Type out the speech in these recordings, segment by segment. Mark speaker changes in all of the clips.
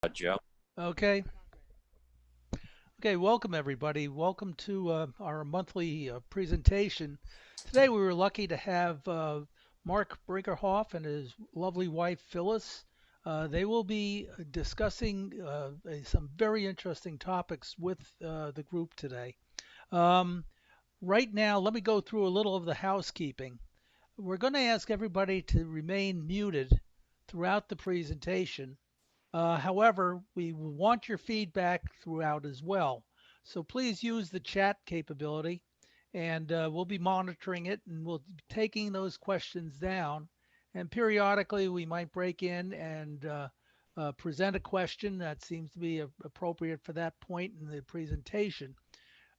Speaker 1: Joe.
Speaker 2: Okay. Okay. Welcome, everybody. Welcome to our monthly presentation. Today, we were lucky to have Marc Brinkerhoff and his lovely wife, Phyllis. They will be discussing some very interesting topics with the group today. Um, right now, let me go through a little of the housekeeping. We're going to ask everybody to remain muted throughout the presentation. However, we want your feedback throughout as well. So please use the chat capability and we'll be monitoring it and we'll be taking those questions down. And periodically we might break in and present a question that seems to be appropriate for that point in the presentation.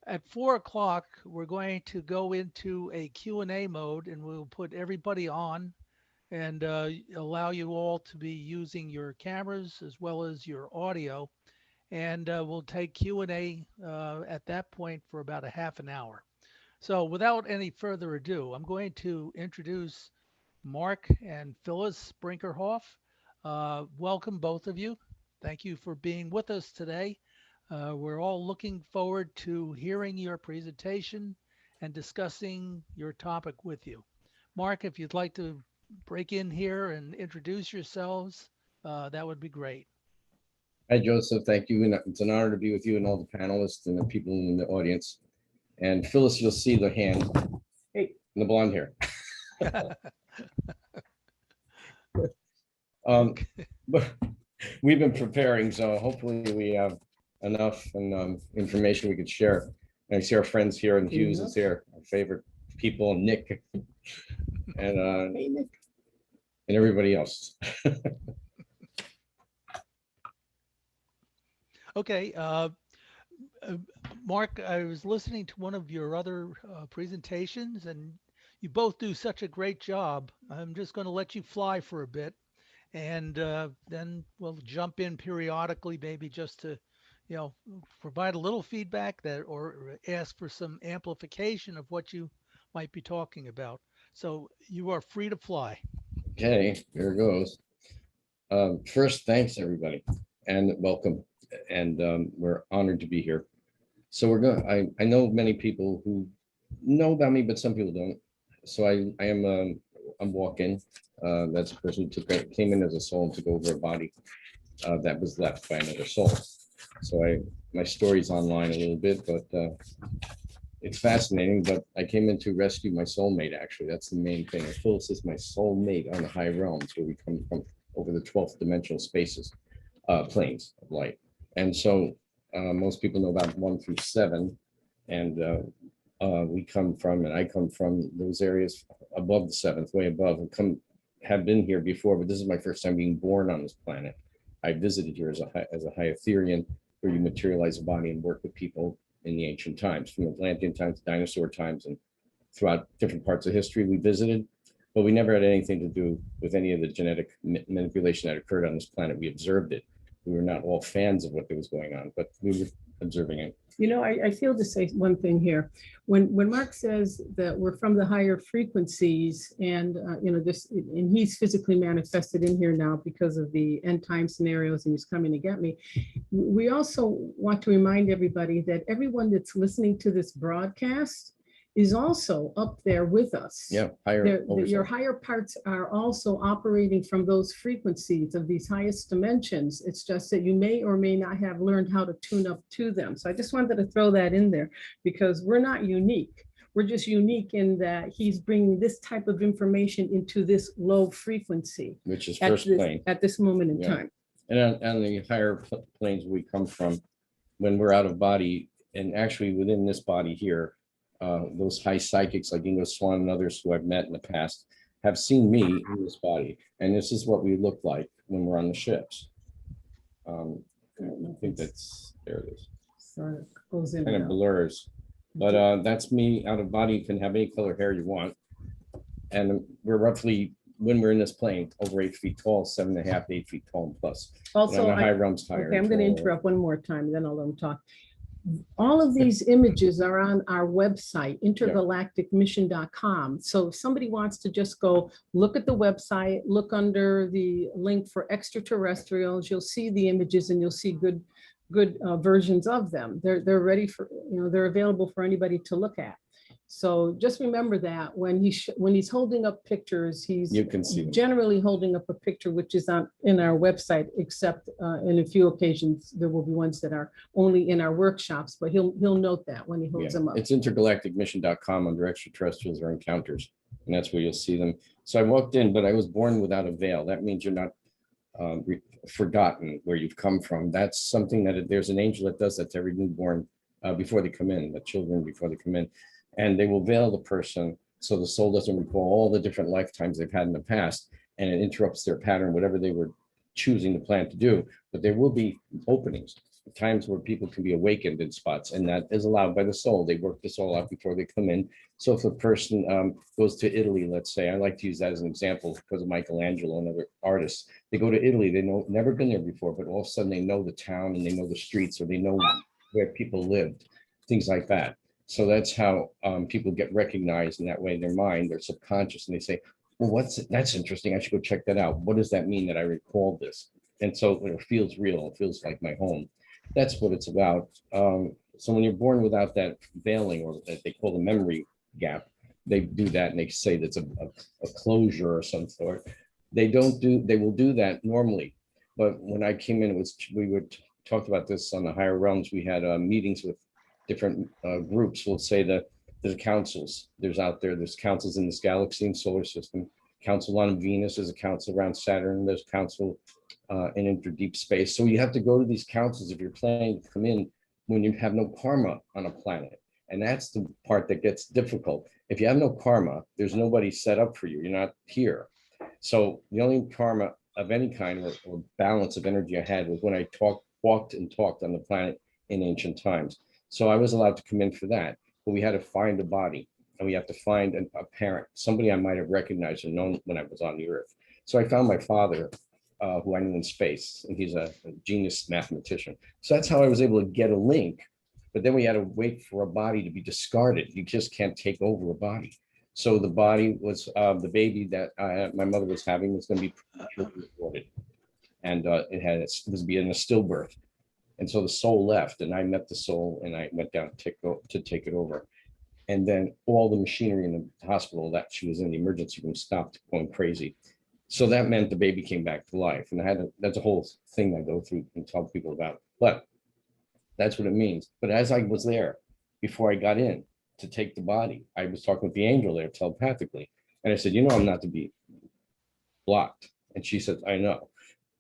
Speaker 2: At 4 o'clock, we're going to go into a Q&A mode and we'll put everybody on and allow you all to be using your cameras as well as your audio. And we'll take Q&A at that point for about a half an hour. So without any further ado, I'm going to introduce Marc and Phyllis Brinkerhoff. Welcome, both of you. Thank you for being with us today. We're all looking forward to hearing your presentation and discussing your topic with you. Marc, if you'd like to break in here and introduce yourselves, that would be great.
Speaker 3: Hi, Joseph. Thank you. And it's an honor to be with you and all the panelists and the people in the audience. And Phyllis, you'll see the hand. Hey, the blonde hair. But we've been preparing, so hopefully we have enough and information we could share. And I see our friends here, and Hughes is here, our favorite people, Nick, and hey, Nick, and everybody else.
Speaker 2: Okay, uh, Marc, I was listening to one of your other presentations, and you both do such a great job. I'm just going to let you fly for a bit, and then we'll jump in periodically, maybe just to, you know, provide a little feedback that or ask for some amplification of what you might be talking about. So you are free to fly.
Speaker 3: Okay, here goes. First, thanks everybody, and welcome. And we're honored to be here. So we're going. I know many people who know about me, but some people don't. So I am I'm walking. That's a person who came in as a soul and took over a body that was left by another soul. So my story's online a little bit, but it's fascinating. But I came in to rescue my soulmate. Actually, that's the main thing. Phyllis is my soulmate on the high realms, where we come from over the 12th dimensional spaces, planes of light. And so most people know about 1 through 7, and we come from, and I come from those areas above the seventh, way above, and have been here before, but this is my first time being born on this planet. I visited here as a high Etherian, where you materialize a body and work with people in the ancient times, from Atlantean times, dinosaur times, and throughout different parts of history we visited, but we never had anything to do with any of the genetic manipulation that occurred on this planet. We observed it. We were not all fans of what was going on, but we were observing it.
Speaker 4: I feel to say one thing here. When Marc says that we're from the higher frequencies, and this, and he's physically manifested in here now because of the end time scenarios, and he's coming to get me. We also want to remind everybody that everyone that's listening to this broadcast is also up there with us.
Speaker 3: Yeah, higher.
Speaker 4: Your higher parts are also operating from those frequencies of these highest dimensions. It's just that you may or may not have learned how to tune up to them. So I just wanted to throw that in there, because we're not unique. We're just unique in that he's bringing this type of information into this low frequency,
Speaker 3: which is first plane
Speaker 4: at this moment in time.
Speaker 3: And on the higher planes we come from, when we're out of body, and actually within this body here, those high psychics like Ingo Swann and others who I've met in the past have seen me in this body, and this is what we look like when we're on the ships. I think that's, there it is.
Speaker 4: So it goes in
Speaker 3: kind of blurs, but that's me out of body. You can have any color hair you want, and we're roughly, when we're in this plane, over 8 feet tall, 7.5 to 8 feet tall and plus.
Speaker 4: Also,
Speaker 3: and high realms higher.
Speaker 4: Okay, I'm going to interrupt one more time, and then I'll let him talk. All of these images are on our website, intergalacticmission.com. So if somebody wants to just go look at the website, look under the link for extraterrestrials, you'll see the images and you'll see good versions of them. They're ready for, they're available for anybody to look at. So just remember that when he's holding up pictures, he's
Speaker 3: You can see them.
Speaker 4: generally holding up a picture which is in our website, except in a few occasions there will be ones that are only in our workshops. But he'll note that when he holds
Speaker 3: Yeah,
Speaker 4: them up.
Speaker 3: it's intergalacticmission.com under extraterrestrials or encounters, and that's where you'll see them. So I walked in, but I was born without a veil. That means you're not forgotten where you've come from. That's something that there's an angel that does that to every newborn before they come in, the children before they come in. And they will veil the person so the soul doesn't recall all the different lifetimes they've had in the past, and it interrupts their pattern, whatever they were choosing to plan to do. But there will be openings, times where people can be awakened in spots, and that is allowed by the soul. They work this all out before they come in. So if a person goes to Italy, let's say, I like to use that as an example because of Michelangelo and other artists. They go to Italy, they know never been there before, but all of a sudden they know the town and they know the streets, or they know where people lived, things like that. So that's how people get recognized in that way in their mind, their subconscious, and they say, well, that's interesting. I should go check that out. What does that mean that I recalled this? And so it feels real. It feels like my home. That's what it's about. So when you're born without that veiling, or that they call the memory gap, they do that and they say that's a closure or some sort. They will do that normally. But when I came in, we would talk about this on the higher realms. We had meetings with different groups. We'll say that there's councils. There's councils in this galaxy and solar system. Council on Venus, there's a council around Saturn. There's council in interdeep space. So you have to go to these councils if you're planning to come in when you have no karma on a planet. And that's the part that gets difficult. If you have no karma, there's nobody set up for you. You're not here. So the only karma of any kind or balance of energy I had was when I walked and talked on the planet in ancient times. So I was allowed to come in for that, but we had to find a body, and we have to find a parent, somebody I might have recognized or known when I was on the earth. So I found my father, who I knew in space, and he's a genius mathematician. So that's how I was able to get a link, but then we had to wait for a body to be discarded. You just can't take over a body. So the body was, the baby that my mother was having was going to be reported, and it was being a stillbirth. And so the soul left, and I met the soul, and I went down to take it over. And then all the machinery in the hospital that she was in, the emergency room, stopped going crazy. So that meant the baby came back to life. And that's a whole thing I go through and tell people about. But that's what it means. But as I was there, before I got in to take the body, I was talking with the angel there telepathically. And I said, I'm not to be blocked. And she said, I know.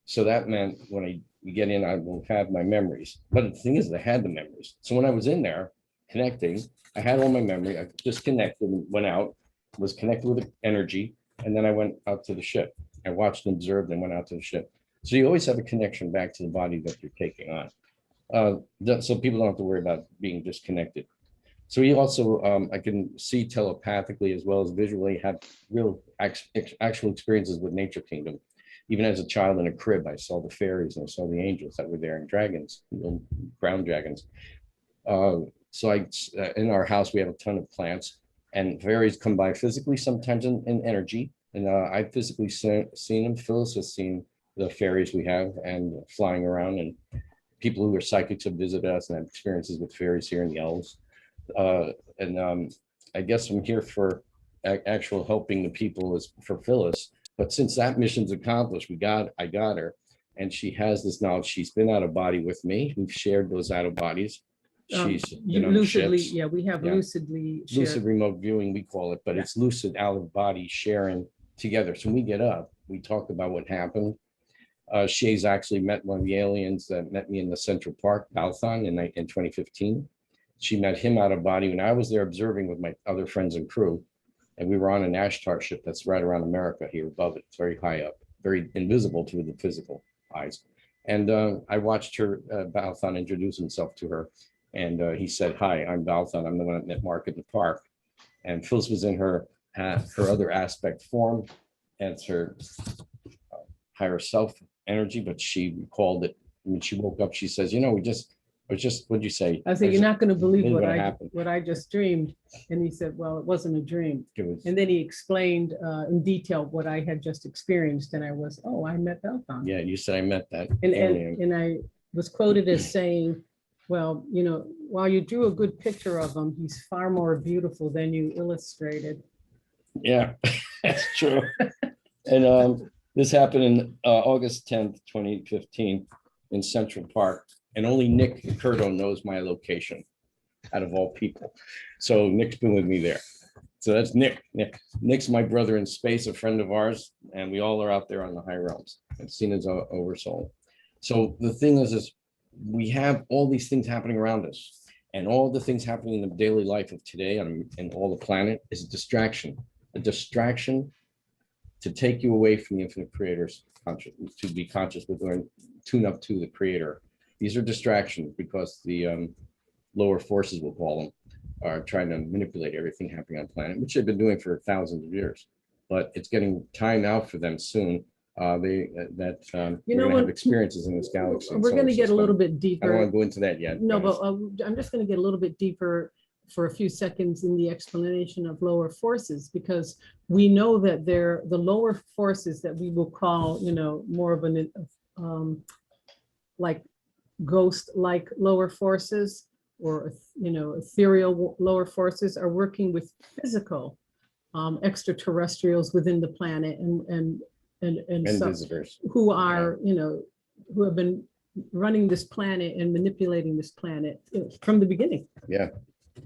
Speaker 3: So that meant when I get in, I will have my memories. But the thing is, I had the memories. So when I was in there connecting, I had all my memory. I disconnected and went out, was connected with the energy, and then I went out to the ship. I watched and observed and went out to the ship. So you always have a connection back to the body that you're taking on. So people don't have to worry about being disconnected. So he also, I can see telepathically as well as visually, have real actual experiences with nature kingdom. Even as a child in a crib, I saw the fairies and I saw the angels that were there, and dragons, ground dragons. So in our house, we have a ton of plants, and fairies come by physically, sometimes in energy. And I've physically seen them. Phyllis has seen the fairies we have and flying around, and people who are psychics have visited us and have experiences with fairies here and the elves. I guess I'm here for actual helping the people is for Phyllis. But since that mission's accomplished, I got her, and she has this knowledge. She's been out of body with me. We've shared those out of bodies. She's been on
Speaker 4: lucidly,
Speaker 3: ships.
Speaker 4: yeah, we have lucidly shared.
Speaker 3: Lucid remote viewing, we call it, but it's lucid out of body sharing together. So when we get up, we talk about what happened. Shay's actually met one of the aliens that met me in the Central Park, Balthon, in 2015. She met him out of body when I was there observing with my other friends and crew. And we were on an Ashtar ship that's right around America here above it. It's very high up, very invisible to the physical eyes. And I watched her, Balthon, introduce himself to her. And he said, hi, I'm Balthon. I'm the one that met Mark in the park. And Phyllis was in her other aspect form as her higher self energy, but she recalled it when she woke up. She says, we just was just, what'd you say?
Speaker 4: I said, you're not going to believe
Speaker 3: Then
Speaker 4: what
Speaker 3: what
Speaker 4: I
Speaker 3: happened?
Speaker 4: just dreamed. And he said, well, it wasn't a dream.
Speaker 3: It was,
Speaker 4: And then he explained in detail what I had just experienced. And I was, oh, I met Belton.
Speaker 3: yeah, you said I met that
Speaker 4: And,
Speaker 3: alien.
Speaker 4: and I was quoted as saying, well, you know, while you drew a good picture of him, he's far more beautiful than you illustrated.
Speaker 3: Yeah, that's true. And this happened in August 10th, 2015 in Central Park. And only Nick Curto knows my location out of all people. So Nick's been with me there. So that's Nick. Nick's my brother in space, a friend of ours, and we all are out there on the high realms. It's seen as oversoul. So the thing is we have all these things happening around us, and all the things happening in the daily life of today and all the planet is a distraction to take you away from the infinite creator's conscious, to be conscious with or tune up to the creator. These are distractions because the lower forces, we'll call them, are trying to manipulate everything happening on the planet, which they've been doing for thousands of years. But it's getting time out for them soon. We're going to have experiences in this galaxy.
Speaker 4: We're going to get a little bit
Speaker 3: I don't
Speaker 4: deeper.
Speaker 3: want to go into that yet.
Speaker 4: No,
Speaker 3: guys.
Speaker 4: but I'm just going to get a little bit deeper for a few seconds in the explanation of lower forces, because we know that the lower forces that we will call, you know, more of an like ghost-like lower forces, or, you know, ethereal lower forces, are working with physical extraterrestrials within the planet and so,
Speaker 3: visitors.
Speaker 4: who are, you know, who have been running this planet and manipulating this planet from the beginning.
Speaker 3: Yeah,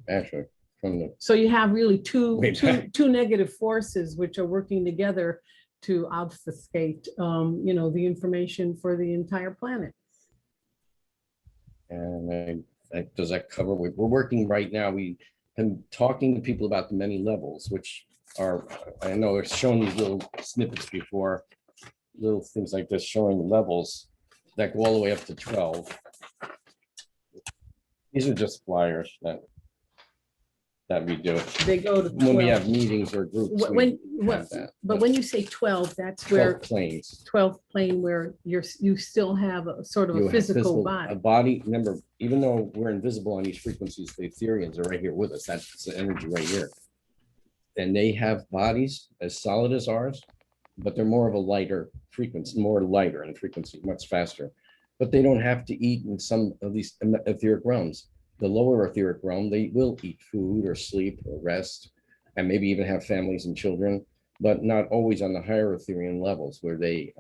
Speaker 3: actually, from the
Speaker 4: So you have really two
Speaker 3: Way back.
Speaker 4: negative forces which are working together to obfuscate, you know, the information for the entire planet.
Speaker 3: and does that cover? We're working right now. We've been talking to people about the many levels, which are, I know I've shown these little snippets before, little things like this showing levels that go all the way up to 12. These are just flyers that we do
Speaker 4: They go to
Speaker 3: when we
Speaker 4: 12.
Speaker 3: have meetings or groups.
Speaker 4: When,
Speaker 3: we
Speaker 4: what,
Speaker 3: have that.
Speaker 4: but when you say 12, that's where
Speaker 3: 12 planes.
Speaker 4: 12th plane, where you still have a sort of
Speaker 3: You
Speaker 4: a
Speaker 3: have
Speaker 4: physical
Speaker 3: a
Speaker 4: body.
Speaker 3: body. Remember, even though we're invisible on these frequencies, the Etherians are right here with us. That's the energy right here. And they have bodies as solid as ours, but they're more of a lighter frequency, more lighter in frequency, much faster. But they don't have to eat in some of these etheric realms. The lower etheric realm, they will eat food or sleep or rest, and maybe even have families and children, but not always on the higher Etherian levels where they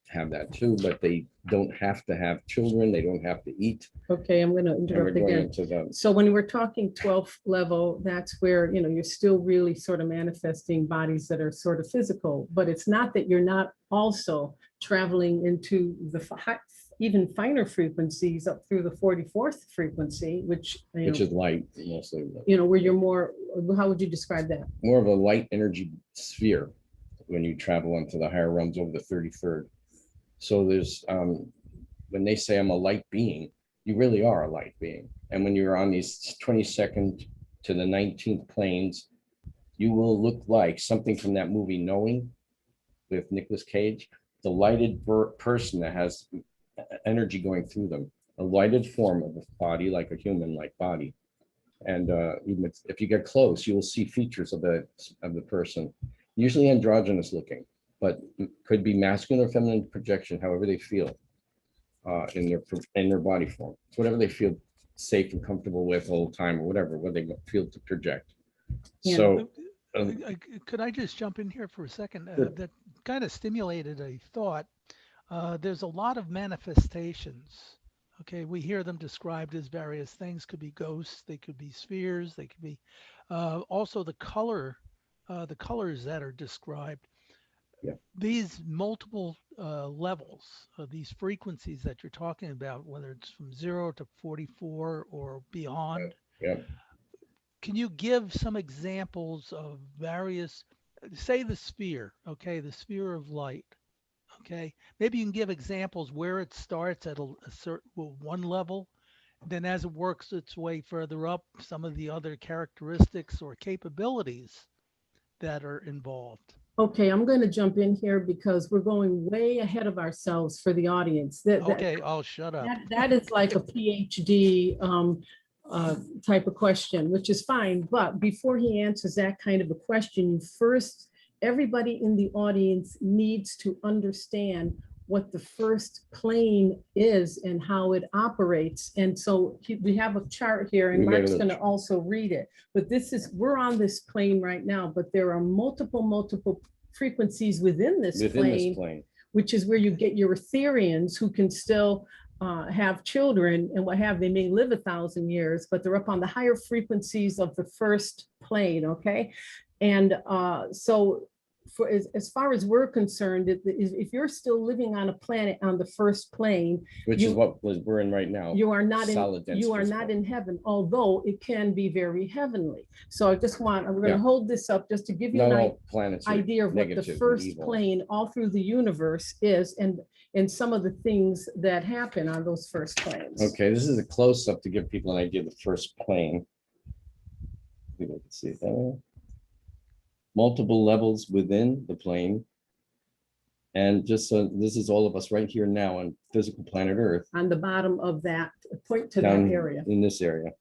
Speaker 3: have that too, but they don't have to have children, they don't have to eat.
Speaker 4: Okay, I'm going to
Speaker 3: And we're
Speaker 4: interrupt
Speaker 3: going
Speaker 4: again.
Speaker 3: into the,
Speaker 4: So when we're talking 12th level, that's where, you know, you're still really sort of manifesting bodies that are sort of physical, but it's not that you're not also traveling into the even finer frequencies up through the 44th frequency, which,
Speaker 3: which is light mostly,
Speaker 4: you know, where you're more, how would you describe that?
Speaker 3: more of a light energy sphere when you travel into the higher realms over the 33rd. So there's, when they say I'm a light being, you really are a light being. And when you're on these 22nd to the 19th planes, you will look like something from that movie Knowing with Nicolas Cage, the lighted person that has energy going through them, a lighted form of a body, like a human-like body. And even if you get close, you will see features of the person, usually androgynous looking, but could be masculine or feminine projection, however they feel in their body form. It's whatever they feel safe and comfortable with the whole time, or whatever, what they feel to project.
Speaker 4: Yeah.
Speaker 3: So
Speaker 2: Could I just jump in here for a second?
Speaker 3: Sure.
Speaker 2: That kind of stimulated a thought. There's a lot of manifestations. Okay, we hear them described as various things. Could be ghosts, they could be spheres, they could be also the colors that are described.
Speaker 3: Yeah.
Speaker 2: These multiple levels, these frequencies that you're talking about, whether it's from 0 to 44 or beyond,
Speaker 3: yeah,
Speaker 2: can you give some examples of various, say the sphere, okay, the sphere of light, okay? Maybe you can give examples where it starts at a certain one level, then as it works its way further up, some of the other characteristics or capabilities that are involved.
Speaker 4: Okay, I'm going to jump in here because we're going way ahead of ourselves for the audience.
Speaker 2: Okay, oh, shut up.
Speaker 4: That is like a PhD type of question, which is fine. But before he answers that kind of a question, you first, everybody in the audience needs to understand what the first plane is and how it operates. And so we have a chart here, and
Speaker 3: We made a
Speaker 4: Mark's
Speaker 3: little
Speaker 4: going to also read it. But this is, we're on this plane right now, but there are multiple frequencies within this plane, which is where you get your Etherians who can still have children and what have, they may live 1,000 years, but they're up on the higher frequencies of the first plane, okay? And so for as far as we're concerned, if you're still living on a planet on the first plane,
Speaker 3: which is what we're in right now,
Speaker 4: you are not
Speaker 3: in
Speaker 4: in heaven, although it can be very heavenly. So I just want, we're going to hold this up just to give you an idea of what the first plane all through the universe is, and some of the things that happen on those first planes.
Speaker 3: Okay, this is a close-up to give people an idea of the first plane. You can see that. Multiple levels within the plane. And just so this is all of us right here now on physical planet Earth.
Speaker 4: On the bottom of that, point to that area.
Speaker 3: In this area.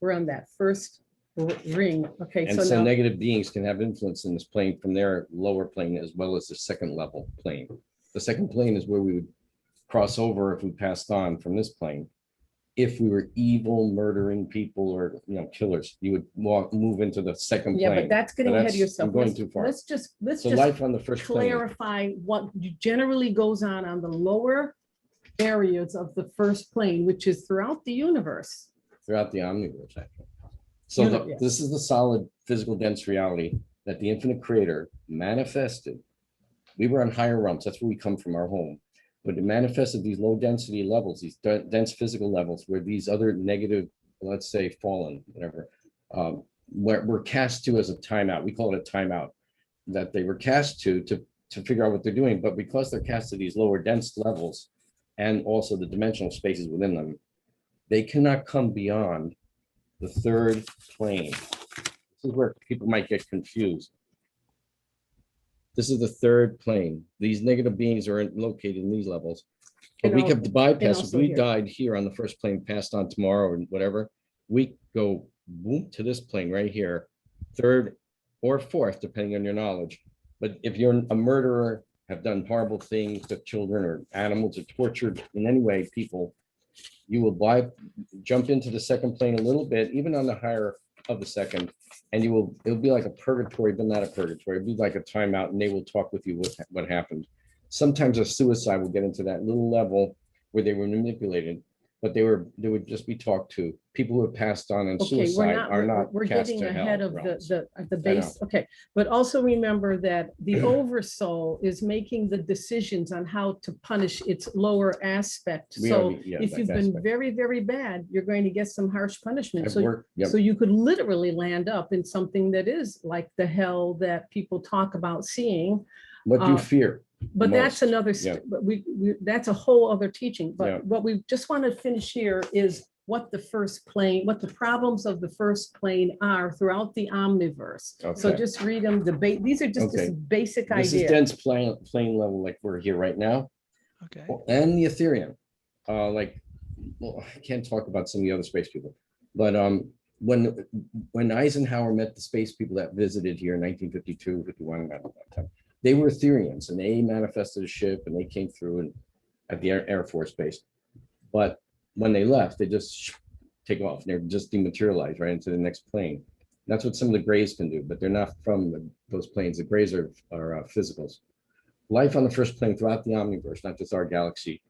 Speaker 4: We're on that first ring. Okay,
Speaker 3: and so now, negative beings can have influence in this plane from their lower plane as well as the second level plane. The second plane is where we would cross over if we passed on from this plane. If we were evil, murdering people, or killers, you would move into the second plane.
Speaker 4: Yeah, but that's getting ahead of yourself.
Speaker 3: I'm going too far.
Speaker 4: Let's just
Speaker 3: life on the first
Speaker 4: clarify plane. What generally goes on the lower areas of the first plane, which is throughout the universe.
Speaker 3: Throughout the omniverse, actually. So this is the solid physical dense reality that the infinite creator manifested. We were on higher realms. That's where we come from, our home. But it manifested these low density levels, these dense physical levels, where these other negative, let's say fallen, whatever, were cast to as a timeout. We call it a timeout, that they were cast to figure out what they're doing. But because they're cast to these lower dense levels and also the dimensional spaces within them, they cannot come beyond the third plane. This is where people might get confused. This is the third plane. These negative beings are located in these levels. But we could bypass, if we died here on the first plane, passed on tomorrow or whatever, we go boom to this plane right here, third or fourth, depending on your knowledge. But if you're a murderer, have done horrible things to children or animals, or tortured in any way people, you will jump into the second plane a little bit, even on the higher of the second, and it'll be like a purgatory, but not a purgatory. It'll be like a timeout, and they will talk with you what happened. Sometimes a suicide will get into that little level where they were manipulated, but they would just be talked to. People who have passed on and suicide are not.
Speaker 4: We're getting ahead of the base. Okay, but also remember that the oversoul is making the decisions on how to punish its lower aspect. So if you've been very, very bad, you're going to get some harsh punishment. So you could literally land up in something that is like the hell that people talk about seeing.
Speaker 3: What do you fear?
Speaker 4: But that's another, that's a whole other teaching. But what we just want to finish here is what the first plane, what the problems of the first plane are throughout the omniverse. Okay. So just read them. These are just basic ideas.
Speaker 3: This is dense plane level, like we're here right now.
Speaker 2: Okay.
Speaker 3: And the Ethereum, I can't talk about some of the other space people, but when Eisenhower met the space people that visited here in 1952, 51, at that time, they were Ethereans, and they manifested a ship, and they came through and at the Air Force Base. But when they left, they just take off. They're just dematerialized right into the next plane. That's what some of the Greys can do, but they're not from those planes. The Greys are physicals. Life on the first plane throughout the omniverse, not just our galaxy.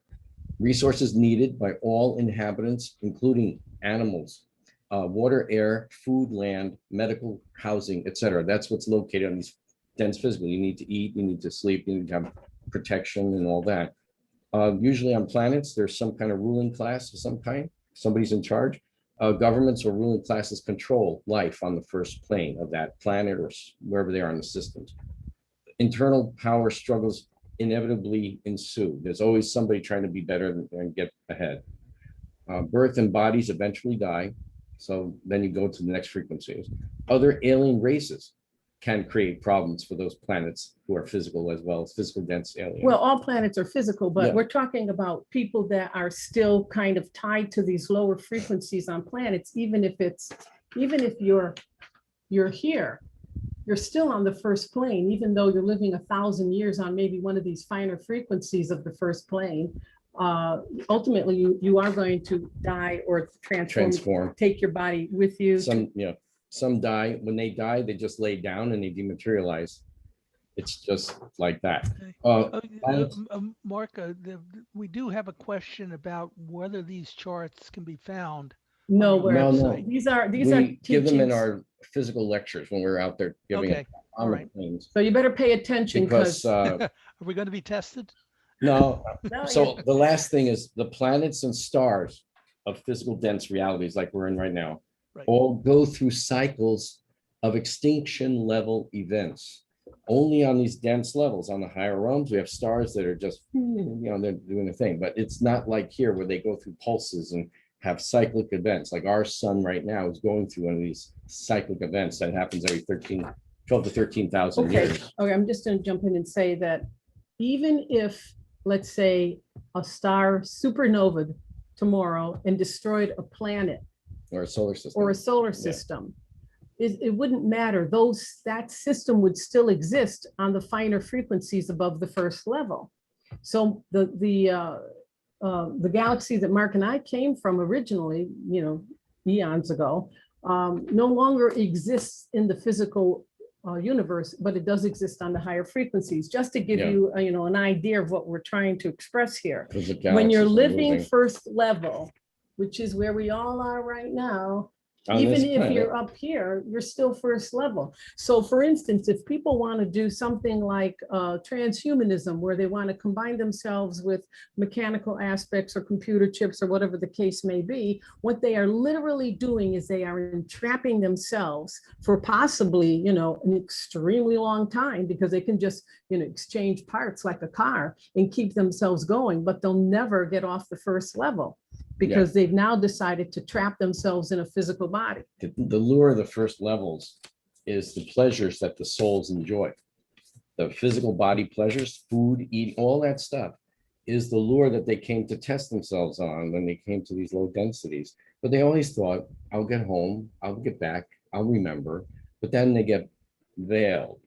Speaker 3: Resources needed by all inhabitants, including animals, water, air, food, land, medical, housing, etc. That's what's located on these dense physical. You need to eat, you need to sleep, you need to have protection and all that. Usually on planets, there's some kind of ruling class of some kind. Somebody's in charge. Governments or ruling classes control life on the first plane of that planet or wherever they are in the systems. Internal power struggles inevitably ensue. There's always somebody trying to be better and get ahead. Birth and bodies eventually die. So then you go to the next frequencies. Other alien races can create problems for those planets who are physical as well as physical dense aliens.
Speaker 4: Well, all planets are physical, but
Speaker 3: Yeah.
Speaker 4: we're talking about people that are still kind of tied to these lower frequencies on planets, even if you're here, you're still on the first plane, even though you're living 1,000 years on maybe one of these finer frequencies of the first plane. Ultimately, you are going to die or transform, take your body with you.
Speaker 3: Some die. When they die, they just lay down and they dematerialize. It's just like that.
Speaker 2: Mark, we do have a question about whether these charts can be found.
Speaker 4: Nowhere.
Speaker 3: No.
Speaker 4: These are
Speaker 3: give them in
Speaker 4: teachings.
Speaker 3: our physical lectures when we're out there giving it on
Speaker 2: All
Speaker 3: the
Speaker 2: right.
Speaker 3: planes.
Speaker 4: So you better pay attention
Speaker 3: Because
Speaker 2: Are we going to be tested?
Speaker 3: no. So the last thing is the planets and stars of physical dense realities like we're in right now all go through cycles of extinction level events. Only on these dense levels, on the higher realms, we have stars that are just, they're doing the thing. But it's not like here where they go through pulses and have cyclic events. Like our sun right now is going through one of these cyclic events that happens every 12 to 13,000 years.
Speaker 4: Okay, I'm just going to jump in and say that even if, let's say, a star supernovaed tomorrow and destroyed a planet
Speaker 3: or a solar system,
Speaker 4: it wouldn't matter. That system would still exist on the finer frequencies above the first level. So the galaxy that Mark and I came from originally, eons ago, no longer exists in the physical universe, but it does exist on the higher frequencies. Just to give you, an idea of what we're trying to express here. When you're living first level, which is where we all are right now, even if you're up here, you're still first level. So for instance, if people want to do something like transhumanism, where they want to combine themselves with mechanical aspects or computer chips or whatever the case may be, what they are literally doing is they are entrapping themselves for possibly, an extremely long time, because they can just, exchange parts like a car and keep themselves going, but they'll never get off the first level, because they've now decided to trap themselves in a physical body.
Speaker 3: The lure of the first levels is the pleasures that the souls enjoy. The physical body pleasures, food, eating, all that stuff is the lure that they came to test themselves on when they came to these low densities. But they always thought, I'll get home, I'll get back, I'll remember. But then they get veiled.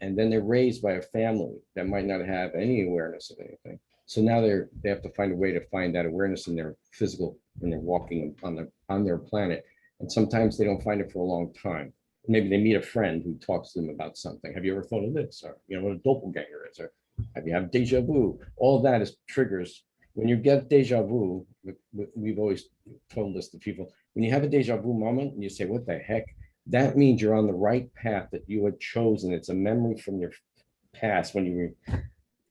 Speaker 3: And then they're raised by a family that might not have any awareness of anything. So now they have to find a way to find that awareness in their physical, when they're walking on their planet. And sometimes they don't find it for a long time. Maybe they meet a friend who talks to them about something. Have you ever thought of this? Or what a doppelganger is? Or have you had deja vu? All that is triggers. When you get deja vu, we've always told this to people, when you have a deja vu moment and you say, what the heck? That means you're on the right path that you had chosen. It's a memory from your past when you were,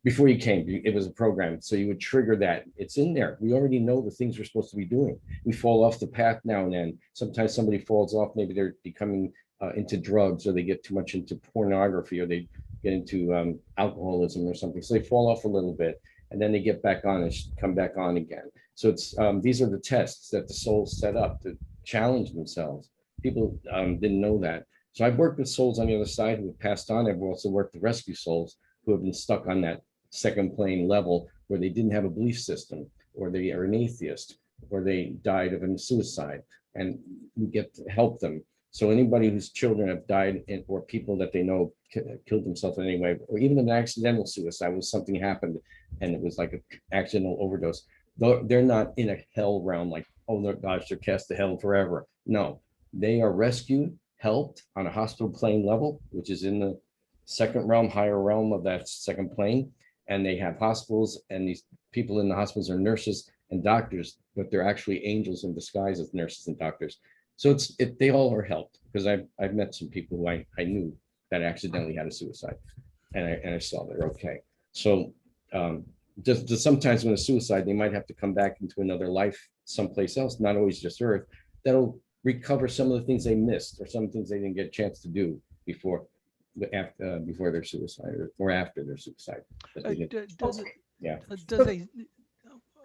Speaker 3: before you came, it was a program. So you would trigger that. It's in there. We already know the things we're supposed to be doing. We fall off the path now and then. Sometimes somebody falls off. Maybe they're becoming into drugs, or they get too much into pornography, or they get into alcoholism or something. So they fall off a little bit, and then they get back on and come back on again. So it's these are the tests that the souls set up to challenge themselves. People didn't know that. So I've worked with souls on the other side who have passed on. I've also worked with rescue souls who have been stuck on that second plane level where they didn't have a belief system, or they are an atheist, or they died of a suicide, and we get to help them. So anybody whose children have died or people that they know killed themselves in any way, or even an accidental suicide, was something happened and it was like an accidental overdose, they're not in a hell realm like, oh my gosh, they're cast to hell forever. No, they are rescued, helped on a hospital plane level, which is in the second realm, higher realm of that second plane. And they have hospitals, and these people in the hospitals are nurses and doctors, but they're actually angels in disguise as nurses and doctors. So they all are helped, because I've met some people who I knew that accidentally had a suicide, and I saw they're okay. So just sometimes when a suicide, they might have to come back into another life someplace else, not always just Earth, that'll recover some of the things they missed, or some things they didn't get a chance to do before their suicide, or after their suicide.
Speaker 2: Does a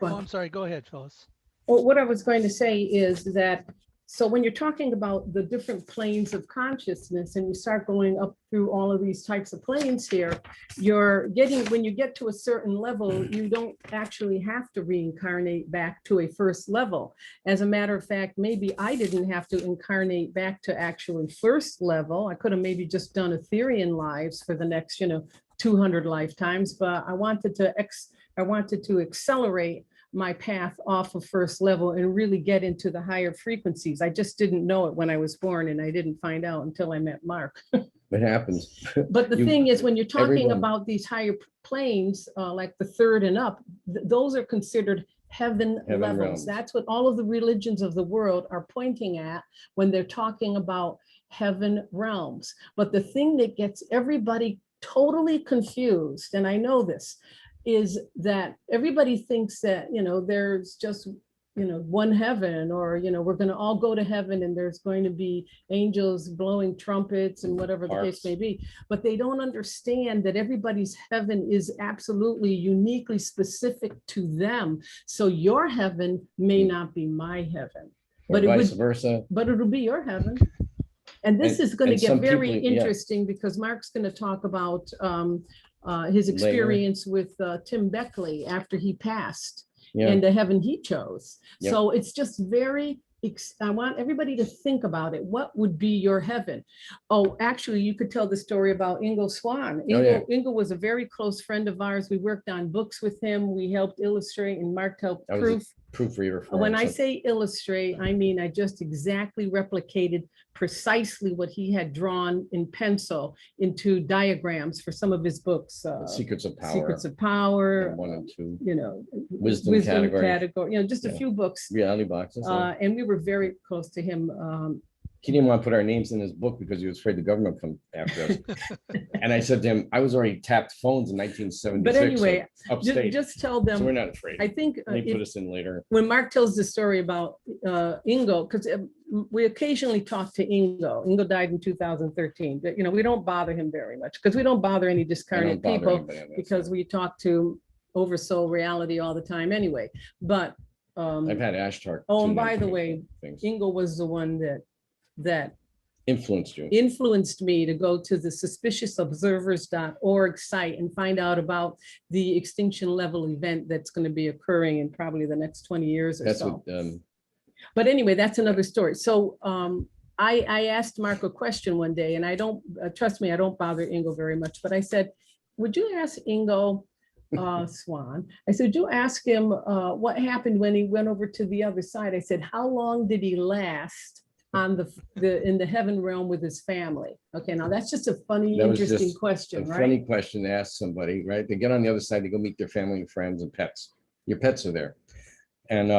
Speaker 2: I'm sorry, go ahead, Phyllis.
Speaker 4: Well, what I was going to say is that So when you're talking about the different planes of consciousness and you start going up through all of these types of planes here, you're getting, when you get to a certain level, you don't actually have to reincarnate back to a first level. As a matter of fact, maybe I didn't have to incarnate back to actually first level. I could have maybe just done Etherian lives for the next, 200 lifetimes, but I wanted to accelerate my path off of first level and really get into the higher frequencies. I just didn't know it when I was born, and I didn't find out until I met Mark.
Speaker 3: It happens.
Speaker 4: But the thing is, when you're talking
Speaker 3: everyone-
Speaker 4: about these higher planes, like the third and up, those are considered heaven levels.
Speaker 3: realms.
Speaker 4: That's what all of the religions of the world are pointing at when they're talking about heaven realms. But the thing that gets everybody totally confused, and I know this, is that everybody thinks that, there's just, one heaven, or, we're going to all go to heaven and there's going to be angels blowing trumpets and whatever the case may be. But they don't understand that everybody's heaven is absolutely uniquely specific to them. So your heaven may not be my heaven,
Speaker 3: Or vice versa.
Speaker 4: but it'll be your heaven. And this is going to get very interesting because Mark's going to talk about his experience with Tim Beckley after he passed and the heaven he chose.
Speaker 3: Yep.
Speaker 4: So it's just very, I want everybody to think about it. What would be your heaven? Oh, actually, you could tell the story about Ingo Swan. Ingo was a very close friend of ours. We worked on books with him. We helped illustrate, and Mark helped
Speaker 3: proofreader.
Speaker 4: When I say illustrate, I mean I just exactly replicated precisely what he had drawn in pencil into diagrams for some of his books.
Speaker 3: Secrets of
Speaker 4: Power,
Speaker 3: 1 and 2.
Speaker 4: Wisdom category, just a
Speaker 3: Yeah.
Speaker 4: few books.
Speaker 3: Reality boxes.
Speaker 4: And we were very close to him.
Speaker 3: He didn't want to put our names in his book because he was afraid the government would come after us. And I said to him, I was already tapped phones in 1976.
Speaker 4: But anyway,
Speaker 3: upstate.
Speaker 4: just tell them.
Speaker 3: So we're not afraid.
Speaker 4: I think
Speaker 3: They put us in later.
Speaker 4: when Mark tells the story about Ingo, because we occasionally talk to Ingo. Ingo died in 2013, but we don't bother him very much because we don't bother any discarnate people because we talk to Oversoul Reality all the time anyway. But
Speaker 3: I've had Ashtar.
Speaker 4: Oh, and by the way, Ingo was the one that influenced me to go to the suspiciousobservers.org site and find out about the extinction level event that's going to be occurring in probably the next 20 years or so. But anyway, that's another story. So I asked Mark a question one day, and I don't, trust me, I don't bother Ingo very much, but I said, would you ask Ingo Swan? I said, you ask him what happened when he went over to the other side. I said, how long did he last on in the heaven realm with his family? Okay, now that's just a funny, interesting question, right?
Speaker 3: Funny question to ask somebody, right? They get on the other side, they go meet their family and friends and pets. Your pets are there, and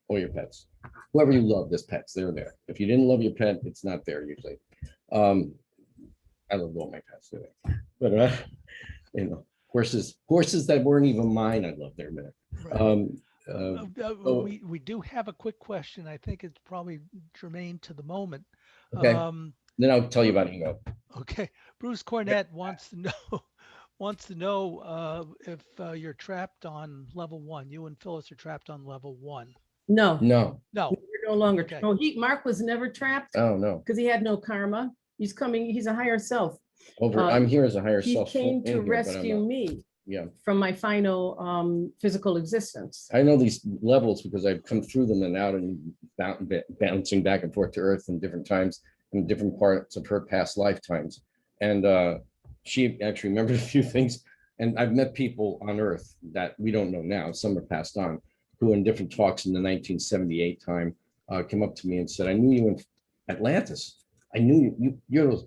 Speaker 3: or your pets, whoever you love, this pets, they're there. If you didn't love your pet, it's not there usually. I love all my pets today, but horses that weren't even mine, I love their minute.
Speaker 2: Right. We do have a quick question. I think it's probably germane to the moment.
Speaker 3: Okay. Then I'll tell you about Ingo.
Speaker 2: Okay. Bruce Cornett wants to know if you're trapped on level 1. You and Phyllis are trapped on level 1.
Speaker 4: No.
Speaker 2: No.
Speaker 4: We're no longer.
Speaker 2: Okay.
Speaker 4: No, Mark was never trapped.
Speaker 3: Oh no.
Speaker 4: Because he had no karma. He's a higher self.
Speaker 3: I'm here as a higher self.
Speaker 4: He came to rescue me.
Speaker 3: Yeah.
Speaker 4: From my final physical existence.
Speaker 3: I know these levels because I've come through them and out and bouncing back and forth to Earth in different times in different parts of her past lifetimes. And she actually remembered a few things. And I've met people on Earth that we don't know now, some are passed on, who in different talks in the 1978 time came up to me and said, I knew you in Atlantis. I knew you're those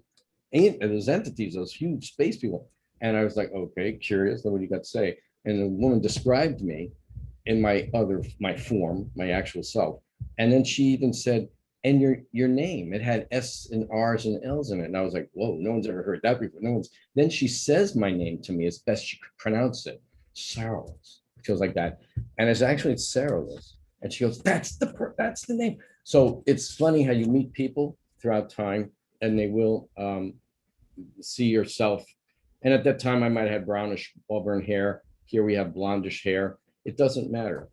Speaker 3: entities, those huge space people. And I was like, okay, curious, what do you got to say? And the woman described me in my form, my actual self. And then she even said, and your name, it had S and R's and L's in it. And I was like, whoa, no one's ever heard that before. Then she says my name to me as best she could pronounce it. Sarah's. It feels like that. And it's Sarah's. And she goes, that's the name. So it's funny how you meet people throughout time and they will see yourself. And at that time, I might have brownish auburn hair. Here we have blondish hair. It doesn't matter.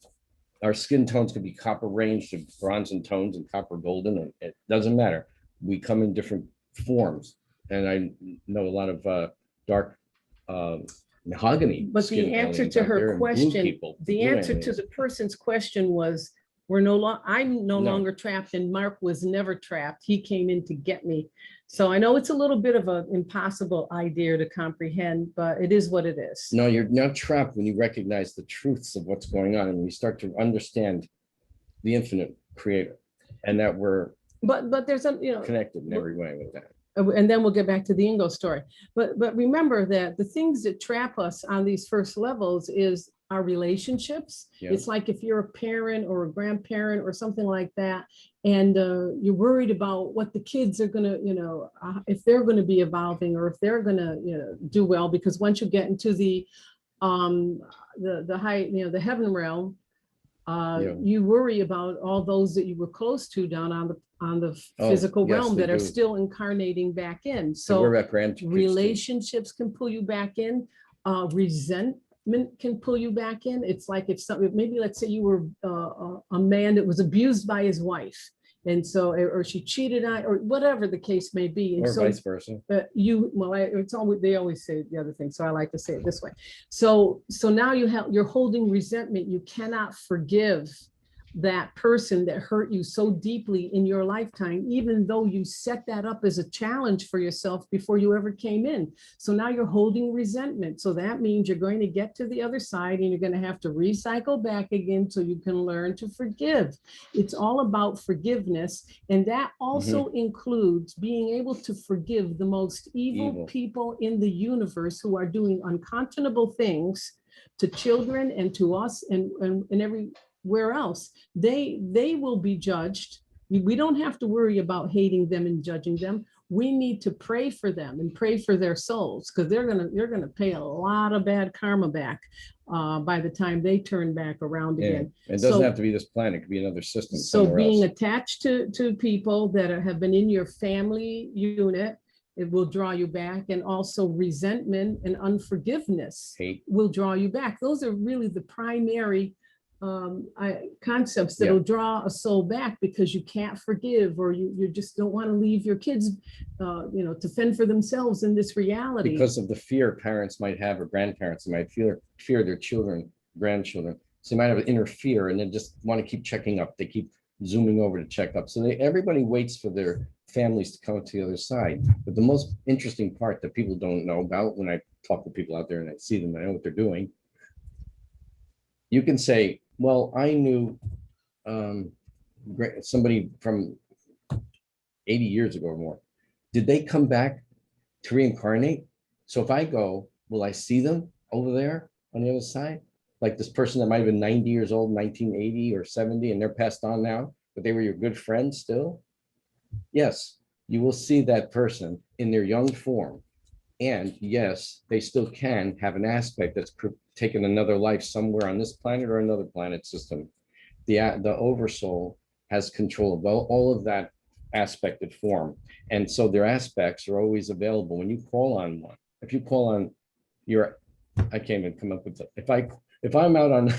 Speaker 3: our skin tones could be copper range to bronze and tones and copper golden, and it doesn't matter. We come in different forms. And I know a lot of dark mahogany.
Speaker 4: But
Speaker 3: skin
Speaker 4: the answer
Speaker 3: aliens
Speaker 4: to
Speaker 3: out there
Speaker 4: her
Speaker 3: and blue
Speaker 4: question,
Speaker 3: people,
Speaker 4: the
Speaker 3: blue
Speaker 4: answer to
Speaker 3: aliens.
Speaker 4: the person's question was, I'm no longer trapped, and Mark was never trapped. He came in to get me. So I know it's a little bit of an impossible idea to comprehend, but it is what it is.
Speaker 3: No, you're not trapped when you recognize the truths of what's going on and you start to understand the infinite creator and that we're
Speaker 4: But there's
Speaker 3: connected in every way with that.
Speaker 4: And then we'll get back to the Ingo story. But remember that the things that trap us on these first levels is our relationships.
Speaker 3: Yeah.
Speaker 4: It's like if you're a parent or a grandparent or something like that, and you're worried about what the kids are gonna, if they're gonna be evolving or if they're gonna, do well, because once you get into the high, the heaven realm, you worry about all those that you were close to down on the physical realm that are still incarnating back in. So relationships can pull you back in. Resentment can pull you back in. It's like if something, maybe let's say you were a man that was abused by his wife, and so, or she cheated on, or whatever the case may be, and
Speaker 3: or
Speaker 4: so
Speaker 3: vice versa.
Speaker 4: It's always, they always say the other thing, so I like to say it this way. So now you're holding resentment. You cannot forgive that person that hurt you so deeply in your lifetime, even though you set that up as a challenge for yourself before you ever came in. So now you're holding resentment. So that means you're going to get to the other side and you're going to have to recycle back again so you can learn to forgive. It's all about forgiveness. And that also includes being able to forgive the most evil people in the universe who are doing unconscionable things to children and to us and everywhere else. They will be judged. We don't have to worry about hating them and judging them. We need to pray for them and pray for their souls, because they're gonna pay a lot of bad karma back by the time they turn back around again.
Speaker 3: It doesn't have to be this planet, it could be another system.
Speaker 4: So being attached to people that have been in your family unit, it will draw you back. And also resentment and unforgiveness will draw you back. Those are really the primary concepts that'll draw a soul back, because you can't forgive, or you just don't want to leave your kids to fend for themselves in this reality.
Speaker 3: Because of the fear parents might have, or grandparents might fear their children, grandchildren. So they might have interfere and then just want to keep checking up. They keep zooming over to check up. So everybody waits for their families to come to the other side. But the most interesting part that people don't know about, when I talk to people out there and I see them, I know what they're doing. You can say, well, I knew somebody from 80 years ago or more. Did they come back to reincarnate? So if I go, will I see them over there on the other side? Like this person that might have been 90 years old, 1980 or 70, and they're passed on now, but they were your good friends still? Yes, you will see that person in their young form. And yes, they still can have an aspect that's taken another life somewhere on this planet or another planet system. The oversoul has control of all of that aspected form. And so their aspects are always available when you call on one. If you call on I can't even come up with it. If I'm out on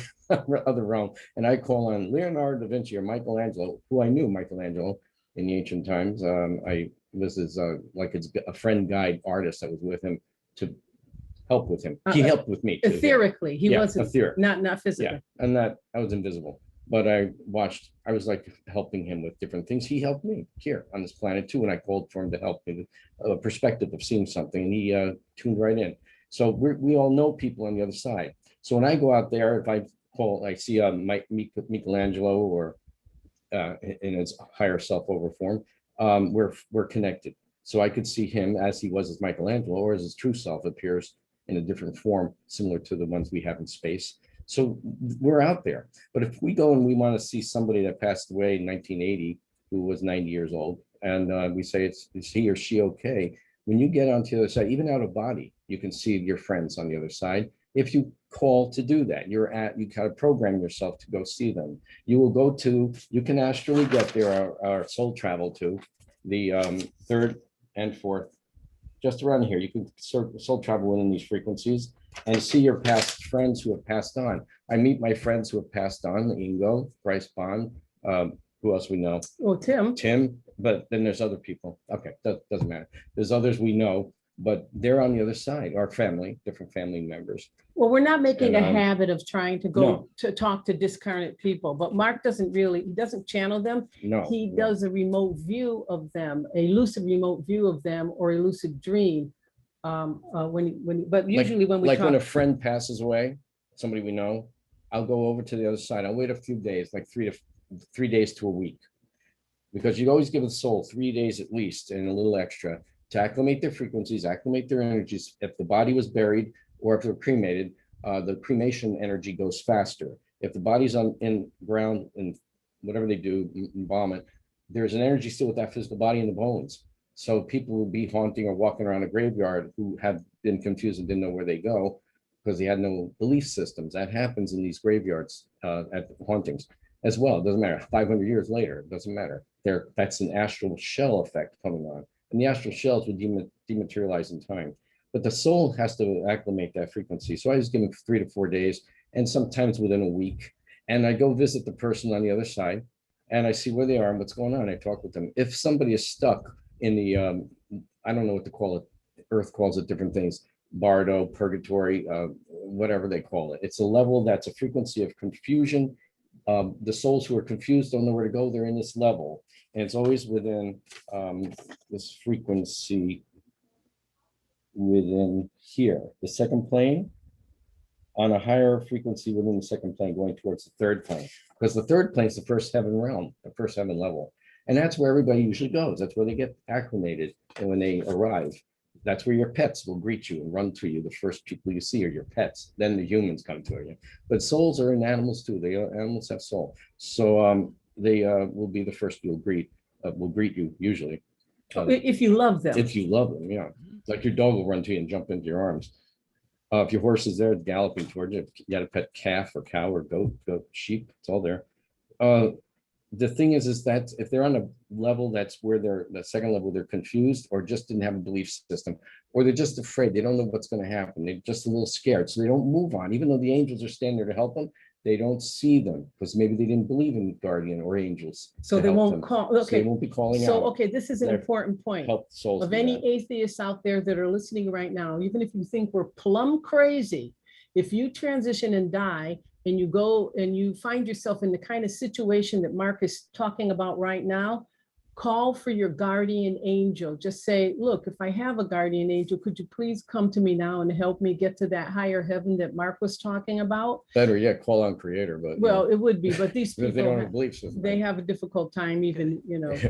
Speaker 3: other realm and I call on Leonardo da Vinci or Michelangelo, who I knew Michelangelo in the ancient times, this is like it's a friend guide artist that was with him to help with him. He helped with me too.
Speaker 4: Etherically, he wasn't not physically.
Speaker 3: Yeah, and that I was invisible, but I was like helping him with different things. He helped me here on this planet too, and I called for him to help me with a perspective of seeing something, and he tuned right in. So we all know people on the other side. So when I go out there, if I see Michelangelo or in his higher self over form, we're connected. So I could see him as he was as Michelangelo, or as his true self appears in a different form, similar to the ones we have in space. So we're out there. But if we go and we want to see somebody that passed away in 1980, who was 90 years old, and we say, is he or she okay? When you get onto the other side, even out of body, you can see your friends on the other side. If you call to do that, you kind of program yourself to go see them. You can astrally get there, our soul travel to the third and fourth, just around here. You can soul travel in these frequencies and see your past friends who have passed on. I meet my friends who have passed on, Ingo, Bryce Bond, who else we know?
Speaker 4: Oh, Tim.
Speaker 3: Tim, but then there's other people. Okay, that doesn't matter. There's others we know, but they're on the other side, our family, different family members.
Speaker 4: Well, we're not making
Speaker 3: And,
Speaker 4: a habit of trying to go
Speaker 3: no.
Speaker 4: to talk to discarnate people, but Mark doesn't really, he doesn't channel them.
Speaker 3: No.
Speaker 4: He
Speaker 3: no.
Speaker 4: does a remote view of them, a lucid remote view of them, or a lucid dream. But usually when we
Speaker 3: like
Speaker 4: talk,
Speaker 3: when a friend passes away, somebody we know, I'll go over to the other side. I'll wait a few days, like 3 days to a week, because you always give the soul 3 days at least and a little extra to acclimate their frequencies, acclimate their energies. If the body was buried or if they're cremated, the cremation energy goes faster. If the body's in ground and whatever they do, embalm it, there's an energy still with that physical body in the bones. So people will be haunting or walking around a graveyard who have been confused and didn't know where they go because they had no belief systems. That happens in these graveyards at hauntings as well. It doesn't matter. 500 years later, it doesn't matter. That's an astral shell effect coming on. And the astral shells would dematerialize in time. But the soul has to acclimate that frequency. So I was given 3 to 4 days, and sometimes within a week. And I go visit the person on the other side, and I see where they are and what's going on. I talk with them. If somebody is stuck in the, I don't know what to call it. Earth calls it different things. Bardo, purgatory, whatever they call it. It's a level that's a frequency of confusion. The souls who are confused don't know where to go. They're in this level. And it's always within this frequency within here, the second plane, on a higher frequency within the second plane going towards the third plane, because the third plane is the first heaven realm, the first heaven level. And that's where everybody usually goes. That's where they get acclimated. And when they arrive, that's where your pets will greet you and run to you. The first people you see are your pets. Then the humans come to you. But souls are in animals too. Animals have soul. So they will be the first you'll greet. Will greet you usually.
Speaker 4: if you love them.
Speaker 3: If you love them, yeah. Like your dog will run to you and jump into your arms. If your horse is there galloping towards you, if you got a pet calf or cow or goat, sheep, it's all there. The thing is that if they're on a level that's where they're the second level, they're confused or just didn't have a belief system, or they're just afraid, they don't know what's going to happen. They're just a little scared. So they don't move on. Even though the angels are standing there to help them, they don't see them because maybe they didn't believe in guardian or angels.
Speaker 4: So they won't call. Okay.
Speaker 3: So they won't be calling out.
Speaker 4: So, okay, this is an
Speaker 3: They're
Speaker 4: important point.
Speaker 3: Help souls
Speaker 4: Of
Speaker 3: do
Speaker 4: any
Speaker 3: that.
Speaker 4: atheists out there that are listening right now, even if you think we're plumb crazy, if you transition and die and you go and you find yourself in the kind of situation that Mark is talking about right now, call for your guardian angel. Just say, look, if I have a guardian angel, could you please come to me now and help me get to that higher heaven that Mark was talking about?
Speaker 3: Better yet, call on creator, but
Speaker 4: Well, it would be, but these
Speaker 3: if they
Speaker 4: people,
Speaker 3: don't have belief system.
Speaker 4: they have a difficult time even,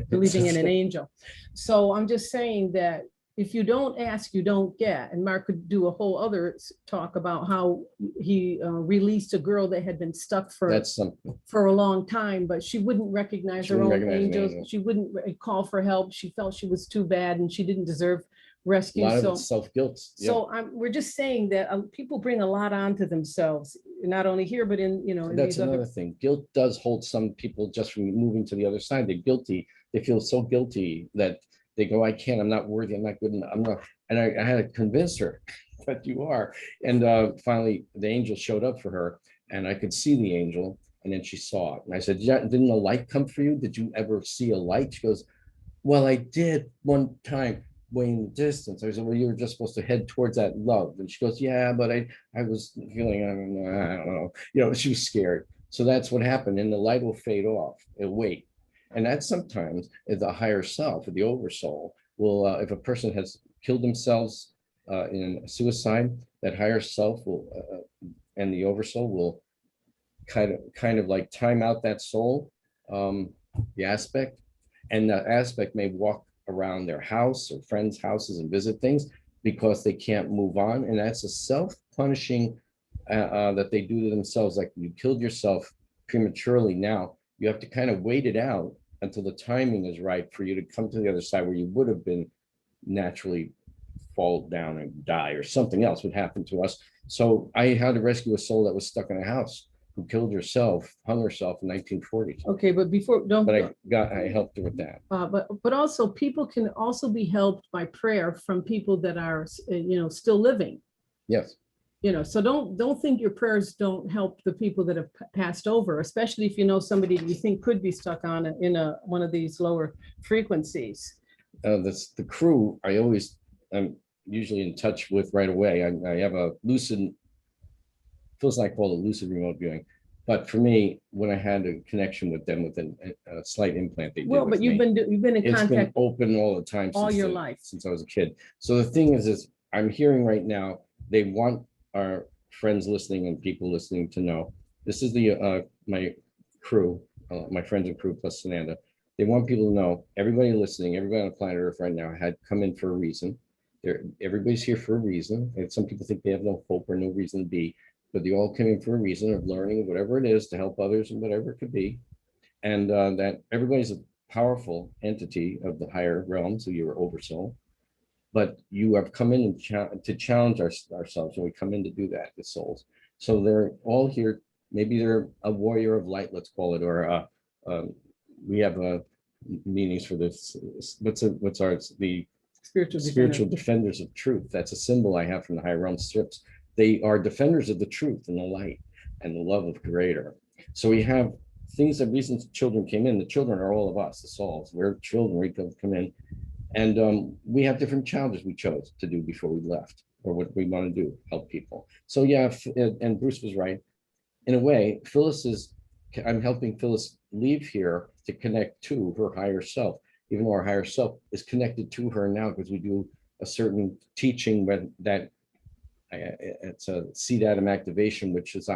Speaker 4: believing in an angel. So I'm just saying that if you don't ask, you don't get. And Mark could do a whole other talk about how he released a girl that had been stuck
Speaker 3: That's something.
Speaker 4: for a long time, but she wouldn't recognize
Speaker 3: She
Speaker 4: her
Speaker 3: wouldn't
Speaker 4: own
Speaker 3: recognize an
Speaker 4: angels.
Speaker 3: angel.
Speaker 4: She wouldn't call for help. She felt she was too bad and she didn't deserve
Speaker 3: A
Speaker 4: rescue.
Speaker 3: lot of
Speaker 4: So,
Speaker 3: it's self-guilt. Yeah.
Speaker 4: so we're just saying that people bring a lot onto themselves, not only here, but in, in
Speaker 3: That's
Speaker 4: these other.
Speaker 3: another thing. Guilt does hold some people just from moving to the other side. They're guilty. They feel so guilty that they go, I can't, I'm not worthy, I'm not good enough, I'm not. And I had to convince her that you are. And finally, the angel showed up for her and I could see the angel. And then she saw it. And I said, yeah, didn't the light come for you? Did you ever see a light? She goes, well, I did one time way in the distance. I said, well, you were just supposed to head towards that love. And she goes, yeah, but I was feeling, I don't know. She was scared. So that's what happened. And the light will fade off. It'll wait. And that sometimes is the higher self, the oversoul will, if a person has killed themselves in suicide, that higher self will, and the oversoul will kind of like time out that soul, the aspect, and the aspect may walk around their house or friends' houses and visit things because they can't move on. And that's a self-punishing that they do to themselves. Like you killed yourself prematurely. Now you have to kind of wait it out until the timing is right for you to come to the other side where you would have been naturally fall down and die, or something else would happen to us. So I had to rescue a soul that was stuck in a house who killed herself, hung herself in 1940.
Speaker 4: Okay, but
Speaker 3: I helped her with that.
Speaker 4: But also people can also be helped by prayer from people that are, still living.
Speaker 3: Yes.
Speaker 4: So don't think your prayers don't help the people that have passed over, especially if you know somebody that you think could be stuck on one of these lower frequencies.
Speaker 3: The crew, I'm usually in touch with right away. I have a lucid, feels like I call it lucid remote viewing. But for me, when I had a connection with them with a slight implant they did
Speaker 4: Well,
Speaker 3: with
Speaker 4: but you've
Speaker 3: me,
Speaker 4: been in
Speaker 3: it's been
Speaker 4: contact
Speaker 3: open all the time
Speaker 4: all your life.
Speaker 3: since I was a kid. So the thing is I'm hearing right now, they want our friends listening and people listening to know, this is my crew, my friends and crew plus Sananda. They want people to know, everybody listening, everybody on planet Earth right now had come in for a reason. Everybody's here for a reason. And some people think they have no hope or no reason to be, but they all come in for a reason of learning, whatever it is, to help others and whatever it could be. And that everybody's a powerful entity of the higher realms, so you're oversoul. But you have come in and to challenge ourselves, and we come in to do that, the souls. So they're all here. Maybe they're a warrior of light, let's call it, or we have meanings for this. What's ours? The spiritual defenders of truth. That's a symbol I have from the higher realm strips. They are defenders of the truth and the light and the love of Creator. So we have things, that reasons children came in. The children are all of us, the souls. We're children, we come in. And we have different challenges we chose to do before we left, or what we want to do, help people. So yeah, and Bruce was right. In a way, I'm helping Phyllis leave here to connect to her higher self, even though our higher self is connected to her now, because we do a certain teaching that it's a seed atom activation, which is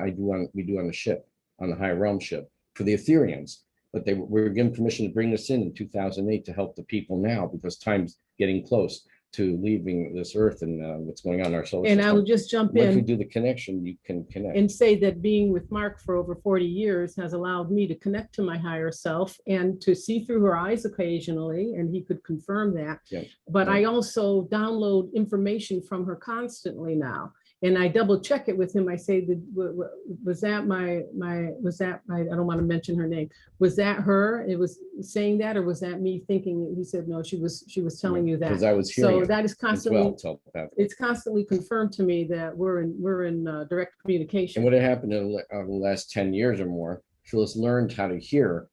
Speaker 3: we do on the ship, on the higher realm ship for the Ethereans. But we were given permission to bring this in 2008 to help the people now, because time's getting close to leaving this earth and what's going on in our solar system.
Speaker 4: And I will just jump
Speaker 3: Once we
Speaker 4: in
Speaker 3: do the connection, you can connect.
Speaker 4: and say that being with Mark for over 40 years has allowed me to connect to my higher self and to see through her eyes occasionally, and he could confirm that.
Speaker 3: Yeah.
Speaker 4: But
Speaker 3: Yeah.
Speaker 4: I also download information from her constantly now. And I double check it with him. I say, was that I don't want to mention her name. Was that her? It was saying that, or was that me thinking? He said, no, she was telling you that.
Speaker 3: Because I was hearing
Speaker 4: So
Speaker 3: it
Speaker 4: that is
Speaker 3: as
Speaker 4: constantly,
Speaker 3: well, telepathically.
Speaker 4: it's constantly confirmed to me that we're in direct
Speaker 3: And
Speaker 4: communication.
Speaker 3: what had happened in the last 10 years or more, Phyllis learned how to hear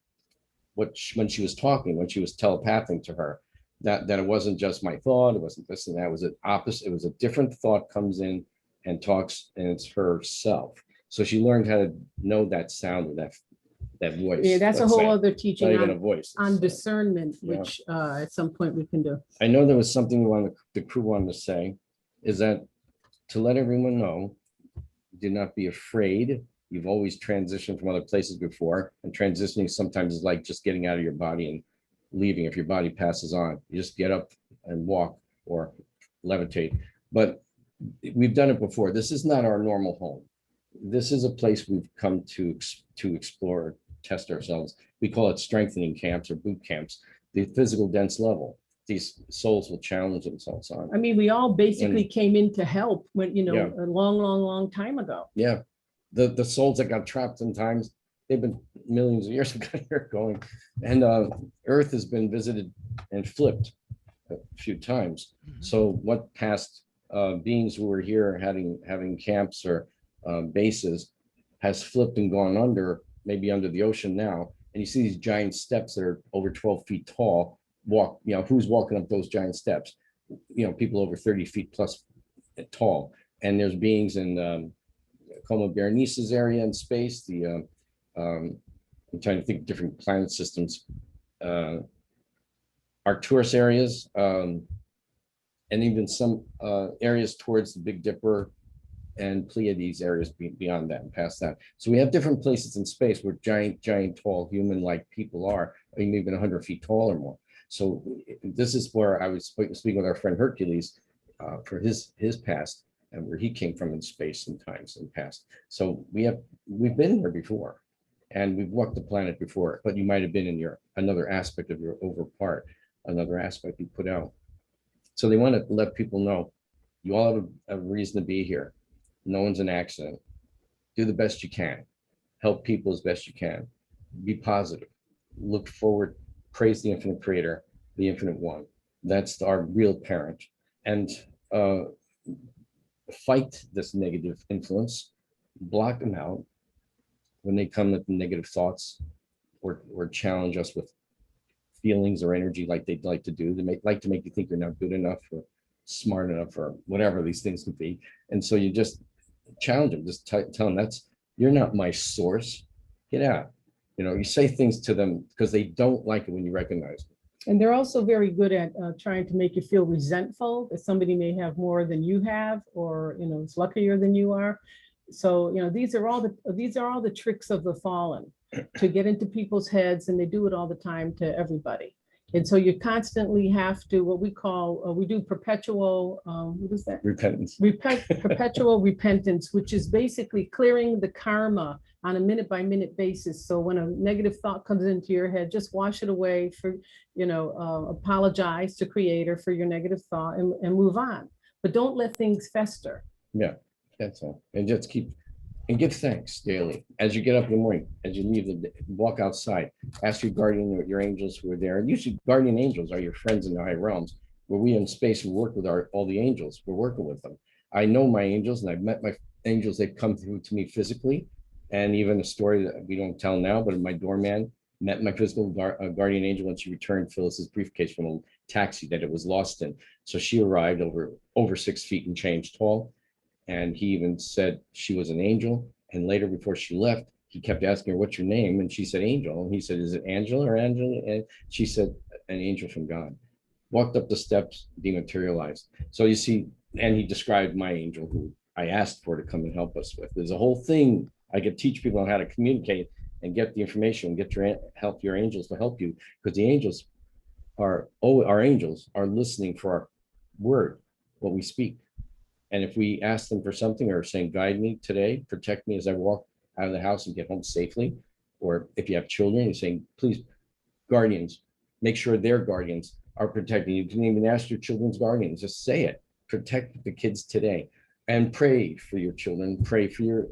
Speaker 3: when she was talking, when she was telepathing to her, that it wasn't just my thought, it wasn't this and that, it was an opposite, it was a different thought comes in and talks, and it's herself. So she learned how to know that sound or that voice.
Speaker 4: Yeah, that's a whole other
Speaker 3: Not
Speaker 4: teaching
Speaker 3: even a voice.
Speaker 4: on discernment,
Speaker 3: Yeah.
Speaker 4: which at some point we can do.
Speaker 3: I know there was something the crew wanted to say, is that to let everyone know, do not be afraid. You've always transitioned from other places before, and transitioning sometimes is like just getting out of your body and leaving. If your body passes on, you just get up and walk or levitate. But we've done it before. This is not our normal home. This is a place we've come to explore, test ourselves. We call it strengthening camps or boot camps, the physical dense level. These souls will challenge themselves on.
Speaker 4: I mean, we all basically came in to help when,
Speaker 3: Yeah.
Speaker 4: a long time ago.
Speaker 3: Yeah. The souls that got trapped sometimes, they've been millions of years going. And Earth has been visited and flipped a few times.
Speaker 2: Mhm.
Speaker 3: So what past beings who were here having camps or bases has flipped and gone under, maybe under the ocean now. And you see these giant steps that are over 12 feet tall walk, who's walking up those giant steps? People over 30 feet plus tall. And there's beings in Coma Berenice's area in space, I'm trying to think of different planet systems, Arcturus areas, and even some areas towards the Big Dipper and Pleiades areas beyond that and past that. So we have different places in space where giant, tall human-like people are, I mean, even 100 feet tall or more. So this is where I was speaking with our friend Hercules for his past and where he came from in space and times and past. So we've been here before and we've walked the planet before, but you might have been in another aspect of your over part, another aspect you put out. So they want to let people know you all have a reason to be here. No one's an accident. Do the best you can. Help people as best you can. Be positive. Look forward. Praise the infinite creator, the infinite one. That's our real parent. And fight this negative influence, block them out when they come with negative thoughts or challenge us with feelings or energy like they'd like to do. They like to make you think you're not good enough or smart enough or whatever these things could be. And so you just challenge them, just tell them you're not my source. Get out. You say things to them because they don't like it when you recognize them.
Speaker 4: And they're also very good at trying to make you feel resentful that somebody may have more than you have, or is luckier than you are. So these are all the tricks of the fallen to get into people's heads, and they do it all the time to everybody. And so you constantly have to, what we call, we do perpetual, what is that?
Speaker 3: Repentance.
Speaker 4: Perpetual repentance, which is basically clearing the karma on a minute by minute basis. So when a negative thought comes into your head, just wash it away, apologize to Creator for your negative thought and move on. But don't let things fester.
Speaker 3: Yeah, that's all. And just and give thanks daily. As you get up in the morning, as you walk outside, ask your guardian or your angels who are there. And usually guardian angels are your friends in the high realms, where we in space we work with all the angels. We're working with them. I know my angels, and I've met my angels. They've come through to me physically. And even a story that we don't tell now, but my doorman met my physical guardian angel when she returned Phyllis's briefcase from a taxi that it was lost in. So she arrived over 6 feet and change tall. And he even said she was an angel. And later, before she left, he kept asking her, "What's your name?" And she said, "Angel." And he said, "Is it Angela or Angela?" And she said, "An angel from God." Walked up the steps, dematerialized. So you see, and he described my angel who I asked for to come and help us with. There's a whole thing. I could teach people on how to communicate and get the information, get your angels to help you, because the angels our angels are listening for our word, what we speak. And if we ask them for something or saying, "Guide me today, protect me as I walk out of the house and get home safely," or if you have children, you're saying, "Please, guardians, make sure their guardians are protecting you." You can even ask your children's guardians, just say it, protect the kids today. And pray for your children,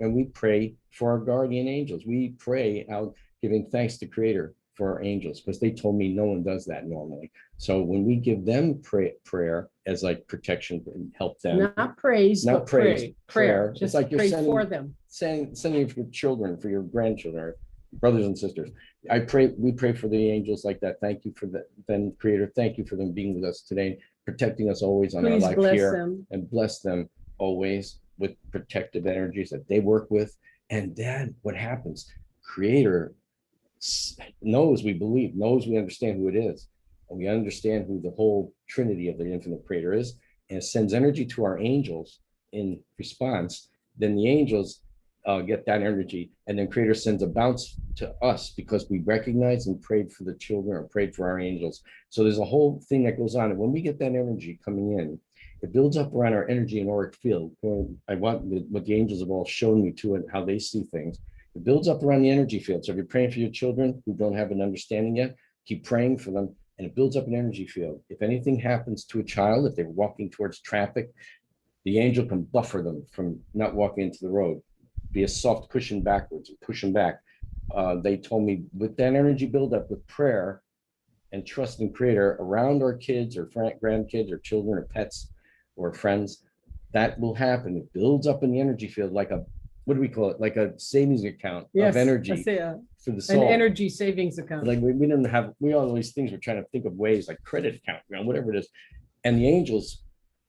Speaker 3: and we pray for our guardian angels. We pray out giving thanks to Creator for our angels, because they told me no one does that normally. So when we give them prayer as like protection and help them,
Speaker 4: not praise,
Speaker 3: not
Speaker 4: but
Speaker 3: praise, prayer.
Speaker 4: Just
Speaker 3: It's like you're
Speaker 4: pray
Speaker 3: sending
Speaker 4: for them.
Speaker 3: Sending for your children, for your grandchildren, or brothers and sisters. We pray for the angels like that. Thank you for them, Creator. Thank you for them being with us today, protecting us always on
Speaker 4: Please
Speaker 3: our life
Speaker 4: bless
Speaker 3: here,
Speaker 4: them.
Speaker 3: and bless them always with protective energies that they work with. And then what happens? Creator knows we believe, knows we understand who it is, and we understand who the whole Trinity of the infinite Creator is, and sends energy to our angels in response. Then the angels get that energy, and then Creator sends a bounce to us because we recognize and prayed for the children or prayed for our angels. So there's a whole thing that goes on, and when we get that energy coming in, it builds up around our energy and auric field. I want what the angels have all shown me to, and how they see things. It builds up around the energy field. So if you're praying for your children who don't have an understanding yet, keep praying for them, and it builds up an energy field. If anything happens to a child, if they're walking towards traffic, the angel can buffer them from not walking into the road, be a soft cushion backwards and push them back. They told me with that energy buildup, with prayer and trust in Creator around our kids or grandkids or children or pets or friends, that will happen. It builds up in the energy field like what do we call it? Like a savings account of energy for the soul.
Speaker 4: An energy savings account.
Speaker 3: Like we all these things, we're trying to think of ways like credit account, whatever it is. And the angels,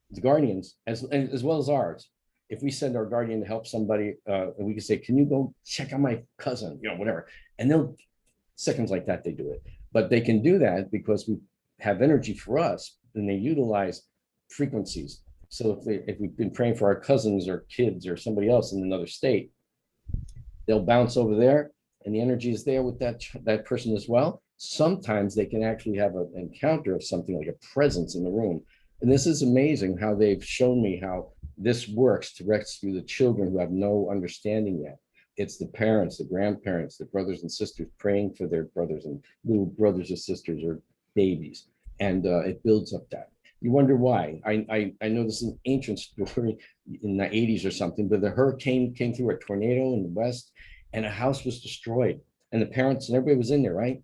Speaker 3: the guardians, as well as ours, if we send our guardian to help somebody, and we can say, "Can you go check on my cousin?" Whatever. And they'll, seconds like that, they do it. But they can do that because we have energy for us, and they utilize frequencies. So if we've been praying for our cousins or kids or somebody else in another state, they'll bounce over there, and the energy is there with that person as well. Sometimes they can actually have an encounter of something like a presence in the room. And this is amazing how they've shown me how this works to rescue the children who have no understanding yet. It's the parents, the grandparents, the brothers and sisters praying for their brothers and little brothers or sisters or babies. And it builds up that. You wonder why. I know this is an ancient story in the 80s or something, but the hurricane came through, a tornado in the West, and a house was destroyed. And the parents and everybody was in there, right?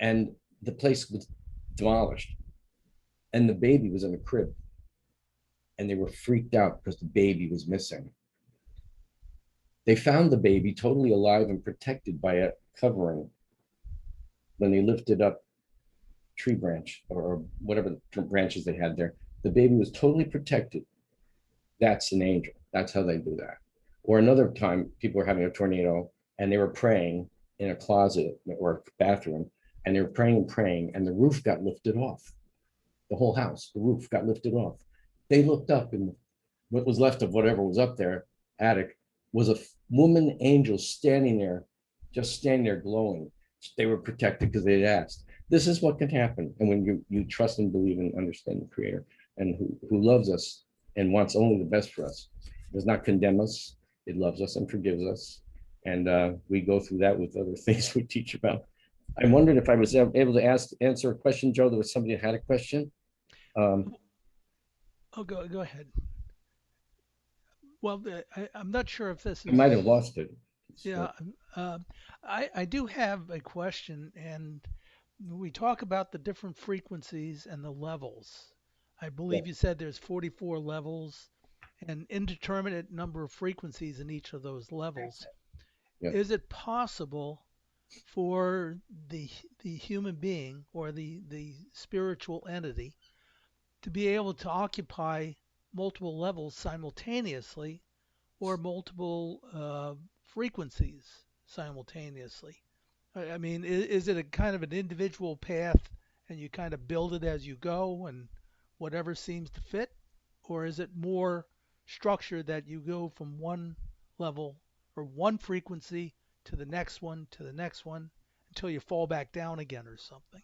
Speaker 3: And the place was demolished. And the baby was in a crib. and they were freaked out because the baby was missing. They found the baby totally alive and protected by a covering when they lifted up tree branch or whatever the branches they had there. The baby was totally protected. That's an angel. That's how they do that. Or another time, people were having a tornado and they were praying in a closet or bathroom, and they were praying and praying, and the roof got lifted off. The whole house, the roof got lifted off. They looked up, and what was left of whatever was up there, attic, was a woman angel standing there, just standing there glowing. They were protected because they had asked. This is what can happen. And when you trust and believe and understand the Creator, and who loves us and wants only the best for us, does not condemn us. It loves us and forgives us. And we go through that with other things we teach about. I wondered if I was able to answer a question, Joe. There was somebody that had a question.
Speaker 2: Oh, go ahead. Well, I'm not sure if this
Speaker 3: I
Speaker 2: is.
Speaker 3: might have lost it.
Speaker 2: Yeah, I do have a question, and we talk about the different frequencies and the levels. I
Speaker 3: Yeah,
Speaker 2: believe you said there's 44 levels and indeterminate number of frequencies in each of those levels.
Speaker 3: yeah.
Speaker 2: Is it possible for the human being or the spiritual entity to be able to occupy multiple levels simultaneously or multiple frequencies simultaneously? I mean, is it a kind of an individual path and you kind of build it as you go and whatever seems to fit? Or is it more structured that you go from one level or one frequency to the next one until you fall back down again or something?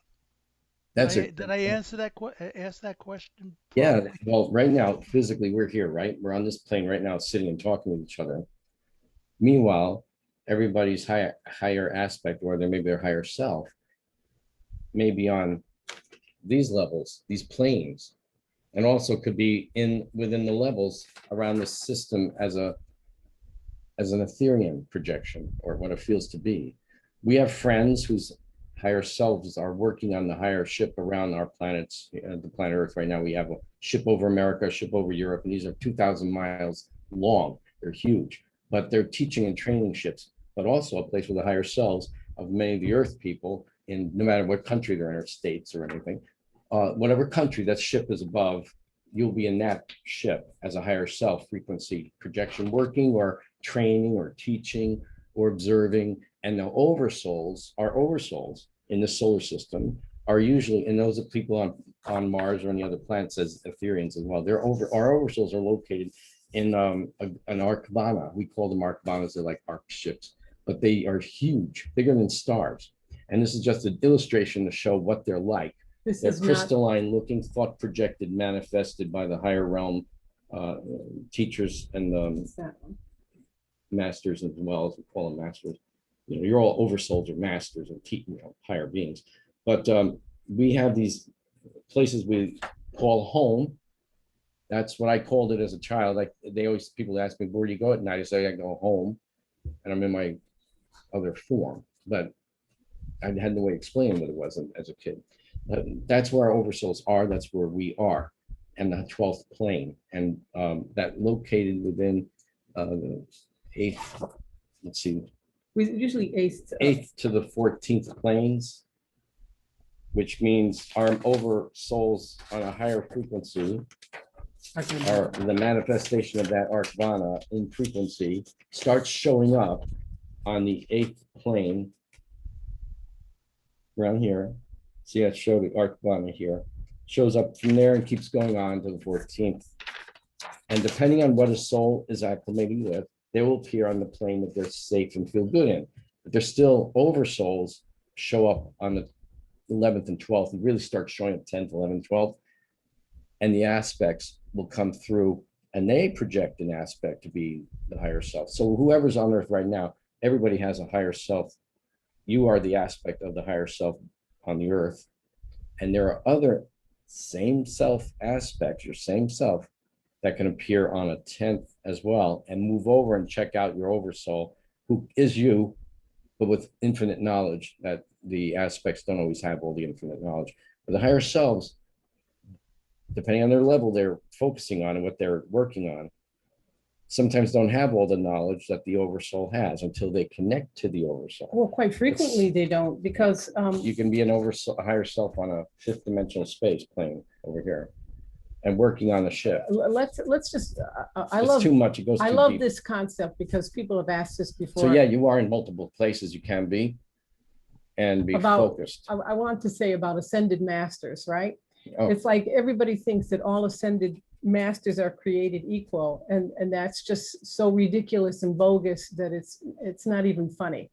Speaker 3: That's it.
Speaker 2: Did I answer that ask that question
Speaker 3: Yeah.
Speaker 2: properly?
Speaker 3: Well, right now, physically, we're here, right? We're on this plane right now, sitting and talking with each other. Meanwhile, everybody's higher aspect, or there maybe their higher self, may be on these levels, these planes, and also could be in within the levels around the system as an Ethereum projection, or what it feels to be. We have friends whose higher selves are working on the higher ship around our planets, the planet Earth. Right now, we have a ship over America, a ship over Europe, and these are 2,000 miles long. They're huge, but they're teaching and training ships, but also a place where the higher selves of many of the Earth people, in no matter what country they're in, or states or anything, whatever country that ship is above, you'll be in that ship as a higher self frequency projection, working or training or teaching or observing. And the oversouls, our oversouls in the solar system, are usually, and those are people on Mars or any other planets as Ethereans as well. Our oversouls are located in an arcbana. We call them arcbanas. They're like arc ships, but they are huge, bigger than stars. And this is just an illustration to show what they're like.
Speaker 4: This
Speaker 3: They're
Speaker 4: is not,
Speaker 3: crystalline looking, thought projected, manifested by the higher realm teachers and
Speaker 4: it's that one.
Speaker 3: masters, as well as we call them masters. You know, you're all oversouls or masters and higher beings. But we have these places we call home. That's what I called it as a child. Like people ask me, where do you go at night? I say I go home, and I'm in my other form. But I had no way of explaining what it was as a kid. But that's where our oversouls are. That's where we are, and the 12th plane, and that located within the eighth. Let's see,
Speaker 4: We usually ace.
Speaker 3: 8th to the 14th planes, which means our oversouls on a higher frequency are the manifestation of that arcvana in frequency starts showing up on the 8th plane around here. See, I showed the arcvana here. Shows up from there and keeps going on to the 14th. And depending on what a soul is acclimating with, they will appear on the plane that they're safe and feel good in. But there's still oversouls show up on the 11th and 12th and really start showing up 10th, 11th, 12th. And the aspects will come through and they project an aspect to be the higher self. So whoever's on earth right now, everybody has a higher self. You are the aspect of the higher self on the earth. And there are other same self aspects, your same self, that can appear on a 10th as well and move over and check out your oversoul, who is you, but with infinite knowledge that the aspects don't always have all the infinite knowledge. But the higher selves, depending on their level they're focusing on and what they're working on, sometimes don't have all the knowledge that the oversoul has until they connect to the oversoul.
Speaker 4: Well, quite frequently they don't, because
Speaker 3: You can be an oversoul, a higher self on a fifth dimensional space plane over here and working on the ship.
Speaker 4: let's just, I
Speaker 3: It's
Speaker 4: love,
Speaker 3: too much. It goes
Speaker 4: I
Speaker 3: too
Speaker 4: love
Speaker 3: deep.
Speaker 4: this concept because people have asked this before.
Speaker 3: So yeah, you are in multiple places you can be and be focused.
Speaker 4: I want to say about ascended masters, right?
Speaker 3: Oh,
Speaker 4: It's like everybody thinks that all ascended masters are created equal, and that's just so ridiculous and bogus that it's not even funny.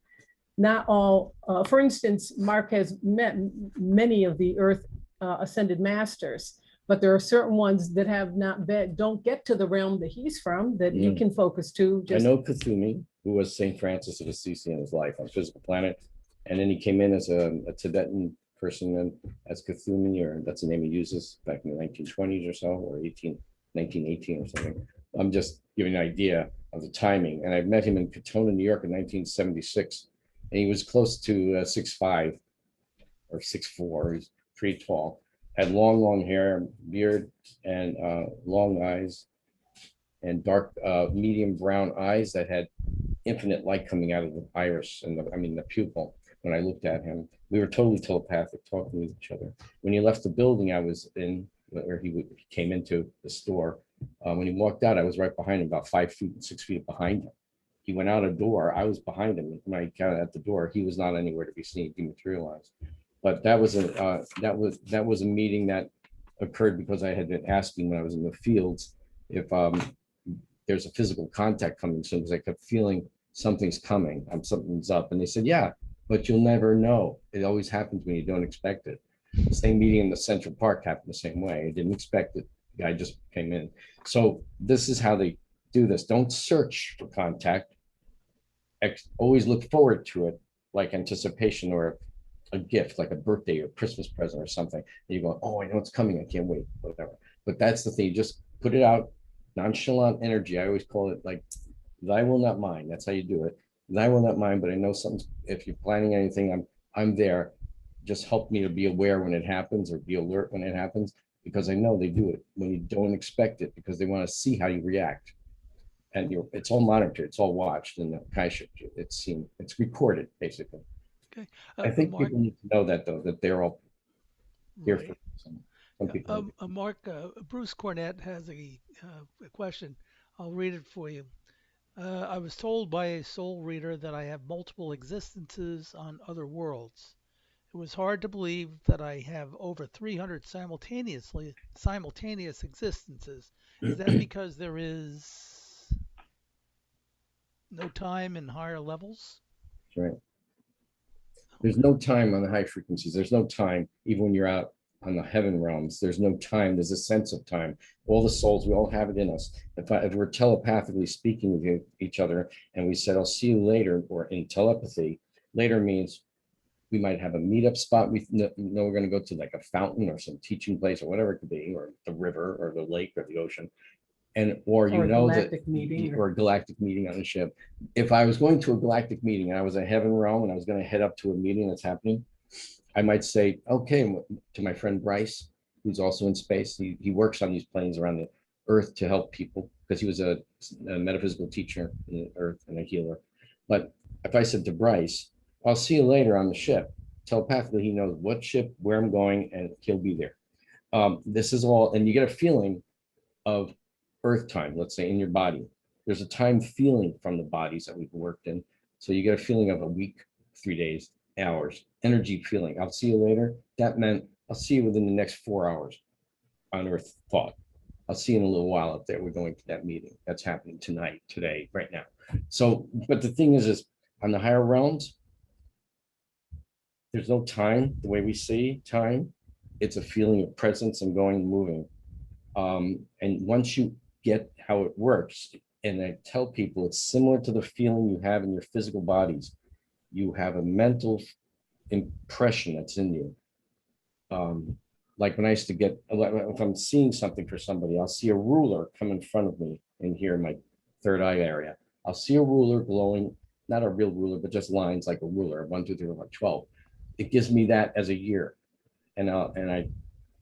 Speaker 4: Not all, for instance, Mark has met many of the Earth ascended masters, but there are certain ones that have not been, don't get to the realm that he's from, that he can focus to.
Speaker 3: I know Kuthumi, who was St. Francis of Assisi in his life on physical planet, and then he came in as a Tibetan person and as Kuthumi, or that's the name he uses back in the 1920s or so, or 1918 or something. I'm just giving an idea of the timing. And I met him in Katona, New York in 1976. And he was close to 6'5" or 6'4". He's pretty tall, had long hair, beard, and long eyes, and dark, medium brown eyes that had infinite light coming out of the iris and the pupil. When I looked at him, we were totally telepathic, talking with each other. When he left the building I was in, where he came into the store, when he walked out, I was right behind him, about 5 feet, 6 feet behind him. He went out a door, I was behind him. When I got at the door, he was not anywhere to be seen, dematerialized. But that was a meeting that occurred because I had been asking when I was in the fields if there's a physical contact coming soon, because I kept feeling something's coming, something's up. And they said, yeah, but you'll never know. It always happens when you don't expect it. The same meeting in the Central Park happened the same way. I didn't expect it. The guy just came in. So this is how they do this. Don't search for contact. Always look forward to it, like anticipation or a gift, like a birthday or Christmas present or something. And you go, oh, I know it's coming. I can't wait, whatever. But that's the thing. You just put it out, nonchalant energy. I always call it like, thy will not mind. That's how you do it. Thy will not mind, but I know something's, if you're planning anything, I'm there. Just help me to be aware when it happens, or be alert when it happens, because I know they do it when you don't expect it, because they want to see how you react. And it's all monitored, it's all watched in the Kaisha. It's seen, it's recorded, basically.
Speaker 2: Okay.
Speaker 3: I think
Speaker 2: Mark,
Speaker 3: people need to know that, though, that they're all here
Speaker 2: right.
Speaker 3: for some people.
Speaker 2: Mark, Bruce Cornett has a question. I'll read it for you. I was told by a soul reader that I have multiple existences on other worlds. It was hard to believe that I have over 300 simultaneous existences. Is that because there is no time in higher levels?
Speaker 3: Right. There's no time on the high frequencies. There's no time, even when you're out on the heaven realms. There's no time. There's a sense of time. All the souls, we all have it in us. If we're telepathically speaking with each other, and we said, "I'll see you later," or in telepathy, later means we might have a meetup spot. We know we're going to go to, like a fountain or some teaching place or whatever it could be, or the river or the lake or the ocean. Or you know that, or a galactic meeting on a ship. If I was going to a galactic meeting and I was a heaven realm and I was going to head up to a meeting that's happening, I might say, okay, to my friend Bryce, who's also in space. He works on these planes around the Earth to help people, because he was a metaphysical teacher in the Earth and a healer. But if I said to Bryce, I'll see you later on the ship, telepathically, he knows what ship, where I'm going, and he'll be there. This is all, and you get a feeling of Earth time, let's say, in your body. There's a time feeling from the bodies that we've worked in. So you get a feeling of a week, 3 days, hours, energy feeling. I'll see you later. That meant I'll see you within the next 4 hours on Earth thought. I'll see you in a little while up there. We're going to that meeting. That's happening tonight, today, right now. So, but the thing is on the higher realms, there's no time the way we see time. It's a feeling of presence and going and moving. And once you get how it works, and I tell people it's similar to the feeling you have in your physical bodies. You have a mental impression that's in you. Like when I used to get, if I'm seeing something for somebody, I'll see a ruler come in front of me in here in my third eye area. I'll see a ruler glowing, not a real ruler, but just lines like a ruler, 1, 2, 3, 4, 12. It gives me that as a year. And I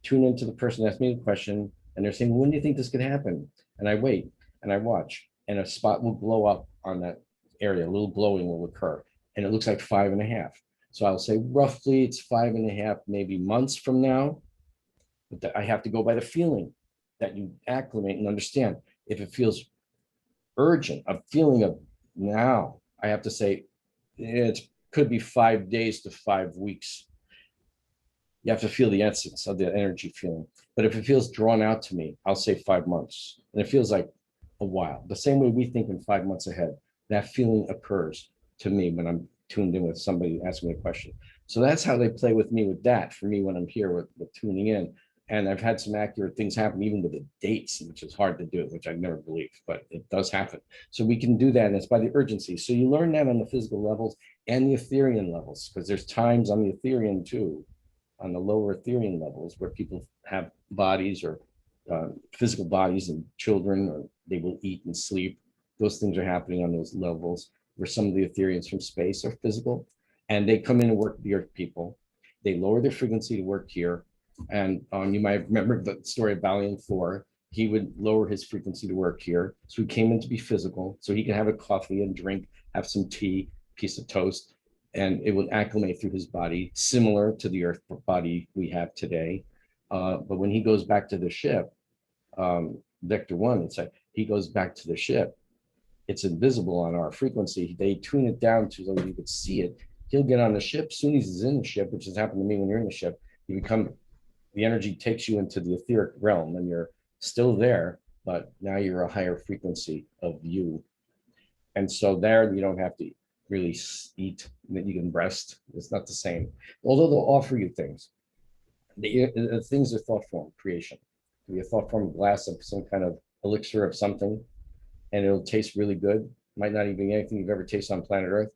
Speaker 3: tune into the person that asked me the question, and they're saying, when do you think this could happen? And I wait and I watch, and a spot will glow up on that area, a little glowing will occur, and it looks like 5.5. So I'll say roughly it's 5.5, maybe months from now, but I have to go by the feeling that you acclimate and understand. If it feels urgent, a feeling of now, I have to say it could be 5 days to 5 weeks. You have to feel the essence of the energy feeling. But if it feels drawn out to me, I'll say 5 months. And it feels like a while. The same way we think in 5 months ahead, that feeling occurs to me when I'm tuned in with somebody asking me a question. So that's how they play with me with that for me when I'm here with tuning in. And I've had some accurate things happen, even with the dates, which is hard to do, which I never believed, but it does happen. So we can do that, and it's by the urgency. So you learn that on the physical levels and the etherian levels, because there's times on the etherian too, on the lower etherian levels, where people have bodies or physical bodies and children, or they will eat and sleep. Those things are happening on those levels, where some of the etherians from space are physical, and they come in and work with the earth people. They lower their frequency to work here. And you might remember the story of Valiant Thor. He would lower his frequency to work here. So he came in to be physical, so he could have a coffee and drink, have some tea, piece of toast, and it would acclimate through his body, similar to the earth body we have today. But when he goes back to the ship, Vector 1, it's like he goes back to the ship. It's invisible on our frequency. They tune it down to so you could see it. He'll get on the ship. Soon as he's in the ship, which has happened to me when you're in the ship, you become, the energy takes you into the etheric realm, and you're still there, but now you're a higher frequency of you. And so there you don't have to really eat, that you can rest. It's not the same. Although they'll offer you things. The things are thought form creation. It'll be a thought form glass of some kind of elixir of something, and it'll taste really good. Might not even be anything you've ever tasted on planet Earth.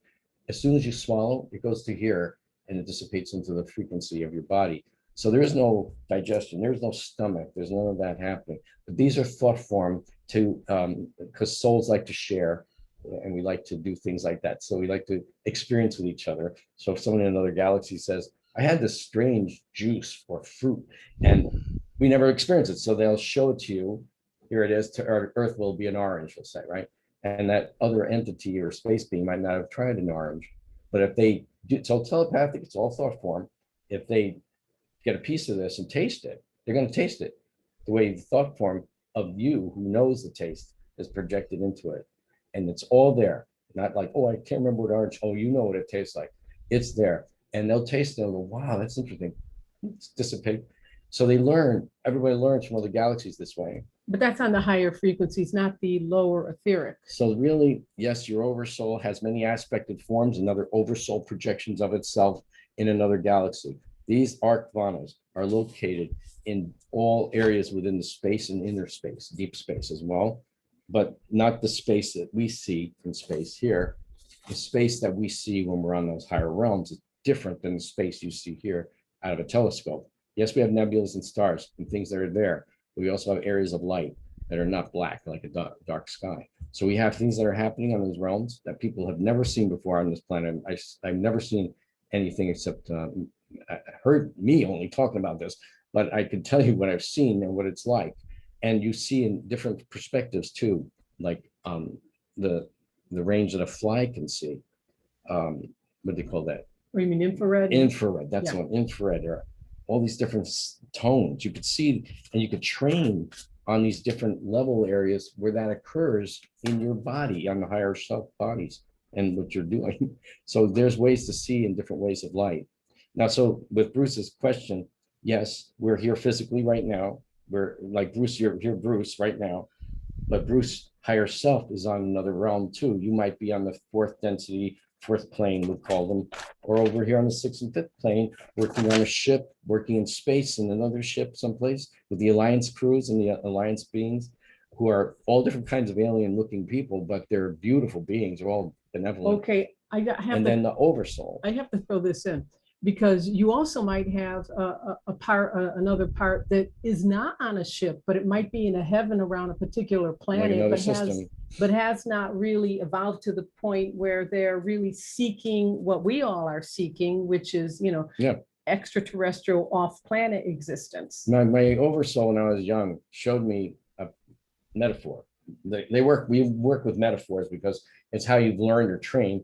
Speaker 3: As soon as you swallow, it goes to here and it dissipates into the frequency of your body. So there is no digestion, there's no stomach, there's none of that happening. But these are thought form to, because souls like to share, and we like to do things like that. So we like to experience with each other. So if someone in another galaxy says, I had this strange juice or fruit, and we never experience it. So they'll show it to you. Here it is, to Earth will be an orange, we'll say, right? And that other entity or space being might not have tried an orange. But if they do, it's all telepathic, it's all thought form. If they get a piece of this and taste it, they're going to taste it the way the thought form of you who knows the taste is projected into it. And it's all there. Not like, oh, I can't remember what orange, oh, you know what it tastes like. It's there. And they'll taste it and go, wow, that's interesting. It's dissipate. So they learn, everybody learns from other galaxies this way.
Speaker 4: But that's on the higher frequencies, not the lower etheric.
Speaker 3: So really, yes, your oversoul has many aspected forms and other oversoul projections of itself in another galaxy. These arcvanas are located in all areas within the space and inner space, deep space as well, but not the space that we see in space here. The space that we see when we're on those higher realms is different than the space you see here out of a telescope. Yes, we have nebulas and stars and things that are there, but we also have areas of light that are not black, like a dark sky. So we have things that are happening on those realms that people have never seen before on this planet. I've never seen anything except I heard me only talking about this, but I can tell you what I've seen and what it's like. And you see in different perspectives too, like the range that a fly can see. What do they call that?
Speaker 4: Or you mean infrared?
Speaker 3: Infrared, that's
Speaker 4: Yeah.
Speaker 3: what infrared are. All these different tones you could see, and you could train on these different level areas where that occurs in your body, on the higher self bodies and what you're doing. So there's ways to see in different ways of light. Now, so with Bruce's question, yes, we're here physically right now. We're like Bruce, you're here, Bruce, right now. But Bruce higher self is on another realm too. You might be on the fourth density, fourth plane, we'll call them, or over here on the sixth and fifth plane, working on a ship, working in space in another ship someplace with the Alliance crews and the Alliance beings, who are all different kinds of alien looking people, but they're beautiful beings, they're all benevolent.
Speaker 4: Okay, I have
Speaker 3: And
Speaker 4: to,
Speaker 3: then the oversoul.
Speaker 4: I have to throw this in, because you also might have a part, another part that is not on a ship, but it might be in a heaven around a particular
Speaker 3: Like
Speaker 4: planet,
Speaker 3: another
Speaker 4: but has not really evolved to the point where they're really seeking what we all are seeking, which is,
Speaker 3: Yeah.
Speaker 4: extraterrestrial off-planet existence.
Speaker 3: My oversoul when I was young showed me a metaphor. We work with metaphors because it's how you've learned or trained.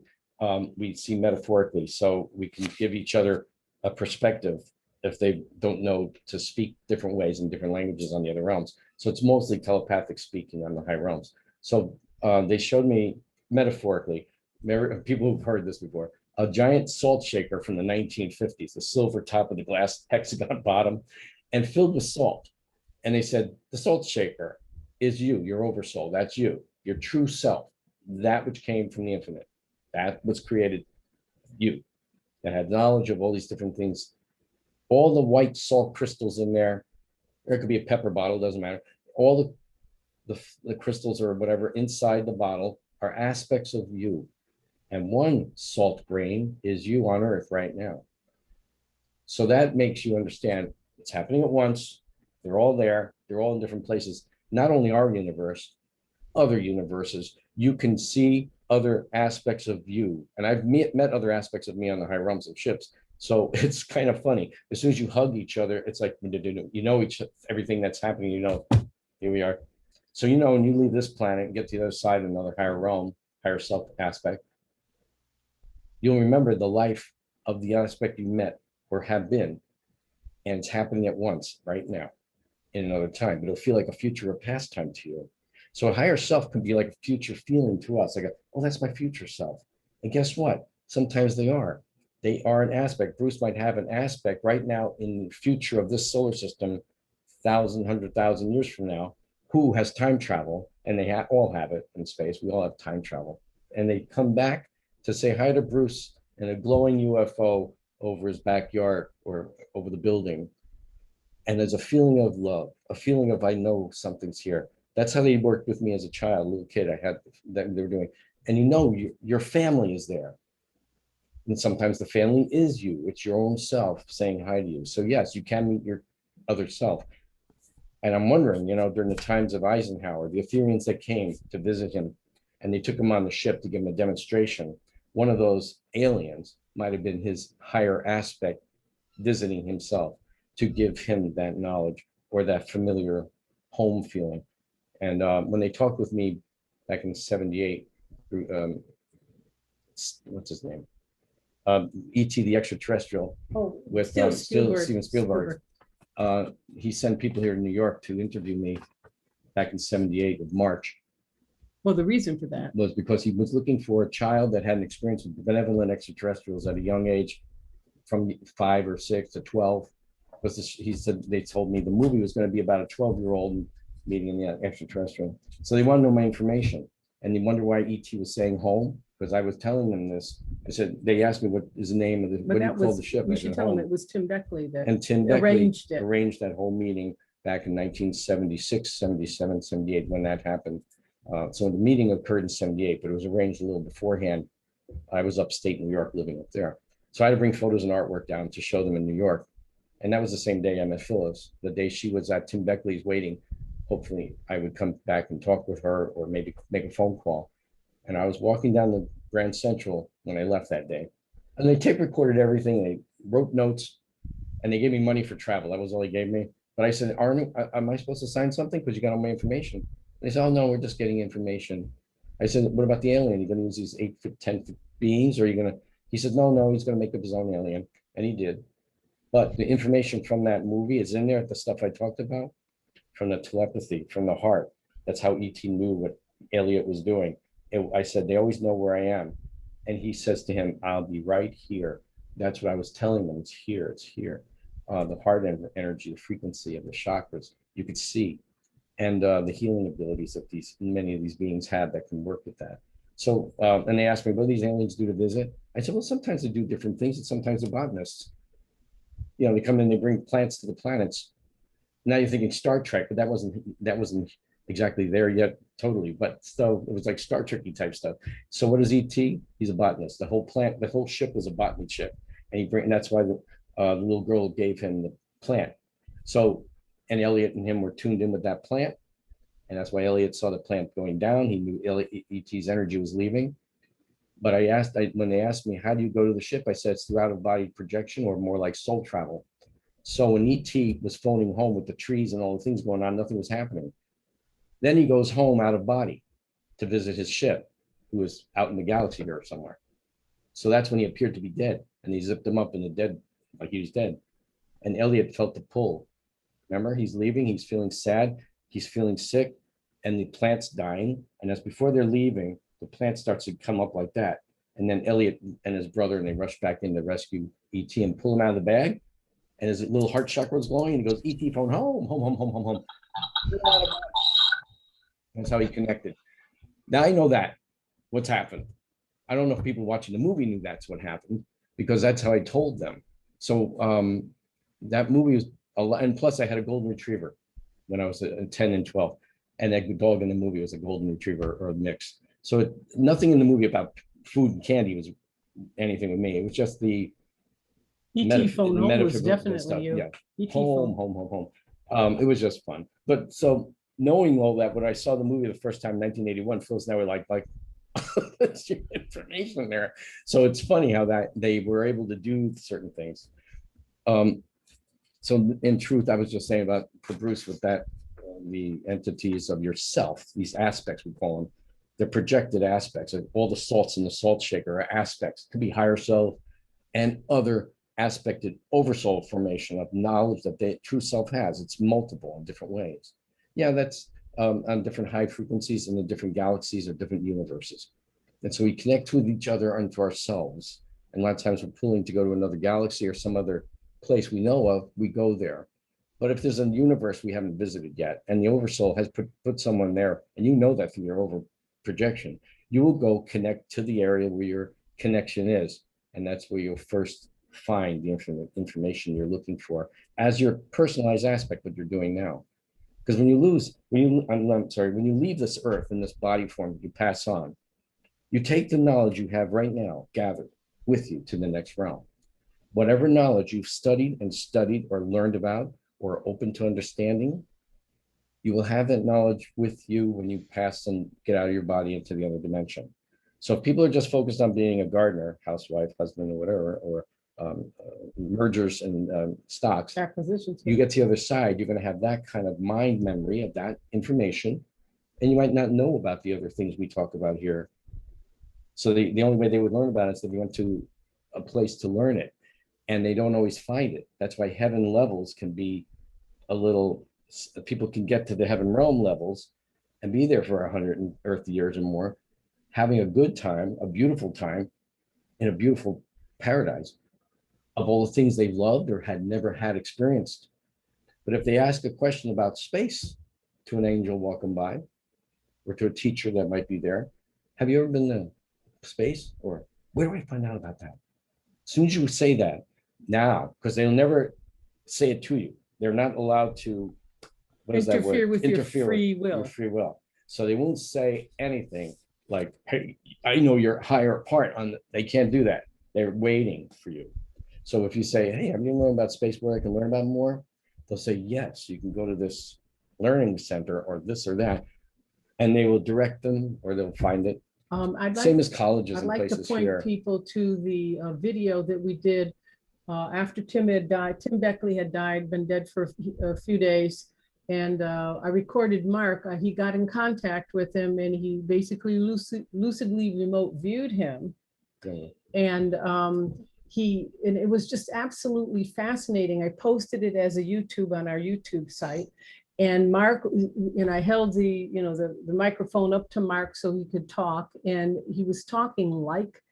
Speaker 3: We see metaphorically, so we can give each other a perspective if they don't know to speak different ways in different languages on the other realms. So it's mostly telepathic speaking on the high realms. So they showed me metaphorically, people who've heard this before, a giant salt shaker from the 1950s, the silver top of the glass hexagon bottom, and filled with salt. And they said, the salt shaker is you, your oversoul. That's you, your true self, that which came from the infinite. That was created you, that had knowledge of all these different things. All the white salt crystals in there, or it could be a pepper bottle, doesn't matter. All the crystals or whatever inside the bottle are aspects of you. And one salt grain is you on earth right now. So that makes you understand it's happening at once. They're all there. They're all in different places. Not only our universe, other universes. You can see other aspects of you. And I've met other aspects of me on the high realms of ships. So it's kind of funny. As soon as you hug each other, it's like, you know, everything that's happening, you know, here we are. So, you know, when you leave this planet and get to the other side, another higher realm, higher self aspect, you'll remember the life of the aspect you met or have been. And it's happening at once right now in another time, but it'll feel like a future or past time to you. So a higher self can be like a future feeling to us. Like, oh, that's my future self. And guess what? Sometimes they are. They are an aspect. Bruce might have an aspect right now in the future of this solar system, 100,000 years from now, who has time travel, and they all have it in space. We all have time travel. And they come back to say hi to Bruce in a glowing UFO over his backyard or over the building. And there's a feeling of love, a feeling of, I know something's here. That's how they worked with me as a child, little kid. I had that they were doing. And you know, your family is there. And sometimes the family is you. It's your own self saying hi to you. So yes, you can meet your other self. And I'm wondering, you know, during the times of Eisenhower, the Ethereans that came to visit him, and they took him on the ship to give him a demonstration, one of those aliens might have been his higher aspect visiting himself to give him that knowledge or that familiar home feeling. And when they talked with me back in '78, what's his name? E.T. the Extraterrestrial, with Steven Spielberg. He sent people here in New York to interview me back in '78 of March.
Speaker 4: Well, the reason for that
Speaker 3: was because he was looking for a child that had an experience with benevolent extraterrestrials at a young age, from 5 or 6 to 12. Because he said, they told me the movie was going to be about a 12-year-old meeting in the extraterrestrial. So they want to know my information. And they wonder why E.T. was saying home, because I was telling them this. I said, they asked me what is the name of the, what do you call the ship?
Speaker 4: You should tell them it was Tim Beckley that
Speaker 3: and Tim Beckley
Speaker 4: arranged
Speaker 3: that whole meeting back in 1976, 77, 78, when that happened. So the meeting occurred in '78, but it was arranged a little beforehand. I was upstate New York living up there. So I had to bring photos and artwork down to show them in New York. And that was the same day I met Phyllis. The day she was at Tim Beckley's waiting, hopefully I would come back and talk with her or maybe make a phone call. And I was walking down the Grand Central when I left that day. And they tape recorded everything. They wrote notes and they gave me money for travel. That was all they gave me. But I said, am I supposed to sign something? Because you got all my information. They said, oh, no, we're just getting information. I said, what about the alien? Are you going to use these 8-foot, 10-foot beings? Or are you going to? He said, no, he's going to make up his own alien. And he did. But the information from that movie is in there, the stuff I talked about, from the telepathy, from the heart. That's how E.T. knew what Elliot was doing. I said, they always know where I am. And he says to him, I'll be right here. That's what I was telling them. It's here. It's here. The heart energy, the frequency of the chakras, you could see. And the healing abilities that many of these beings have that can work with that. So, and they asked me, what do these aliens do to visit? I said, well, sometimes they do different things, and sometimes they're botanists. You know, they come in, they bring plants to the planets. Now you're thinking Star Trek, but that wasn't exactly there yet, totally. But still, it was like Star Trek-y type stuff. So what is ET? He's a botanist. The whole ship was a botany ship, and that's why the little girl gave him the plant. So. And Elliot and him were tuned in with that plant. And that's why Elliot saw the plant going down. He knew ET's energy was leaving. But when they asked me, how do you go to the ship? I said, it's through out of body projection or more like soul travel. So when ET was phoning home with the trees and all the things going on, nothing was happening. Then he goes home out of body to visit his ship, who was out in the galaxy here somewhere. So that's when he appeared to be dead. And he zipped him up in the dead, like he was dead. And Elliot felt the pull. Remember, he's leaving, he's feeling sad, he's feeling sick, and the plant's dying. And as before they're leaving, the plant starts to come up like that. And then Elliot and his brother, and they rush back in to rescue ET and pull him out of the bag. And his little heart chakra was glowing, and he goes, ET phone home, home, home, home, home, home. That's how he connected. Now I know that what's happened. I don't know if people watching the movie knew that's what happened, because that's how I told them. So that movie was a lot, and plus I had a golden retriever when I was 10 and 12, and that dog in the movie was a golden retriever or a mix. So nothing in the movie about food and candy was anything with me. It was just the
Speaker 4: ET phone home was definitely
Speaker 3: stuff.
Speaker 4: you.
Speaker 3: Yeah,
Speaker 4: ET
Speaker 3: home, home, home, home. It was just fun. But so knowing all that, when I saw the movie the first time, 1981, Phyllis and I were like, that's your information there. So it's funny how that they were able to do certain things. So in truth, I was just saying about for Bruce with that, the entities of yourself, these aspects we call them, the projected aspects of all the salts in the salt shaker are aspects. It could be higher self and other aspected oversoul formation of knowledge that the true self has. It's multiple in different ways. Yeah, that's on different high frequencies in the different galaxies or different universes. And so we connect with each other unto ourselves. And a lot of times we're pulling to go to another galaxy or some other place we know of, we go there. But if there's a universe we haven't visited yet, and the oversoul has put someone there, and you know that through your over projection, you will go connect to the area where your connection is. And that's where you'll first find the information you're looking for as your personalized aspect, what you're doing now. Because when you leave this earth in this body form, you pass on, you take the knowledge you have right now gathered with you to the next realm. Whatever knowledge you've studied or learned about or open to understanding, you will have that knowledge with you when you pass and get out of your body into the other dimension. So if people are just focused on being a gardener, housewife, husband, or whatever, or mergers and stocks,
Speaker 4: acquisitions,
Speaker 3: you get to the other side, you're going to have that kind of mind memory of that information, and you might not know about the other things we talk about here. So the only way they would learn about it is if they went to a place to learn it, and they don't always find it. That's why heaven levels can be a little, people can get to the heaven realm levels and be there for 100 earth years or more, having a good time, a beautiful time in a beautiful paradise of all the things they loved or had never had experienced. But if they ask a question about space to an angel walking by or to a teacher that might be there, have you ever been to space? Or where do I find out about that? As soon as you say that now, because they'll never say it to you, they're not allowed to
Speaker 4: interfere with your free will.
Speaker 3: Your free will. So they won't say anything like, hey, I know you're higher part on they can't do that. They're waiting for you. So if you say, hey, have you learned about space where I can learn about more? They'll say, yes, you can go to this learning center or this or that, and they will direct them or they'll find it. Same as colleges
Speaker 4: I'd
Speaker 3: and
Speaker 4: like to
Speaker 3: places
Speaker 4: point
Speaker 3: here.
Speaker 4: people to the video that we did after Tim had died. Tim Beckley had died, been dead for a few days. And I recorded Mark. He got in contact with him and he basically lucidly remote viewed him.
Speaker 3: Yeah.
Speaker 4: And it was just absolutely fascinating. I posted it as a YouTube on our YouTube site. And Mark, and I held the microphone up to Mark so he could talk. And he was talking like,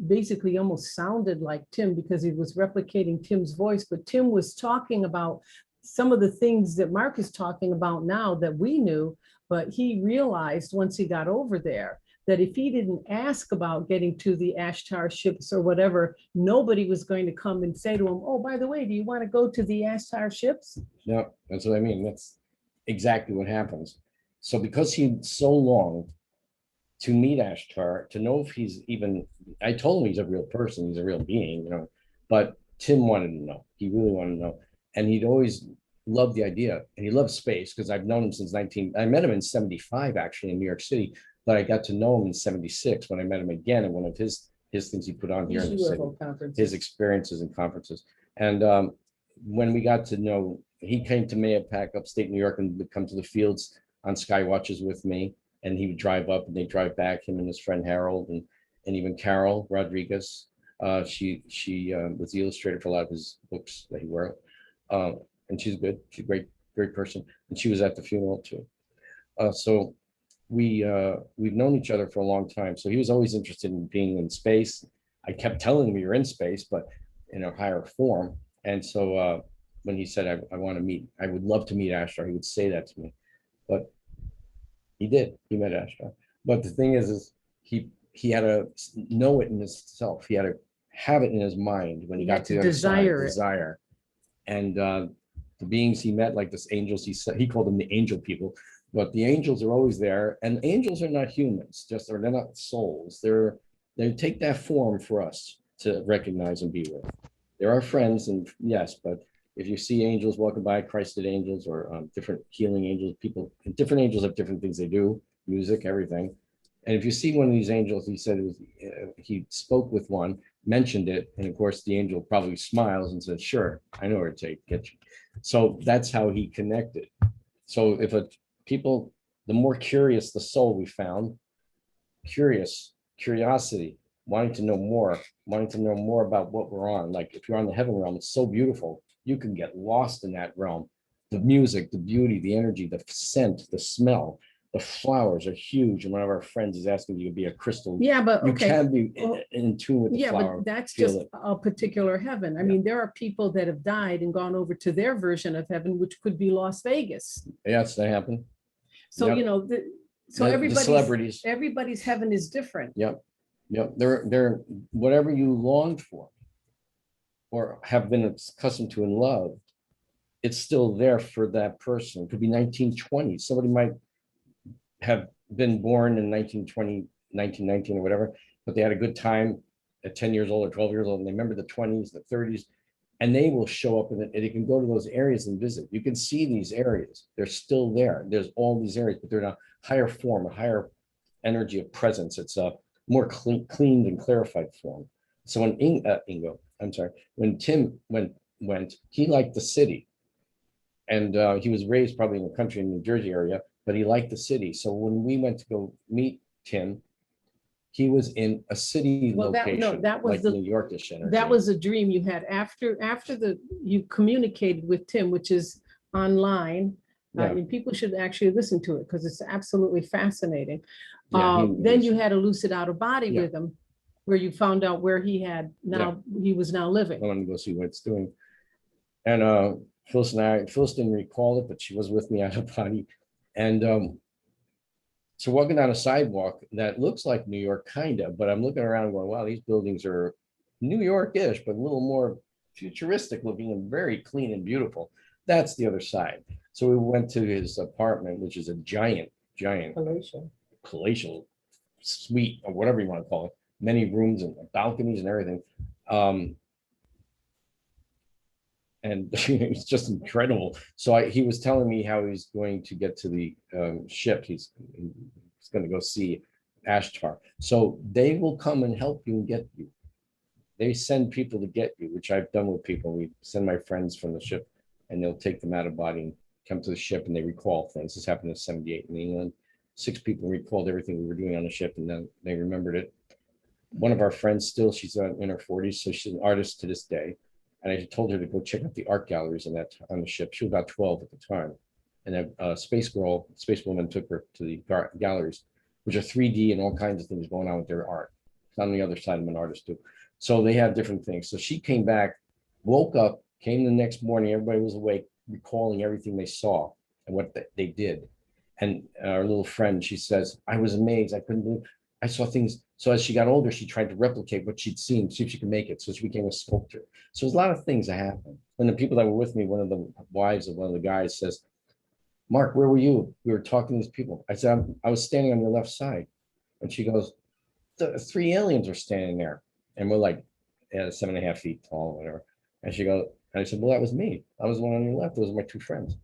Speaker 4: basically almost sounded like Tim because he was replicating Tim's voice. But Tim was talking about some of the things that Mark is talking about now that we knew, but he realized once he got over there that if he didn't ask about getting to the Ashtar ships or whatever, nobody was going to come and say to him, oh, by the way, do you want to go to the Ashtar ships?
Speaker 3: No, that's what I mean. That's exactly what happens. So because he so longed to meet Ashtar, to know if he's even, I told him he's a real person, he's a real being, but Tim wanted to know. He really wanted to know. And he'd always loved the idea, and he loved space because I've known him since I met him in 75, actually, in New York City. but I got to know him in 76 when I met him again at one of his things he put on here in the city, his experiences and conferences. And when we got to know, he came to Mayapack, upstate New York, and would come to the fields on sky watches with me. And he would drive up and they drive back, him and his friend Harold, and even Carol Rodriguez. She was the illustrator for a lot of his books that he wrote. And she's good. She's a great person. And she was at the funeral too. So we've known each other for a long time. So he was always interested in being in space. I kept telling him you're in space, but in a higher form. And so when he said, I want to meet, I would love to meet Ashtar, he would say that to me. But he did. He met Ashtar. But the thing is he had to know it in himself. He had to have it in his mind when he got to the other side, desire. And the beings he met, like this angels, he called them the angel people. But the angels are always there, and angels are not humans. They're not souls. They take that form for us to recognize and be with. They're our friends, and yes, but if you see angels walking by, Christed angels or different healing angels, different angels have different things they do, music, everything. And if you see one of these angels, he said he spoke with one, mentioned it, and of course the angel probably smiles and says, "Sure, I know where to get you." So that's how he connected. So if the more curious the soul we found, curiosity, wanting to know more about what we're on. Like if you're on the heaven realm, it's so beautiful. You can get lost in that realm. The music, the beauty, the energy, the scent, the smell, the flowers are huge. And one of our friends is asking you to be a crystal.
Speaker 4: Yeah, but
Speaker 3: you
Speaker 4: okay.
Speaker 3: can be in tune with the flower.
Speaker 4: But that's just a particular heaven. I mean, there are people that have died and gone over to their version of heaven, which could be Las Vegas.
Speaker 3: Yes, that happened.
Speaker 4: So, everybody's heaven is different.
Speaker 3: Yep. They're whatever you longed for or have been accustomed to and loved, it's still there for that person. It could be 1920. Somebody might have been born in 1920, 1919 or whatever, but they had a good time at 10 years old or 12 years old, and they remember the 20s, the 30s, and they will show up and they can go to those areas and visit. You can see these areas. They're still there. There's all these areas, but they're in a higher form, a higher energy of presence. It's a more cleaned and clarified form. So when Tim went, he liked the city. And he was raised probably in the country in the New Jersey area, but he liked the city. So when we went to go meet Tim, he was in a city location, that was like the New Yorkish energy.
Speaker 4: That was a dream you had after you communicated with Tim, which is online. And people should actually listen to it because it's absolutely fascinating. Then you had a lucid out of body with him, where you found out where he was now living.
Speaker 3: I wanted to go see what it's doing. And Phyllis didn't recall it, but she was with me out of body. And so walking down a sidewalk that looks like New York, kind of, but I'm looking around going, wow, these buildings are New York-ish, but a little more futuristic looking and very clean and beautiful. That's the other side. So we went to his apartment, which is a giant palatial suite or whatever you want to call it, many rooms and balconies and everything. And it's just incredible. So he was telling me how he's going to get to the ship. He's going to go see Ashtar. So they will come and help you and get you. They send people to get you, which I've done with people. We send my friends from the ship and they'll take them out of body and come to the ship and they recall things. This happened in 78 in England. 6 people recalled everything we were doing on the ship and then they remembered it. One of our friends still, she's in her 40s, so she's an artist to this day. And I told her to go check out the art galleries on the ship. She was about 12 at the time. And a spacewoman took her to the galleries, which are 3D and all kinds of things going on with their art. It's on the other side, I'm an artist too. So they have different things. So she came back, woke up, came the next morning, everybody was awake, recalling everything they saw and what they did. And our little friend, she says, I was amazed. I couldn't believe, I saw things. So as she got older, she tried to replicate what she'd seen, see if she could make it. So she became a sculptor. So there's a lot of things that happened. And the people that were with me, one of the wives of one of the guys says, Mark, where were you? We were talking to these people. I said, I was standing on your left side. And she goes, the 3 aliens are standing there. And we're like 7.5 feet tall, whatever. And she goes, and I said, well, that was me. I was the one on your left. Those are my 2 friends.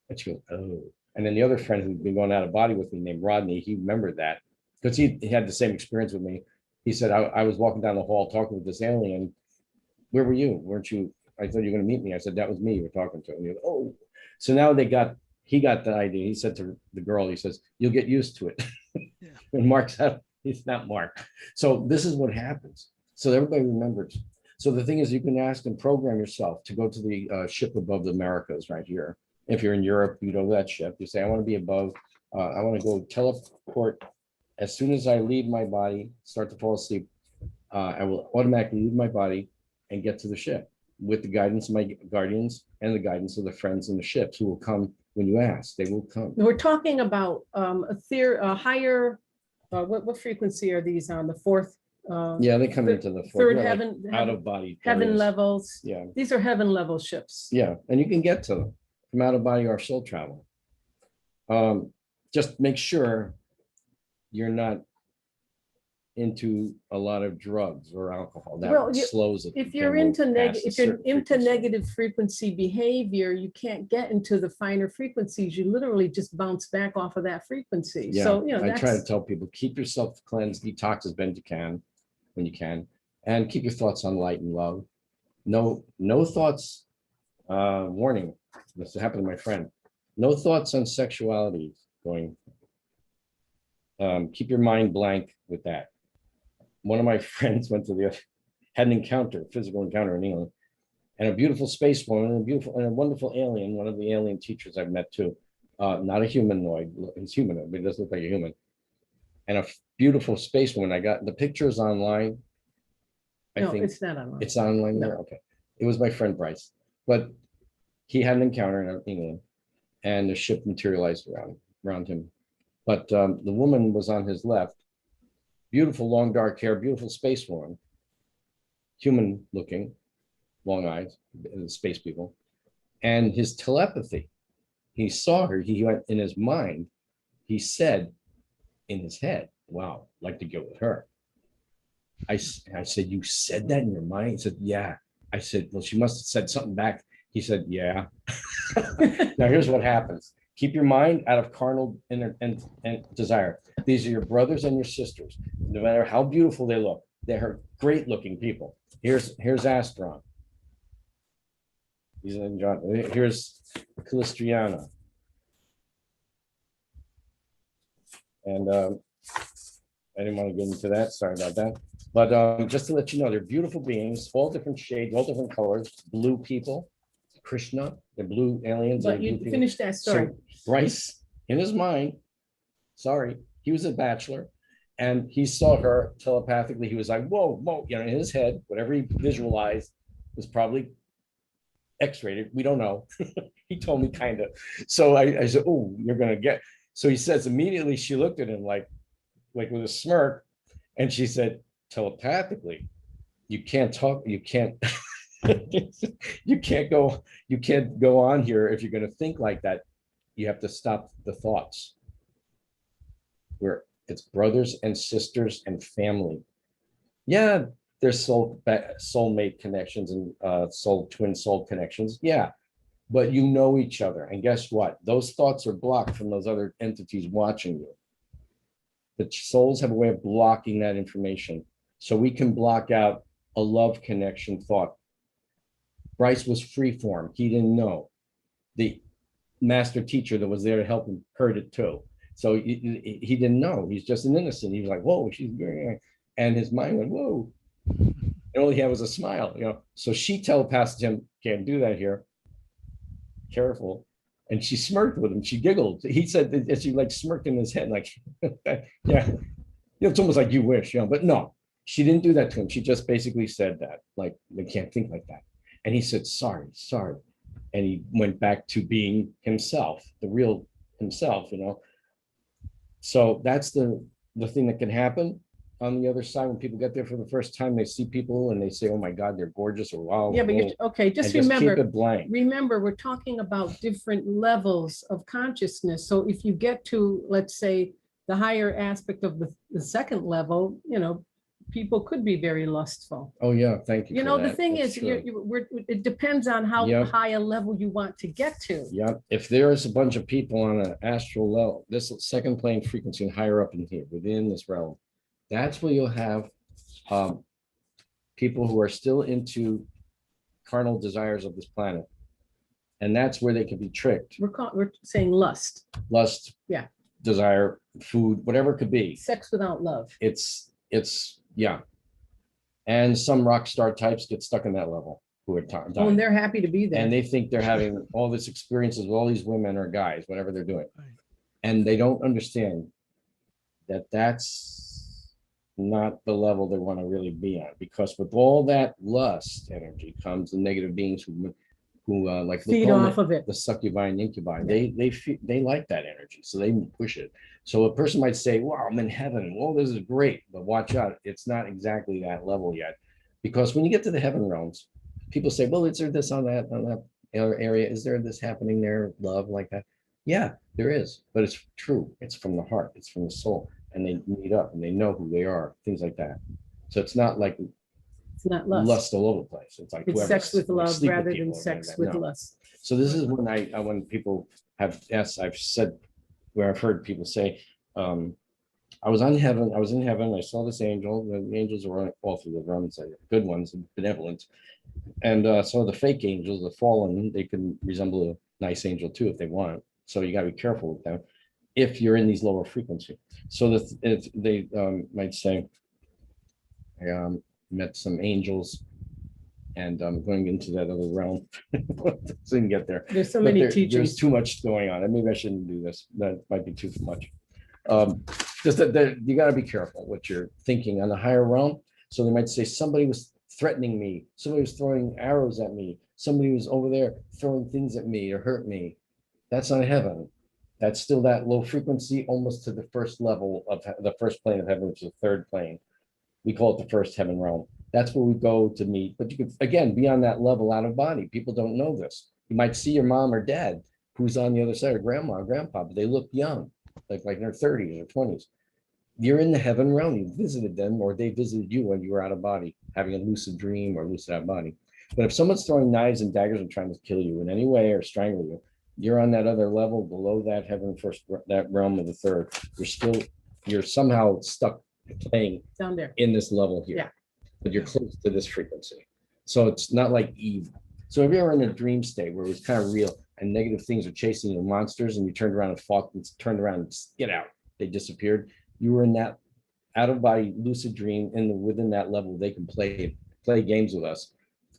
Speaker 3: And she goes, oh. And then the other friend who'd been going out of body with me named Rodney, he remembered that because he had the same experience with me. He said, I was walking down the hall talking with this alien. Where were you? Weren't you? I thought you were going to meet me. I said, that was me you were talking to. And he goes, oh. So now he got the idea. He said to the girl, he says, you'll get used to it.
Speaker 2: Yeah.
Speaker 3: And Mark said, he's not Mark. So this is what happens. So everybody remembers. So the thing is, you can ask and program yourself to go to the ship above the Americas right here. If you're in Europe, you go to that ship. You say, I want to be above. I want to go teleport. As soon as I leave my body, start to fall asleep, I will automatically leave my body and get to the ship with the guidance of my guardians and the guidance of the friends in the ships who will come when you ask. They will come.
Speaker 4: We're talking about a higher, what frequency are these on? The fourth?
Speaker 3: Yeah, they come into the
Speaker 4: third
Speaker 3: like
Speaker 4: heaven,
Speaker 3: out of body
Speaker 4: heaven
Speaker 3: areas.
Speaker 4: levels.
Speaker 3: Yeah,
Speaker 4: These are heaven level ships.
Speaker 3: yeah, and you can get to them from out of body or soul travel. Just make sure you're not into a lot of drugs or alcohol. That
Speaker 4: Well,
Speaker 3: slows it.
Speaker 4: If
Speaker 3: You
Speaker 4: you're
Speaker 3: can't move
Speaker 4: into
Speaker 3: past a
Speaker 4: if you're
Speaker 3: certain
Speaker 4: into
Speaker 3: frequency.
Speaker 4: negative frequency behavior, you can't get into the finer frequencies. You literally just bounce back off of that frequency.
Speaker 3: Yeah,
Speaker 4: So,
Speaker 3: I try to
Speaker 4: that's,
Speaker 3: tell people, keep yourself cleansed, detox as best you can when you can, and keep your thoughts on light and love. No thoughts, warning, this happened to my friend. No thoughts on sexuality going. Keep your mind blank with that. One of my friends had an encounter, physical encounter in England, and a beautiful space woman and a wonderful alien, one of the alien teachers I've met too. Not a humanoid, he's humanoid, but he doesn't look like a human. And a beautiful space woman. I got the pictures online.
Speaker 4: no,
Speaker 3: think
Speaker 4: it's not online.
Speaker 3: it's online there.
Speaker 4: No.
Speaker 3: Okay. It was my friend Bryce, but he had an encounter in England and the ship materialized around him. But the woman was on his left, beautiful long dark hair, beautiful space woman, human looking, long eyes, space people. And his telepathy, he saw her, he went in his mind, he said in his head, wow, I'd like to get with her. I said, you said that in your mind? He said, yeah. I said, well, she must have said something back. He said, yeah. Now here's what happens. Keep your mind out of carnal and desire. These are your brothers and your sisters. No matter how beautiful they look, they're great looking people. Here's Astron. Here's Calistriana. And I didn't want to get into that. Sorry about that. But just to let you know, they're beautiful beings, all different shades, all different colors, blue people, Krishna, they're blue aliens.
Speaker 4: But you finished that story.
Speaker 3: So Bryce, in his mind, sorry, he was a bachelor, and he saw her telepathically. He was like, whoa, whoa, in his head, whatever he visualized was probably X-rated. We don't know. He told me kind of. So I said, oh, you're going to get. So he says immediately she looked at him like with a smirk, and she said, telepathically, you can't talk, you can't. you can't go on here if you're going to think like that. You have to stop the thoughts. Where it's brothers and sisters and family. Yeah, there's soulmate connections and twin soul connections. Yeah, but you know each other, and guess what? Those thoughts are blocked from those other entities watching you. The souls have a way of blocking that information, so we can block out a love connection thought. Bryce was freeform. He didn't know. The master teacher that was there to help him heard it too. So he didn't know. He's just an innocent. He was like, whoa, she's very, and his mind went, whoa. And all he had was a smile, So she telepathed him, can't do that here. Careful. And she smirked with him. She giggled. He said that she like smirked in his head, like, yeah. It's almost like you wish, but no, she didn't do that to him. She just basically said that, like, they can't think like that. And he said, sorry. And he went back to being himself, the real himself, So that's the thing that can happen on the other side. When people get there for the first time, they see people and they say, oh my God, they're gorgeous, or wow.
Speaker 4: Yeah, but okay, just
Speaker 3: keep
Speaker 4: remember,
Speaker 3: it blank.
Speaker 4: Remember, we're talking about different levels of consciousness. So if you get to, let's say, the higher aspect of the second level, people could be very lustful.
Speaker 3: Oh, yeah, thank you.
Speaker 4: You
Speaker 3: for
Speaker 4: know, the
Speaker 3: that.
Speaker 4: thing
Speaker 3: That's
Speaker 4: is,
Speaker 3: true.
Speaker 4: it depends on how
Speaker 3: Yep.
Speaker 4: high a level you want to get to.
Speaker 3: Yeah, if there is a bunch of people on an astral level, this second plane frequency and higher up in here, within this realm, that's where you'll have people who are still into carnal desires of this planet. And that's where they can be tricked.
Speaker 4: We're saying lust,
Speaker 3: Lust,
Speaker 4: Yeah.
Speaker 3: desire, food, whatever it could be.
Speaker 4: sex without love.
Speaker 3: Yeah. And some rock star types get stuck in that level who are
Speaker 4: Oh,
Speaker 3: dying.
Speaker 4: and they're happy to be there.
Speaker 3: And they think they're having all this experiences with all these women or guys, whatever they're doing.
Speaker 2: Right.
Speaker 3: And they don't understand that that's not the level they want to really be on, because with all that lust energy comes the negative beings who like
Speaker 4: Feed off of it.
Speaker 3: the succubi and incubi. They like that energy, so they push it. So a person might say, "Wow, I'm in heaven. Well, this is great," but watch out, it's not exactly that level yet, because when you get to the heaven realms, people say, "Well, is there this on that area? Is there this happening there? Love like that?" Yeah, there is, but it's true. It's from the heart. It's from the soul, and they meet up and they know who they are. Things like that. So it's not like
Speaker 4: It's not lust.
Speaker 3: lust all over the place. It's like
Speaker 4: It's
Speaker 3: whoever
Speaker 4: sex with love
Speaker 3: sleep with
Speaker 4: rather
Speaker 3: people
Speaker 4: than
Speaker 3: and
Speaker 4: sex
Speaker 3: that.
Speaker 4: with
Speaker 3: No.
Speaker 4: lust.
Speaker 3: So this is when people have asked, I've said, where I've heard people say, I was in heaven, I saw this angel. The angels were all through the realms, good ones, benevolent. And so the fake angels, the fallen, they can resemble a nice angel too if they want. So you got to be careful with them if you're in these lower frequency. So that they might say, I met some angels, and I'm going into that other realm. Didn't get there.
Speaker 4: There's so
Speaker 3: But
Speaker 4: many
Speaker 3: there's
Speaker 4: teachings.
Speaker 3: too much going on, and maybe I shouldn't do this. That might be too much. Just that you got to be careful what you're thinking on the higher realm. So they might say somebody was threatening me, somebody was throwing arrows at me, somebody was over there throwing things at me or hurt me. That's not heaven. That's still that low frequency, almost to the first level of the first plane of heaven, which is the third plane. We call it the first heaven realm. That's where we go to meet. But you could, again, be on that level out of body. People don't know this. You might see your mom or dad who's on the other side, or grandma or grandpa, but they look young, like in their 30s or 20s. You're in the heaven realm. You visited them, or they visited you when you were out of body, having a lucid dream or lucid out of body. But if someone's throwing knives and daggers and trying to kill you in any way or strangle you, you're on that other level below that heaven first, that realm of the third. You're somehow stuck playing
Speaker 4: Down there.
Speaker 3: in this level here.
Speaker 4: Yeah.
Speaker 3: But you're close to this frequency. So it's not like evil. So if you're in a dream state where it was kind of real and negative things are chasing you, monsters, and you turned around and fought and turned around and get out, they disappeared. You were in that out of body lucid dream, within that level, they can play games with us.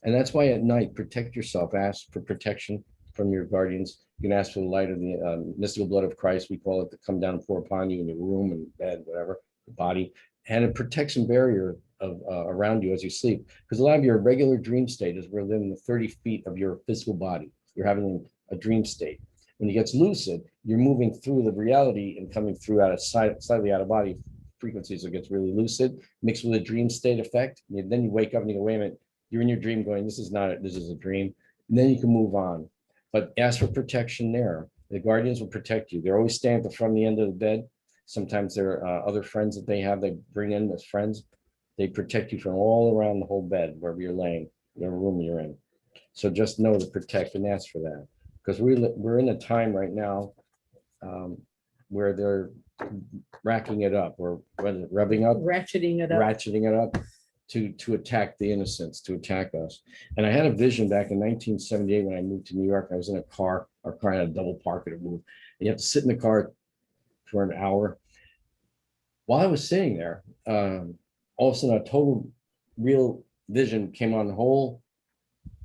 Speaker 3: And that's why at night, protect yourself, ask for protection from your guardians. You can ask for the light of the mystical blood of Christ, we call it, to come down and pour upon you in your room and bed, whatever, the body, and a protection barrier of around you as you sleep. Because a lot of your regular dream state is within the 30 feet of your physical body. You're having a dream state. When it gets lucid, you're moving through the reality and coming through out of slightly out of body frequencies. So it gets really lucid, mixed with a dream state effect. And then you wake up and you go, wait a minute, you're in your dream going, this is not it, this is a dream. And then you can move on. But ask for protection there. The guardians will protect you. They're always standing at the front, the end of the bed. Sometimes there are other friends that they have, they bring in as friends. They protect you from all around the whole bed, wherever you're laying, whatever room you're in. So just know to protect and ask for that. Because we're in a time right now where they're racking it up, or rubbing up,
Speaker 4: Ratcheting it up.
Speaker 3: to attack the innocents, to attack us. And I had a vision back in 1978 when I moved to New York. I was in a car. Our car had a double park and move. And you have to sit in the car for an hour. While I was sitting there, all of a sudden a total real vision came on the whole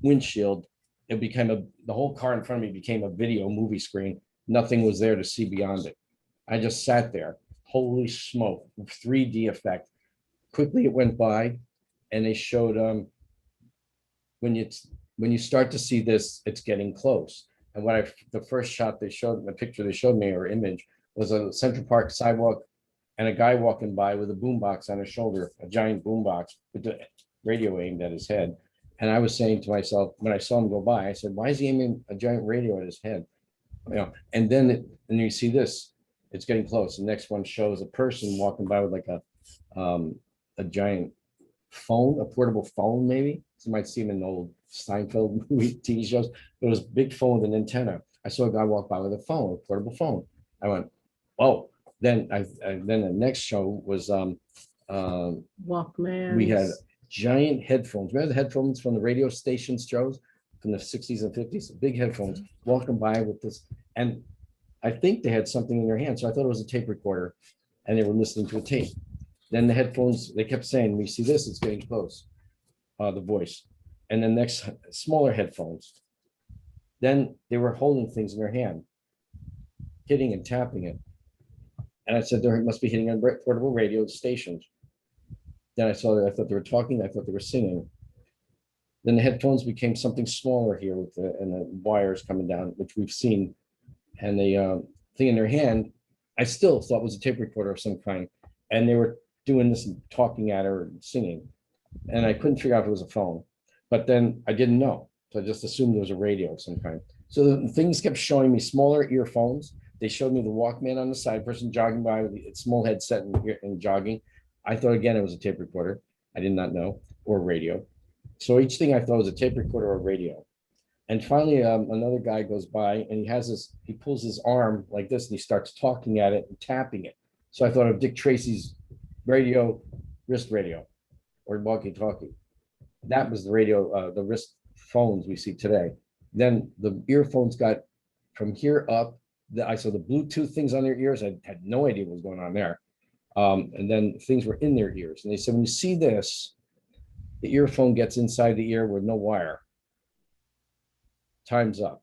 Speaker 3: windshield. It became the whole car in front of me became a video movie screen. Nothing was there to see beyond it. I just sat there. Holy smoke, 3D effect. Quickly it went by, and they showed when you start to see this, it's getting close. And the first shot they showed, the picture they showed me, or image, was a Central Park sidewalk and a guy walking by with a boombox on his shoulder, a giant boombox with the radio aimed at his head. And I was saying to myself, when I saw him go by, I said, why is he aiming a giant radio at his head? And then you see this, it's getting close. The next one shows a person walking by with like a a giant phone, a portable phone, maybe. You might see him in old Seinfeld movie TV shows. It was a big phone with an antenna. I saw a guy walk by with a phone, a portable phone. I went, oh. Then then the next show was
Speaker 4: Walkman.
Speaker 3: we had giant headphones. Remember the headphones from the radio station shows from the 60s and 50s? Big headphones walking by with this. And I think they had something in their hand. So I thought it was a tape recorder and they were listening to a tape. Then the headphones, they kept saying, we see this, it's getting close, the voice. And then next, smaller headphones. Then they were holding things in their hand, hitting and tapping it. And I said, there must be hitting on portable radio stations. Then I saw that, I thought they were talking, I thought they were singing. Then the headphones became something smaller here with and the wires coming down, which we've seen. And the thing in their hand, I still thought was a tape recorder of some kind. And they were doing this and talking at her and singing. And I couldn't figure out if it was a phone. But then I didn't know. So I just assumed it was a radio of some kind. So the things kept showing me smaller earphones. They showed me the Walkman on the side, person jogging by with a small headset and jogging. I thought again it was a tape recorder. I did not know, or radio. So each thing I thought was a tape recorder or radio. And finally, another guy goes by and he has this, he pulls his arm like this and he starts talking at it and tapping it. So I thought of Dick Tracy's radio, wrist radio, or walkie-talkie. That was the radio, the wrist phones we see today. Then the earphones got from here up. I saw the Bluetooth things on their ears. I had no idea what was going on there. And then things were in their ears. And they said, when you see this, the earphone gets inside the ear with no wire. Time's up.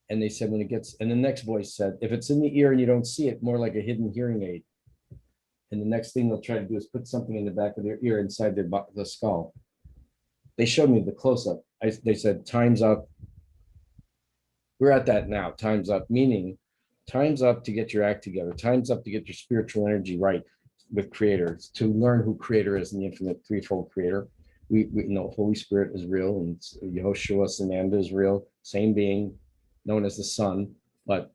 Speaker 3: And they said, when it gets, and the next voice said, if it's in the ear and you don't see it, more like a hidden hearing aid. And the next thing they'll try to do is put something in the back of their ear inside the skull. They showed me the close-up. They said, time's up. We're at that now. Time's up, meaning time's up to get your act together. Time's up to get your spiritual energy right with Creator, to learn who Creator is and the infinite threefold Creator. We know Holy Spirit is real and Yehoshua Sananda is real, same being known as the Son, but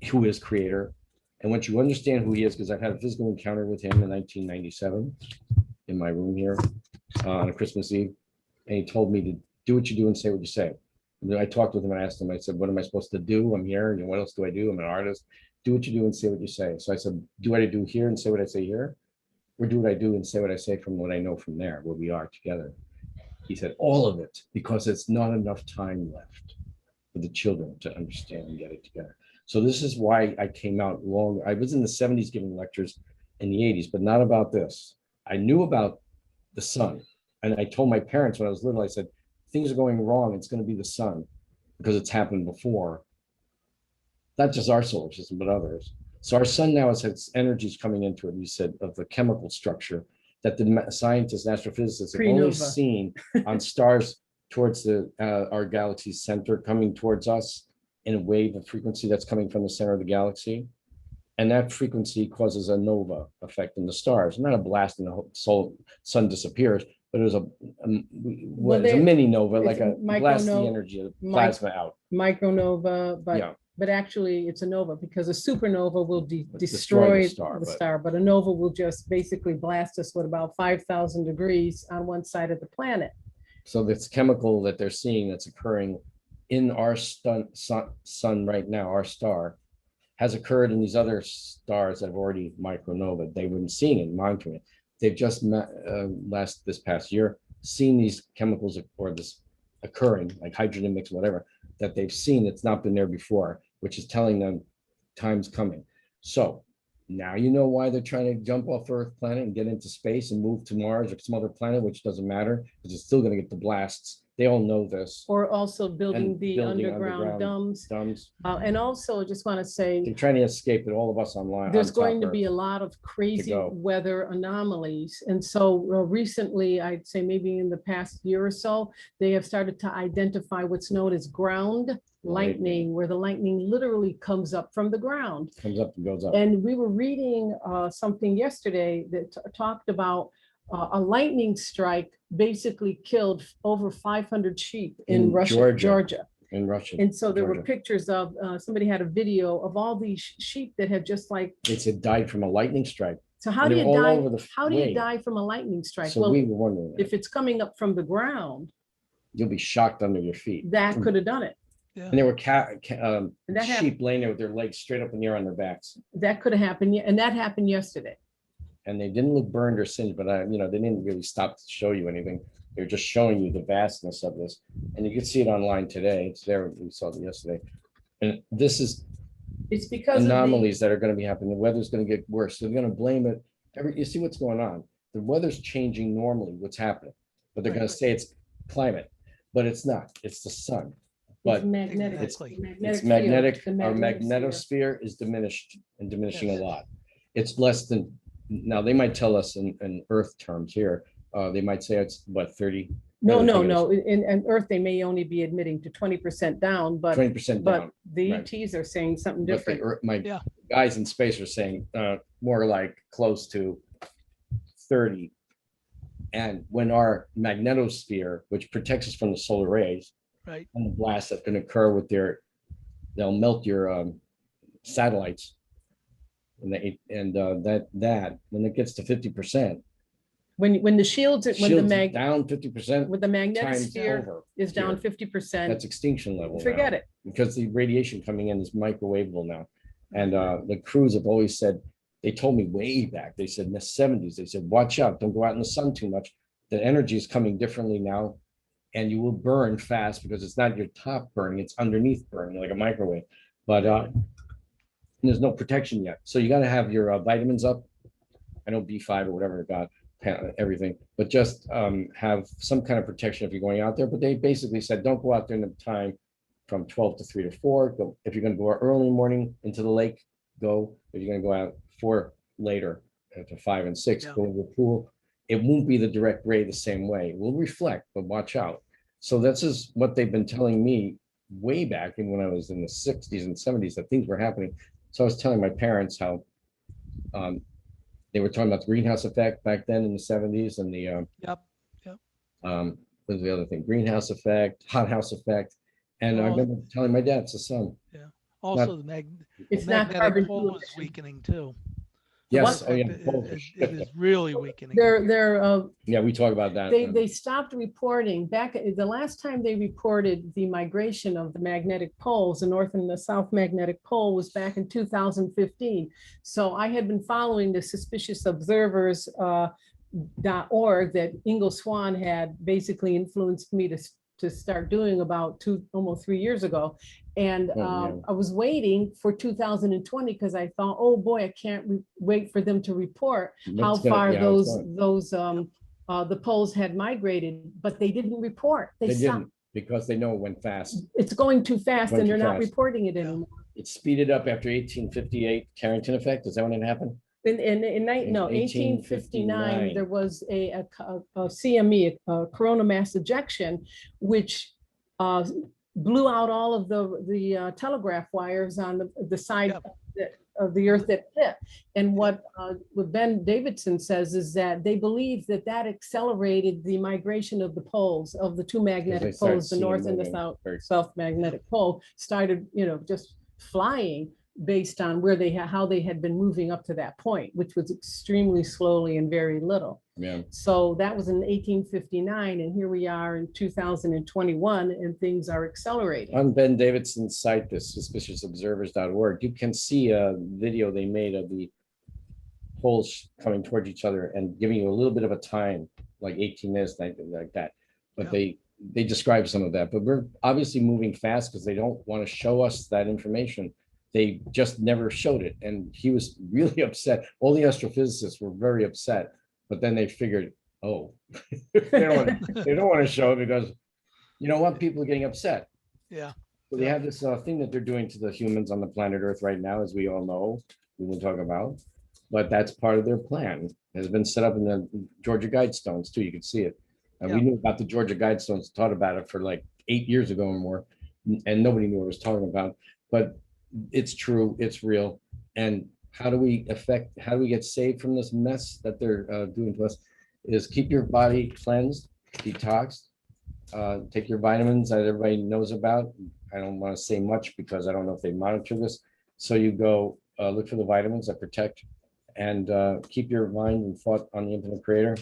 Speaker 3: who is Creator. And once you understand who he is, because I've had a physical encounter with him in 1997 in my room here on a Christmas Eve, and he told me to do what you do and say what you say. I talked with him and I asked him, I said, what am I supposed to do? I'm here. What else do I do? I'm an artist. Do what you do and say what you say. So I said, do what I do here and say what I say here? Or do what I do and say what I say from what I know from there, where we are together? He said, all of it, because it's not enough time left for the children to understand and get it together. So this is why I came out long. I was in the 70s giving lectures in the 80s, but not about this. I knew about the sun. And I told my parents when I was little, I said, things are going wrong. It's going to be the sun because it's happened before. Not just our solar system, but others. So our sun now has energies coming into it. You said of the chemical structure that the scientists and astrophysicists have only seen on stars towards our galaxy's center, coming towards us in a wave of frequency that's coming from the center of the galaxy. And that frequency causes a nova effect in the stars. Not a blast and the sun disappears, but it was a mini nova, like a blast the energy of plasma out.
Speaker 4: Micronova, but actually it's a nova, because a supernova will destroy the star, but a nova will just basically blast us with about 5,000 degrees on one side of the planet.
Speaker 3: So this chemical that they're seeing that's occurring in our sun right now, our star, has occurred in these other stars that have already micronova. They weren't seeing it, monitoring it. They've just this past year seen these chemicals or this occurring, like hydrogen mix, whatever, that they've seen that's not been there before, which is telling them time's coming. So now you know why they're trying to jump off Earth planet and get into space and move to Mars or some other planet, which doesn't matter because it's still going to get the blasts. They all know this.
Speaker 4: Or also building underground dumbs. And also, I just want to say,
Speaker 3: they're trying to escape it. All of us online.
Speaker 4: There's going to be a lot of crazy weather anomalies. And so recently, I'd say maybe in the past year or so, they have started to identify what's known as ground lightning, where the lightning literally comes up from the ground.
Speaker 3: Comes up and goes up.
Speaker 4: And we were reading something yesterday that talked about a lightning strike basically killed over 500 sheep in Georgia.
Speaker 3: In Russia.
Speaker 4: And so there were pictures of somebody had a video of all these sheep that had just like.
Speaker 3: They said died from a lightning strike.
Speaker 4: So how
Speaker 3: And
Speaker 4: do
Speaker 3: they
Speaker 4: you
Speaker 3: were all
Speaker 4: die?
Speaker 3: over the
Speaker 4: How do you
Speaker 3: way.
Speaker 4: die from a lightning strike?
Speaker 3: So
Speaker 4: Well,
Speaker 3: we were wondering,
Speaker 4: if it's coming up from the ground,
Speaker 3: you'll be shocked under your feet.
Speaker 4: that could have done it.
Speaker 2: Yeah.
Speaker 3: And there were
Speaker 4: And that
Speaker 3: sheep laying there with their legs straight up in the air on their backs.
Speaker 4: That could have happened, and that happened yesterday.
Speaker 3: And they didn't look burned or singed, but they didn't really stop to show you anything. They're just showing you the vastness of this. And you can see it online today. It's there. We saw it yesterday. And this is
Speaker 4: It's because
Speaker 3: anomalies that are going to be happening. The weather's going to get worse. So they're going to blame it. You see what's going on. The weather's changing normally, what's happening. But they're going to say it's climate, but it's not. It's the sun. But
Speaker 4: magnetic.
Speaker 2: Exactly.
Speaker 3: it's magnetic.
Speaker 4: The
Speaker 3: Our
Speaker 4: magnetic sphere.
Speaker 3: magnetosphere is diminished and diminishing
Speaker 2: Yes.
Speaker 3: a lot. It's less than, now they might tell us in Earth terms here. They might say it's what, 30,
Speaker 4: No,
Speaker 3: I
Speaker 4: no,
Speaker 3: think it
Speaker 4: no. In Earth, they may only be admitting to 20% down, but
Speaker 3: 20% down.
Speaker 4: the
Speaker 3: right.
Speaker 4: ETs are saying something
Speaker 3: But the
Speaker 4: different.
Speaker 3: my
Speaker 2: Yeah.
Speaker 3: guys in space are saying more like close to 30. And when our magnetosphere, which protects us from the solar rays
Speaker 2: Right.
Speaker 3: and the blast that can occur with they'll melt your satellites. And that when it gets to 50%,
Speaker 4: When the shields, when the
Speaker 3: shields
Speaker 4: mag,
Speaker 3: down 50%
Speaker 4: when the magnetic
Speaker 3: times
Speaker 4: sphere
Speaker 3: over.
Speaker 4: is down
Speaker 3: here.
Speaker 4: 50%,
Speaker 3: That's extinction level.
Speaker 4: forget
Speaker 3: now,
Speaker 4: it.
Speaker 3: because the radiation coming in is microwavable now. And the crews have always said, they told me way back, they said in the 70s, they said, watch out, don't go out in the sun too much. The energy is coming differently now, and you will burn fast because it's not your top burning, it's underneath burning like a microwave. But there's no protection yet. So you got to have your vitamins up. I know B5 or whatever it got, everything, but just have some kind of protection if you're going out there. But they basically said, don't go out there in the time from 12 to 3 to 4. Go, if you're going to go out early in the morning into the lake, go. If you're going to go out 4 later to 5 and 6,
Speaker 2: Yeah.
Speaker 3: go to the pool. It won't be the direct ray the same way. It will reflect, but watch out. So this is what they've been telling me way back in when I was in the 60s and 70s that things were happening. So I was telling my parents how they were talking about the greenhouse effect back then in the 70s and the
Speaker 2: Yep.
Speaker 3: what was the other thing? Greenhouse effect, hothouse effect. And I
Speaker 2: Oh.
Speaker 3: remember telling my dad, it's the sun.
Speaker 2: Also, the
Speaker 4: It's not
Speaker 2: magnetic
Speaker 4: carbon
Speaker 2: pole is
Speaker 4: emission.
Speaker 2: weakening too.
Speaker 3: Yes.
Speaker 2: The
Speaker 3: Oh, yeah.
Speaker 2: effect
Speaker 3: Oh,
Speaker 2: it is really weakening.
Speaker 4: They're
Speaker 3: yeah, we talk about that.
Speaker 4: they stopped reporting back the last time they reported the migration of the magnetic poles, the north and the south magnetic pole, was back in 2015. So I had been following the suspicious observers .org that Ingo Swann had basically influenced me to start doing about almost 3 years ago. And
Speaker 3: yeah.
Speaker 4: I was waiting for 2020 because I thought, oh boy, I can't wait for them to report how far those the poles had migrated, but they didn't report.
Speaker 3: They
Speaker 4: stopped.
Speaker 3: didn't, because they know it went fast.
Speaker 4: It's going too fast
Speaker 3: Went
Speaker 4: and
Speaker 3: too
Speaker 4: they're not
Speaker 3: fast.
Speaker 4: reporting it anymore.
Speaker 3: It speeded up after 1858 Carrington Effect. Is that when it happened?
Speaker 4: In 1859,
Speaker 3: 1859,
Speaker 4: there was a CME, a corona mass ejection, which blew out all of the telegraph wires on the side of the earth that hit. And what Ben Davidson says is that they believe that accelerated the migration of the poles, of the two magnetic poles, the north and the south magnetic pole started, just flying based on how they had been moving up to that point, which was extremely slowly and very little.
Speaker 3: Yeah.
Speaker 4: So that was in 1859, and here we are in 2021, and things are accelerating.
Speaker 3: On Ben Davidson's site, this suspiciousobservers.org, you can see a video they made of the poles coming towards each other and giving you a little bit of a time, like 18 minutes, like that. But they describe some of that. But we're obviously moving fast because they don't want to show us that information. They just never showed it. And he was really upset. All the astrophysicists were very upset. But then they figured, oh, they don't want to show it because you know what? People are getting upset.
Speaker 2: Yeah.
Speaker 3: So they have this thing that they're doing to the humans on the planet Earth right now, as we all know, we will talk about. But that's part of their plan. It has been set up in the Georgia Guidestones too. You can see it. And we knew about the Georgia Guidestones, taught about it for like 8 years ago or more. And nobody knew what I was talking about. But it's true, it's real. And how do we get saved from this mess that they're doing to us is keep your body cleansed, detoxed, take your vitamins that everybody knows about. I don't want to say much because I don't know if they monitor this. So you go look for the vitamins that protect and keep your mind and thought on the infinite creator.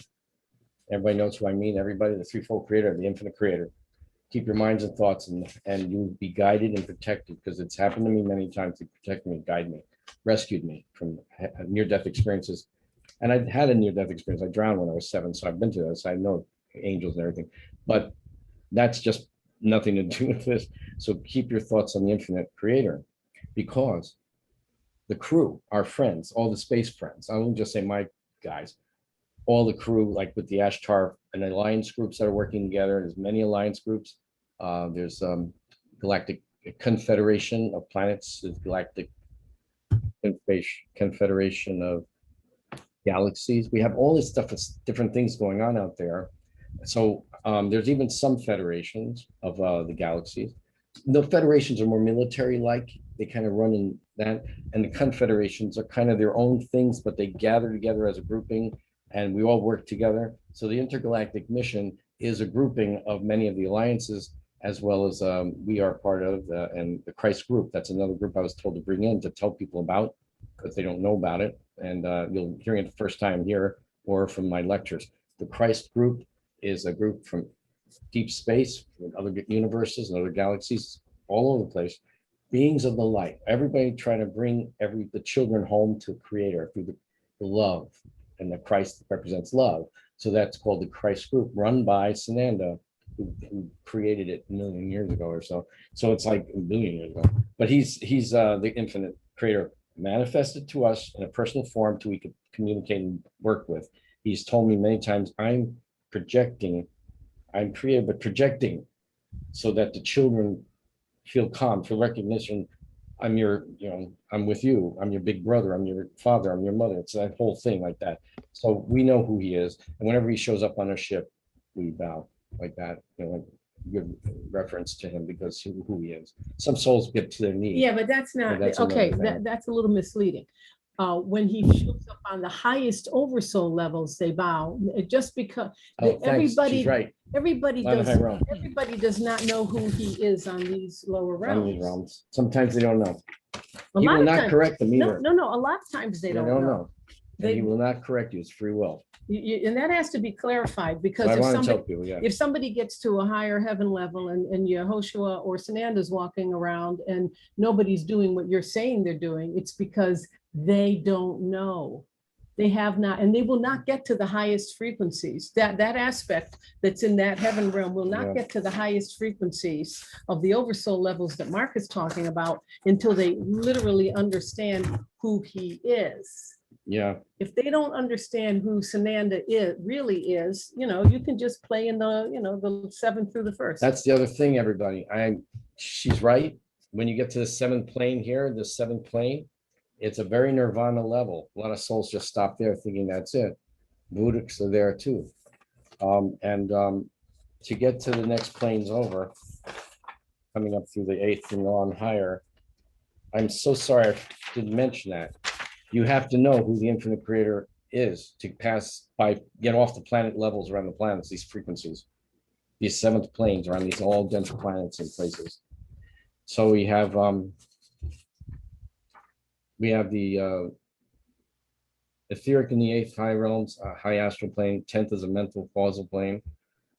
Speaker 3: Everybody knows who I mean, everybody, the threefold creator, the infinite creator. Keep your minds and thoughts, and you'll be guided and protected, because it's happened to me many times to protect me, guide me, rescued me from near-death experiences. And I had a near-death experience. I drowned when I was 7, so I've been to this. I know angels and everything, but that's just nothing to do with this. So keep your thoughts on the infinite creator, because the crew, our friends, all the space friends, I won't just say my guys, all the crew, like with the Ashtar and alliance groups that are working together. There's many alliance groups. There's Galactic Confederation of Planets, there's Galactic Confederation of Galaxies. We have all this stuff, different things going on out there. So there's even some federations of the galaxies. The federations are more military-like. They kind of run in that, and the confederations are kind of their own things, but they gather together as a grouping, and we all work together. So the intergalactic mission is a grouping of many of the alliances, as well as we are part of, and the Christ group. That's another group I was told to bring in to tell people about, because they don't know about it. And you'll hear it the first time here or from my lectures. The Christ group is a group from deep space, from other universes and other galaxies all over the place. Beings of the light. Everybody trying to bring the children home to Creator through the love, and the Christ represents love. So that's called the Christ group, run by Sananda, who created it a million years ago or so. So it's like a billion years ago. But he's the infinite creator manifested to us in a personal form so we could communicate and work with. He's told me many times, I'm projecting, I'm creative, but projecting so that the children feel calm, feel recognition. I'm your, I'm with you. I'm your big brother. I'm your father. I'm your mother. It's that whole thing like that. So we know who he is. And whenever he shows up on a ship, we bow like that, good reference to him because who he is. Some souls get to their knees.
Speaker 4: Yeah, but that's not,
Speaker 3: that's
Speaker 4: okay,
Speaker 3: another thing.
Speaker 4: that's a little misleading. When he shows up on the highest oversoul levels, they bow, just because
Speaker 3: Oh, thanks. She's
Speaker 4: everybody,
Speaker 3: right.
Speaker 4: everybody
Speaker 3: On the high
Speaker 4: does,
Speaker 3: realm.
Speaker 4: everybody does not know who he is on these lower
Speaker 3: On these
Speaker 4: realms.
Speaker 3: realms. Sometimes they don't know.
Speaker 4: A
Speaker 3: He
Speaker 4: lot
Speaker 3: will
Speaker 4: of
Speaker 3: not
Speaker 4: times,
Speaker 3: correct them
Speaker 4: no,
Speaker 3: either.
Speaker 4: a lot of times they don't know.
Speaker 3: And
Speaker 4: They-
Speaker 3: he will not correct you. It's free will.
Speaker 4: And that has to be clarified,
Speaker 3: So
Speaker 4: because
Speaker 3: I
Speaker 4: if
Speaker 3: want to
Speaker 4: somebody,
Speaker 3: tell people, yeah.
Speaker 4: if somebody gets to a higher heaven level and Yehoshua or Sananda's walking around and nobody's doing what you're saying they're doing, it's because they don't know. They have not, and they will not get to the highest frequencies. That aspect that's in that heaven realm will not
Speaker 3: Yeah.
Speaker 4: get to the highest frequencies of the oversoul levels that Mark is talking about until they literally understand who he is.
Speaker 3: Yeah.
Speaker 4: If they don't understand who Sananda really is, you can just play in the, the 7th through the 1st.
Speaker 3: That's the other thing, everybody. She's right. When you get to the 7th plane here, the 7th plane, it's a very nirvana level. A lot of souls just stop there thinking that's it. Buddhists are there too. To get to the next planes over, coming up through the 8th and on higher, I'm so sorry I didn't mention that. You have to know who the infinite creator is to get off the planet levels around the planets, these frequencies. These 7th planes are on these all dense planets and places. So we have the etheric in the 8th high realms, high astral plane. 10th is a mental causal plane.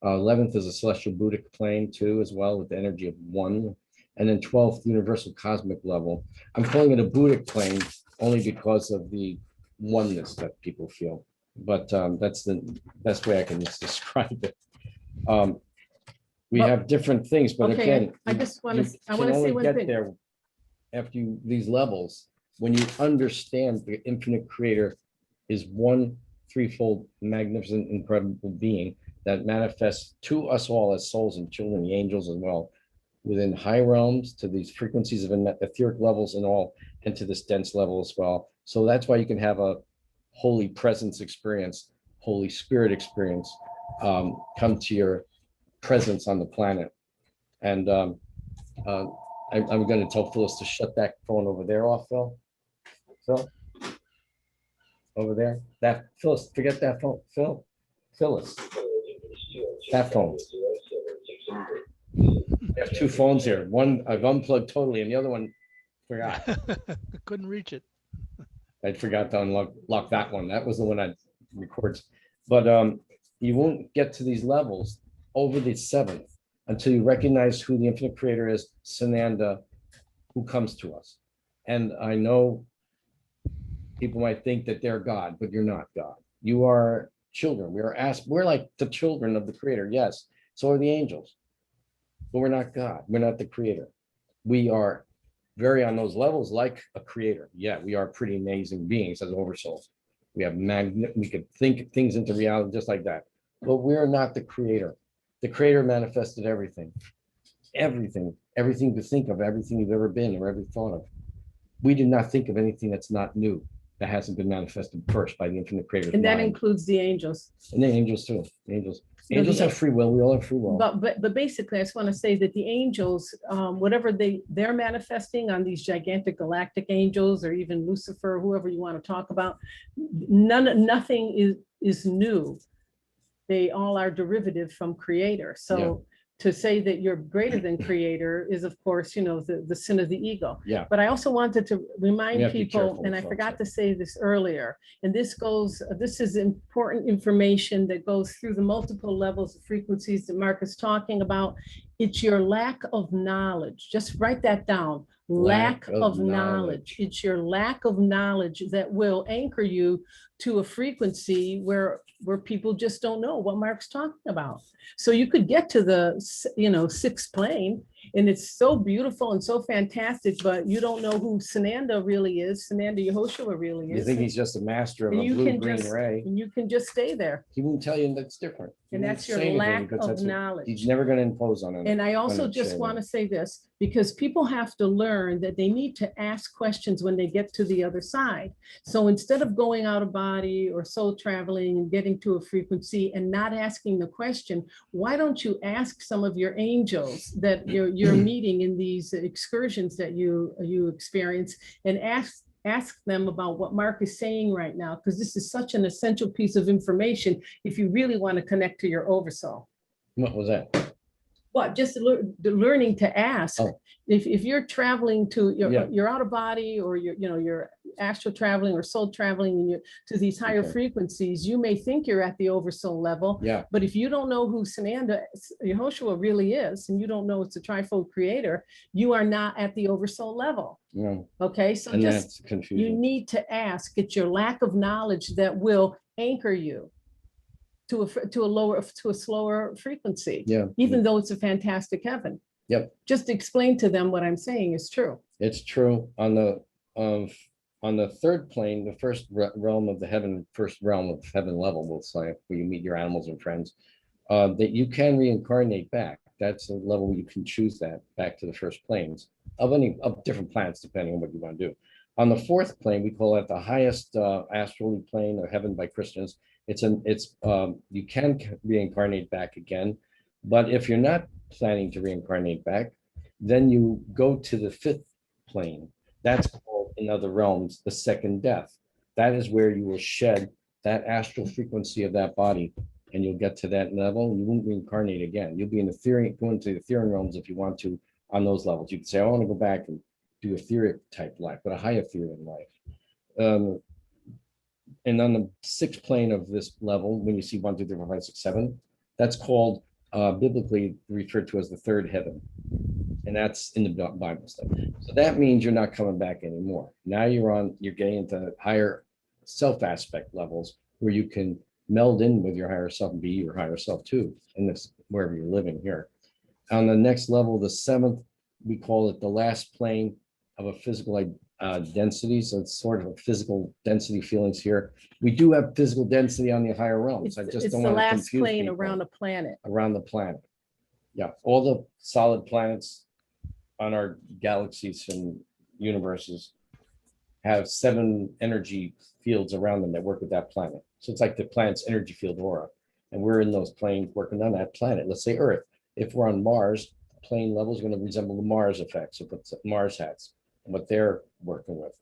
Speaker 3: 11th is a celestial Buddhic plane too, as well, with the energy of 1. And then 12th, universal cosmic level. I'm calling it a Buddhic plane only because of the oneness that people feel. But that's the best way I can just describe it. We have different things, but
Speaker 4: okay,
Speaker 3: again,
Speaker 4: I just want to, I
Speaker 3: can
Speaker 4: want to say
Speaker 3: only
Speaker 4: one
Speaker 3: get
Speaker 4: thing.
Speaker 3: there after these levels, when you understand the infinite creator is one threefold, magnificent, incredible being that manifests to us all as souls and children, the angels as well, within high realms to these frequencies of etheric levels and all, and to this dense level as well. So that's why you can have a holy presence experience, Holy Spirit experience, come to your presence on the planet. And I'm going to tell Phyllis to shut that phone over there off, Phil. Phil, over there. That Phyllis, forget that phone. Phyllis, that phone. I have 2 phones here. One I've unplugged totally, and the other one forgot.
Speaker 2: Couldn't reach it.
Speaker 3: I forgot to unlock that one. That was the one I records. But you won't get to these levels over the seventh until you recognize who the infinite creator is, Sananda, who comes to us. And I know people might think that they're God, but you're not God. You are children. We're like the children of the creator. Yes. So are the angels. But we're not God. We're not the creator. We are very on those levels like a creator. Yeah, we are pretty amazing beings as oversouls. We have we could think things into reality just like that. But we're not the creator. The creator manifested everything. Everything to think of, everything you've ever been or ever thought of. We did not think of anything that's not new, that hasn't been manifested first by the infinite creator's
Speaker 4: And that
Speaker 3: mind.
Speaker 4: includes the angels.
Speaker 3: And the angels too. Angels have free will. We all have free will.
Speaker 4: But basically, I just want to say that the angels, whatever they're manifesting on these gigantic galactic angels, or even Lucifer, whoever you want to talk about, nothing is new. They all are derivative from creator. So to say that you're greater than creator is, of course, the sin of the ego.
Speaker 3: Yeah.
Speaker 4: But I also wanted to remind
Speaker 3: have to be
Speaker 4: people,
Speaker 3: careful
Speaker 4: and I
Speaker 3: with
Speaker 4: forgot
Speaker 3: folks.
Speaker 4: to say this earlier, and this is important information that goes through the multiple levels of frequencies that Mark is talking about. It's your lack of knowledge. Just write that down. Lack of knowledge. It's your lack of knowledge that will anchor you to a frequency where people just don't know what Mark's talking about. So you could get to the sixth plane, and it's so beautiful and so fantastic, but you don't know who Sananda really is. Sananda Yehoshua really is.
Speaker 3: You think he's just a master of
Speaker 4: And
Speaker 3: a
Speaker 4: you can
Speaker 3: blue-green
Speaker 4: just
Speaker 3: ray.
Speaker 4: and you can just stay there.
Speaker 3: He won't tell you that's different. He
Speaker 4: And
Speaker 3: won't
Speaker 4: that's your
Speaker 3: say anything
Speaker 4: lack
Speaker 3: because
Speaker 4: of
Speaker 3: that's what-
Speaker 4: knowledge.
Speaker 3: He's never going to impose on him.
Speaker 4: And I also just want to say this, because people have to learn that they need to ask questions when they get to the other side. So instead of going out of body or soul traveling and getting to a frequency and not asking the question, why don't you ask some of your angels that you're meeting in these excursions that you experience, and ask them about what Mark is saying right now, because this is such an essential piece of information if you really want to connect to your oversoul.
Speaker 3: What was that?
Speaker 4: Well, just the learning to ask.
Speaker 3: Oh.
Speaker 4: If you're traveling
Speaker 3: Yeah.
Speaker 4: you're out of body, or you're astral traveling or soul traveling, and you're to these higher
Speaker 3: Okay.
Speaker 4: frequencies, you may think you're at the oversoul level.
Speaker 3: Yeah.
Speaker 4: But if you don't know who Sananda Yehoshua really is, and you don't know it's a trifold creator, you are not at the oversoul level.
Speaker 3: Yeah.
Speaker 4: Okay, so
Speaker 3: And
Speaker 4: just
Speaker 3: that's
Speaker 4: you
Speaker 3: confusing.
Speaker 4: need to ask. It's your lack of knowledge that will anchor you to a slower frequency,
Speaker 3: Yeah.
Speaker 4: even though it's a fantastic heaven.
Speaker 3: Yep.
Speaker 4: Just explain to them what I'm saying is true.
Speaker 3: It's true. On the third plane, the first realm of the heaven, first realm of heaven level, we'll say, where you meet your animals and friends, that you can reincarnate back. That's a level where you can choose that back to the first planes of different planets, depending on what you want to do. On the fourth plane, we call it the highest astral plane of heaven by Christians. You can reincarnate back again, but if you're not planning to reincarnate back, then you go to the fifth plane. That's called, in other realms, the second death. That is where you will shed that astral frequency of that body, and you'll get to that level, and you won't reincarnate again. You'll be in go into the etheric realms if you want to on those levels. You can say, I want to go back and do etheric type life, but a high etheric life. And on the sixth plane of this level, when you see 1, 2, 3, 4, 5, 6, 7, that's called biblically referred to as the third heaven. And that's in the Bible stuff. So that means you're not coming back anymore. Now you're getting into higher self aspect levels where you can meld in with your higher self and be your higher self too, in this, wherever you're living here. On the next level, the seventh, we call it the last plane of a physical density. So it's sort of a physical density feelings here. We do have physical density on the higher realms. I just
Speaker 4: It's
Speaker 3: don't
Speaker 4: the
Speaker 3: want to
Speaker 4: last
Speaker 3: confuse
Speaker 4: plane
Speaker 3: people.
Speaker 4: around a planet.
Speaker 3: Around the planet. Yeah, all the solid planets on our galaxies and universes have 7 energy fields around them that work with that planet. So it's like the planet's energy field aura. And we're in those planes working on that planet. Let's say Earth. If we're on Mars, the plane level is going to resemble the Mars effects of what Mars has and what they're working with.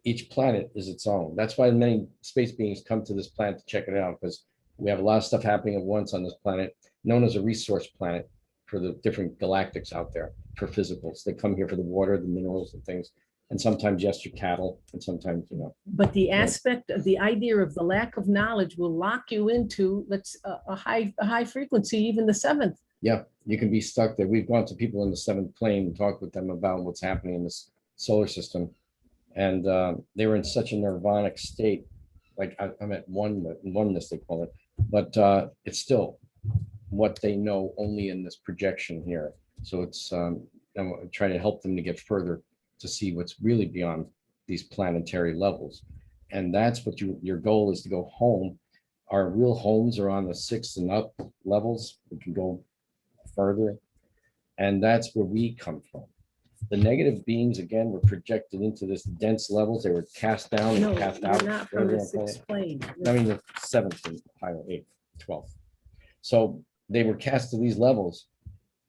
Speaker 3: Each planet is its own. That's why many space beings come to this planet to check it out, because we have a lot of stuff happening at once on this planet, known as a resource planet for the different galactics out there for physicals. They come here for the water, the minerals and things. And sometimes yes, your cattle, and sometimes,
Speaker 4: But the
Speaker 3: Right.
Speaker 4: aspect of the idea of the lack of knowledge will lock you into, a high frequency, even the seventh.
Speaker 3: yeah, you can be stuck there. We've gone to people in the seventh plane and talked with them about what's happening in this solar system. And they were in such a nirvanic state. Like I'm at oneness, they call it, but it's still what they know only in this projection here. So I'm trying to help them to get further to see what's really beyond these planetary levels. And that's what your goal is, to go home. Our real homes are on the sixth and up levels. We can go further. And that's where we come from. The negative beings, again, were projected into this dense levels. They were cast down
Speaker 4: No,
Speaker 3: and cast
Speaker 4: you're
Speaker 3: out.
Speaker 4: not from
Speaker 3: whatever
Speaker 4: the
Speaker 3: you wanna call
Speaker 4: sixth
Speaker 3: it.
Speaker 4: plane.
Speaker 3: I mean, the seventh, and higher, eighth, 12th. So they were cast to these levels.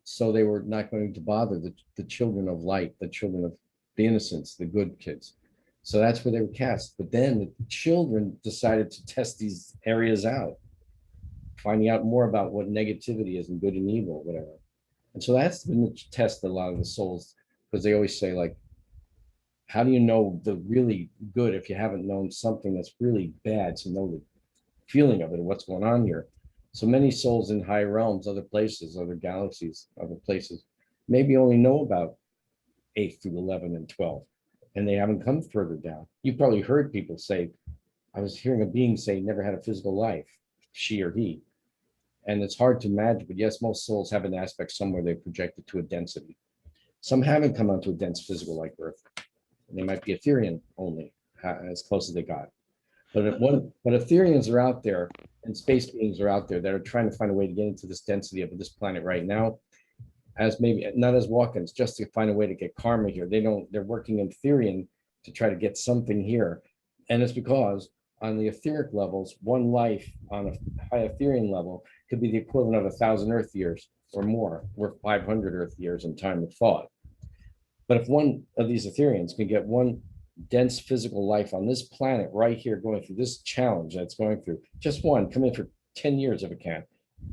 Speaker 3: So they were not going to bother the children of light, the children of the innocents, the good kids. So that's where they were cast. But then the children decided to test these areas out, finding out more about what negativity is and good and evil, whatever. And so that's been the test of a lot of the souls, because they always say, like, how do you know the really good if you haven't known something that's really bad to know the feeling of it and what's going on here? So many souls in high realms, other places, other galaxies, other places, maybe only know about 8 through 11 and 12, and they haven't come further down. You've probably heard people say, I was hearing a being say never had a physical life, she or he. And it's hard to imagine, but yes, most souls have an aspect somewhere they projected to a density. Some haven't come onto a dense physical like Earth. And they might be Etherean only, as close as they got. But Ethereans are out there, and space beings are out there that are trying to find a way to get into this density of this planet right now, as maybe not as walk-ins, just to find a way to get karma here. They're working in Etherean to try to get something here. And it's because on the etheric levels, one life on a high Etherean level could be the equivalent of 1,000 Earth years or more. We're 500 Earth years in time of thought. But if one of these Ethereans can get one dense physical life on this planet right here, going through this challenge that's going through, just one, come in for 10 years if it can,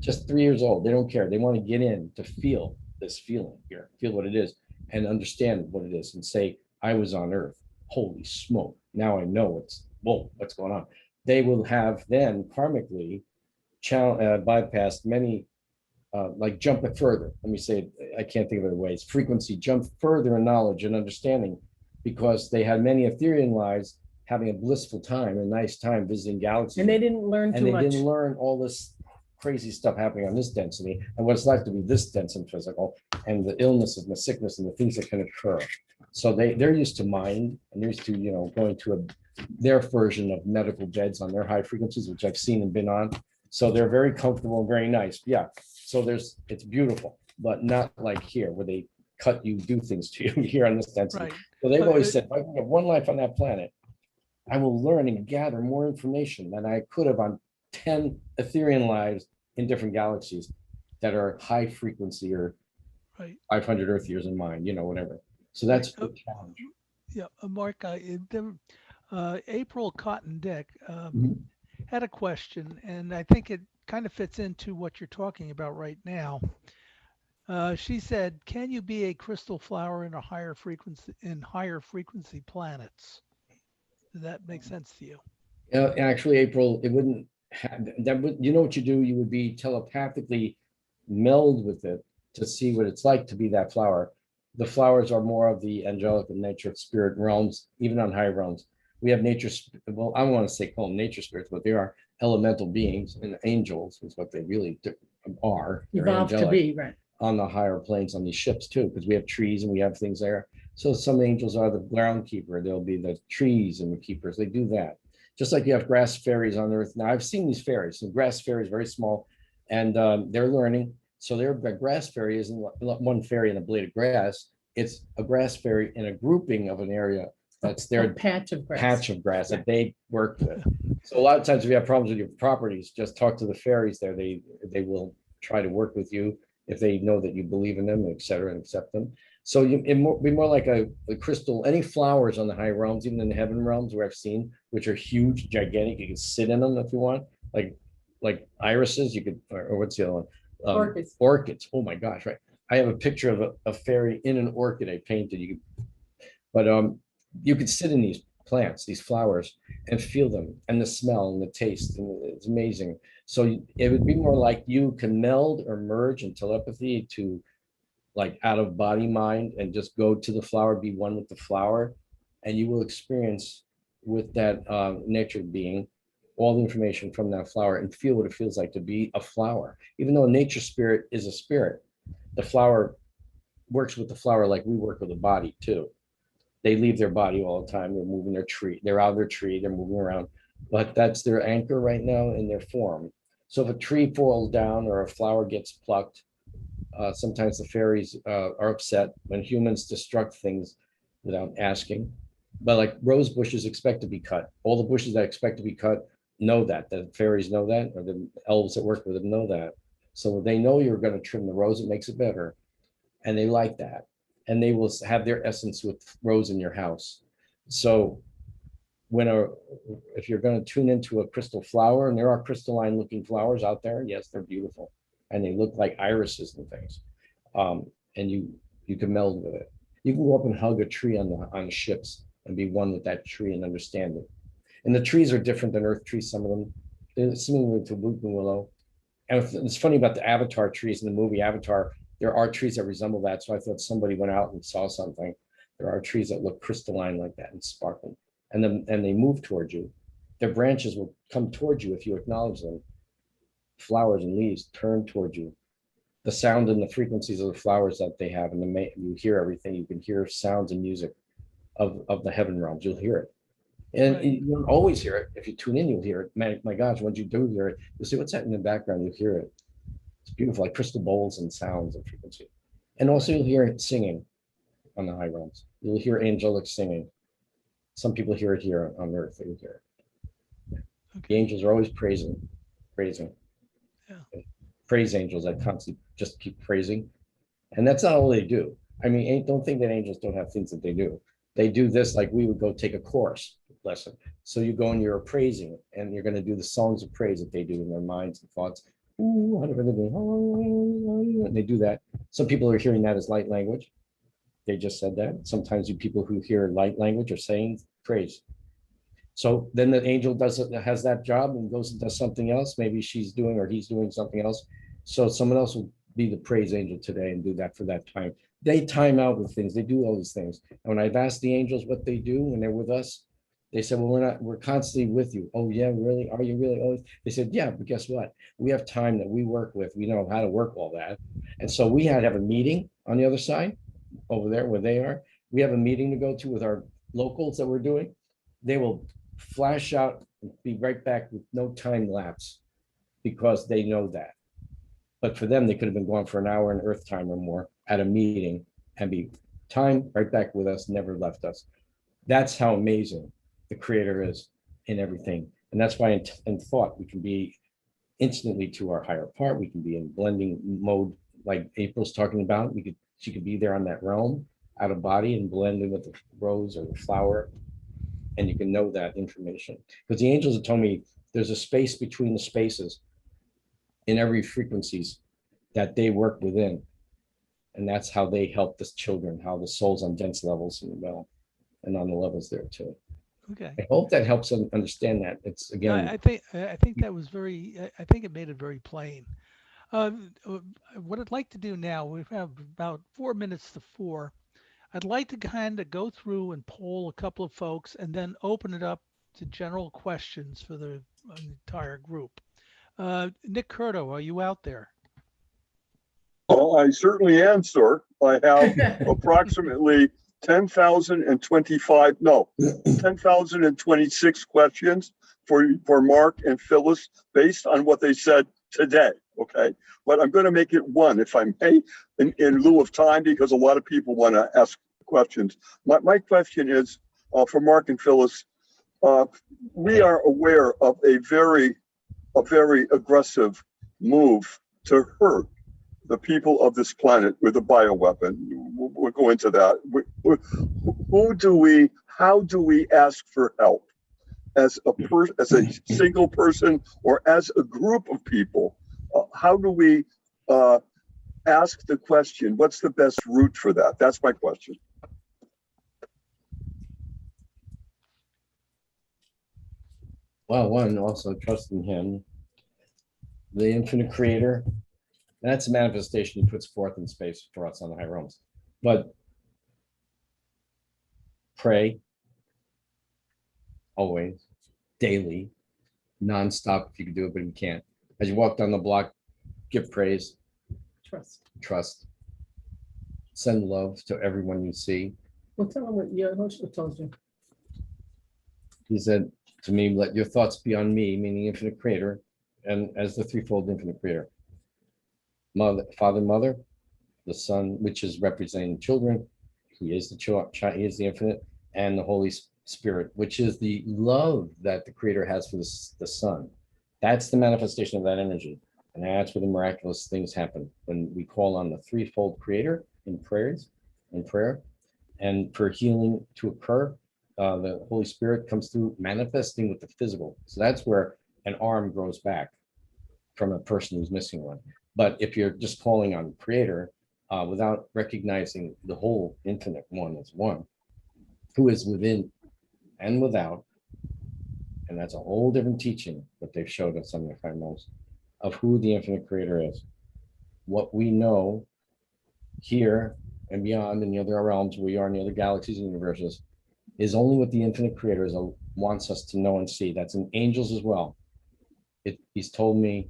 Speaker 3: just 3 years old, they don't care. They want to get in to feel this feeling here, feel what it is, and understand what it is, and say, I was on Earth. Holy smoke. Now I know what's going on. They will have then karmically bypassed many, like jump it further. Let me say, I can't think of other ways. Frequency, jump further in knowledge and understanding, because they had many Etherean lives having a blissful time, a nice time visiting galaxies.
Speaker 4: And they didn't learn
Speaker 3: and
Speaker 4: too
Speaker 3: they
Speaker 4: much.
Speaker 3: didn't learn all this crazy stuff happening on this density and what it's like to be this dense and physical, and the illnesses and the sickness and the things that can occur. So they're used to mind, and they're used to, going to their version of medical beds on their high frequencies, which I've seen and been on. So they're very comfortable and very nice. Yeah. So it's beautiful, but not like here where they cut you, do things to you here on this density.
Speaker 2: Right.
Speaker 3: So they've
Speaker 2: But
Speaker 3: always said, if I can have one life on that planet, I will learn and gather more information than I could have on 10 Etherean lives in different galaxies that are high frequency or
Speaker 2: right.
Speaker 3: 500 Earth years in mind, whatever. So that's
Speaker 2: Right.
Speaker 3: the challenge.
Speaker 2: Yeah, Mark, April Cotton Dick
Speaker 3: Mhm.
Speaker 2: had a question, and I think it kind of fits into what you're talking about right now. She said, "Can you be a crystal flower in higher frequency planets?" Does that make sense to you?
Speaker 3: Actually, April, it wouldn't have that. You know what you do? You would be telepathically meld with it to see what it's like to be that flower. The flowers are more of the angelic and nature spirit realms, even on high realms. We have nature. Well, I don't want to say call them nature spirits, but they are elemental beings, and angels is what they really are. They're
Speaker 4: Evolved to
Speaker 3: angelic
Speaker 4: be, right?
Speaker 3: on the higher planes on these ships too, because we have trees and we have things there. So some angels are the groundkeeper. They'll be the trees and the keepers. They do that. Just like you have grass fairies on Earth. Now I've seen these fairies. So grass fairies, very small, and they're learning. So their grass fairy isn't one fairy in a blade of grass. It's a grass fairy in a grouping of an area that's their
Speaker 4: patch of grass.
Speaker 3: that they work with. So a lot of times if you have problems with your properties, just talk to the fairies there. They will try to work with you if they know that you believe in them, et cetera, and accept them. So it be more like a crystal. Any flowers on the high realms, even in the heaven realms where I've seen, which are huge, gigantic, you can sit in them if you want, like irises, you could, or what's the other one?
Speaker 4: Orchids.
Speaker 3: Orchids. Oh my gosh, right. I have a picture of a fairy in an orchid I painted. But you could sit in these plants, these flowers, and feel them, and the smell and the taste, and it's amazing. So it would be more like you can meld or merge in telepathy to like out of body mind and just go to the flower, be one with the flower, and you will experience with that nature being all the information from that flower and feel what it feels like to be a flower. Even though nature spirit is a spirit, the flower works with the flower like we work with the body too. They leave their body all the time. They're moving their tree. They're out of their tree. They're moving around, but that's their anchor right now in their form. So if a tree falls down or a flower gets plucked, sometimes the fairies are upset when humans destruct things without asking. But like rose bushes expect to be cut. All the bushes that expect to be cut know that. The fairies know that, or the elves that work with them know that. So they know you're going to trim the rose. It makes it better, and they like that. And they will have their essence with rose in your house. So if you're going to tune into a crystal flower, and there are crystalline looking flowers out there, yes, they're beautiful, and they look like irises and things. And you can meld with it. You can go up and hug a tree on ships and be one with that tree and understand it. And the trees are different than earth trees. Some of them, they're similar to weeping willow. And it's funny about the Avatar trees in the movie Avatar. There are trees that resemble that. So I thought somebody went out and saw something. There are trees that look crystalline like that and sparkling. And they move towards you. Their branches will come towards you if you acknowledge them. Flowers and leaves turn towards you. The sound and the frequencies of the flowers that they have, and you hear everything. You can hear sounds and music of the heaven realms. You'll hear it. And
Speaker 2: Right.
Speaker 3: you don't always hear it. If you tune in, you'll hear it. My gosh, once you do hear it, you'll see what's that in the background. You'll hear it. It's beautiful, like crystal bowls and sounds and frequency. And also you'll hear it singing on the high realms. You'll hear angelic singing. Some people hear it here on earth. They hear it. The
Speaker 2: Okay.
Speaker 3: angels are always praising.
Speaker 2: Yeah.
Speaker 3: Praise angels that constantly just keep praising. And that's not all they do. I mean, don't think that angels don't have things that they do. They do this like we would go take a course lesson. So you go and you're praising, and you're going to do the songs of praise that they do in their minds and thoughts. Ooh, and they do that. Some people are hearing that as light language. They just said that. Sometimes you people who hear light language are saying praise. So then the angel has that job and goes and does something else. Maybe she's doing or he's doing something else. So someone else will be the praise angel today and do that for that time. They time out with things. They do all these things. And when I've asked the angels what they do when they're with us, they said, well, we're constantly with you. Oh yeah, really? Are you really always? They said, yeah, but guess what? We have time that we work with. We know how to work all that. And so we had to have a meeting on the other side over there where they are. We have a meeting to go to with our locals that we're doing. They will flash out and be right back with no time lapse because they know that. But for them, they could have been gone for an hour in Earth time or more at a meeting and be time right back with us, never left us. That's how amazing the creator is in everything. And that's why in thought, we can be instantly to our higher part. We can be in blending mode, like April's talking about. She could be there on that realm, out of body, and blend in with the rose or the flower. And you can know that information. Because the angels have told me there's a space between the spaces in every frequencies that they work within. And that's how they help the children, how the souls on dense levels and well, and on the levels there too.
Speaker 2: Okay.
Speaker 3: I hope that helps them understand that. It's
Speaker 2: No,
Speaker 3: again,
Speaker 2: I think that was very. I think it made it very plain. Uh, uh, what I'd like to do now, we have about 4 minutes to four. I'd like to kind of go through and poll a couple of folks, and then open it up to general questions for the entire group. Nick Curto, are you out there?
Speaker 1: Well, I certainly am, sir. I have approximately 10,025, no, 10,026 questions for Mark and Phyllis based on what they said today. Okay. But I'm going to make it one, if I may, in lieu of time, because a lot of people want to ask questions. My question is for Mark and Phyllis. We are aware of a very aggressive move to hurt the people of this planet with a bioweapon. We'll go into that. How do we ask for help as a single person or as a group of people? How do we ask the question? What's the best route for that? That's my question.
Speaker 3: Well, one, also trust in him, the infinite creator. That's a manifestation he puts forth in space for us on the high realms. But pray always, daily, nonstop if you can do it, but you can't. As you walk down the block, give praise,
Speaker 4: Trust.
Speaker 3: trust, send love to everyone you see.
Speaker 4: Well, tell him what your host told you.
Speaker 3: He said to me, let your thoughts be on me, meaning infinite creator, and as the threefold infinite creator. Mother, father, mother, the son, which is representing children. He is the child, he is the infinite, and the Holy Spirit, which is the love that the creator has for the son. That's the manifestation of that energy. And that's where the miraculous things happen when we call on the threefold creator in prayers, in prayer, and for healing to occur. The Holy Spirit comes through manifesting with the physical. So that's where an arm grows back from a person who's missing one. But if you're just calling on creator without recognizing the whole infinite one as one, who is within and without, and that's a whole different teaching that they've showed us on the finals of who the infinite creator is. What we know here and beyond in the other realms we are in the other galaxies and universes is only what the infinite creator wants us to know and see. That's in angels as well. He's told me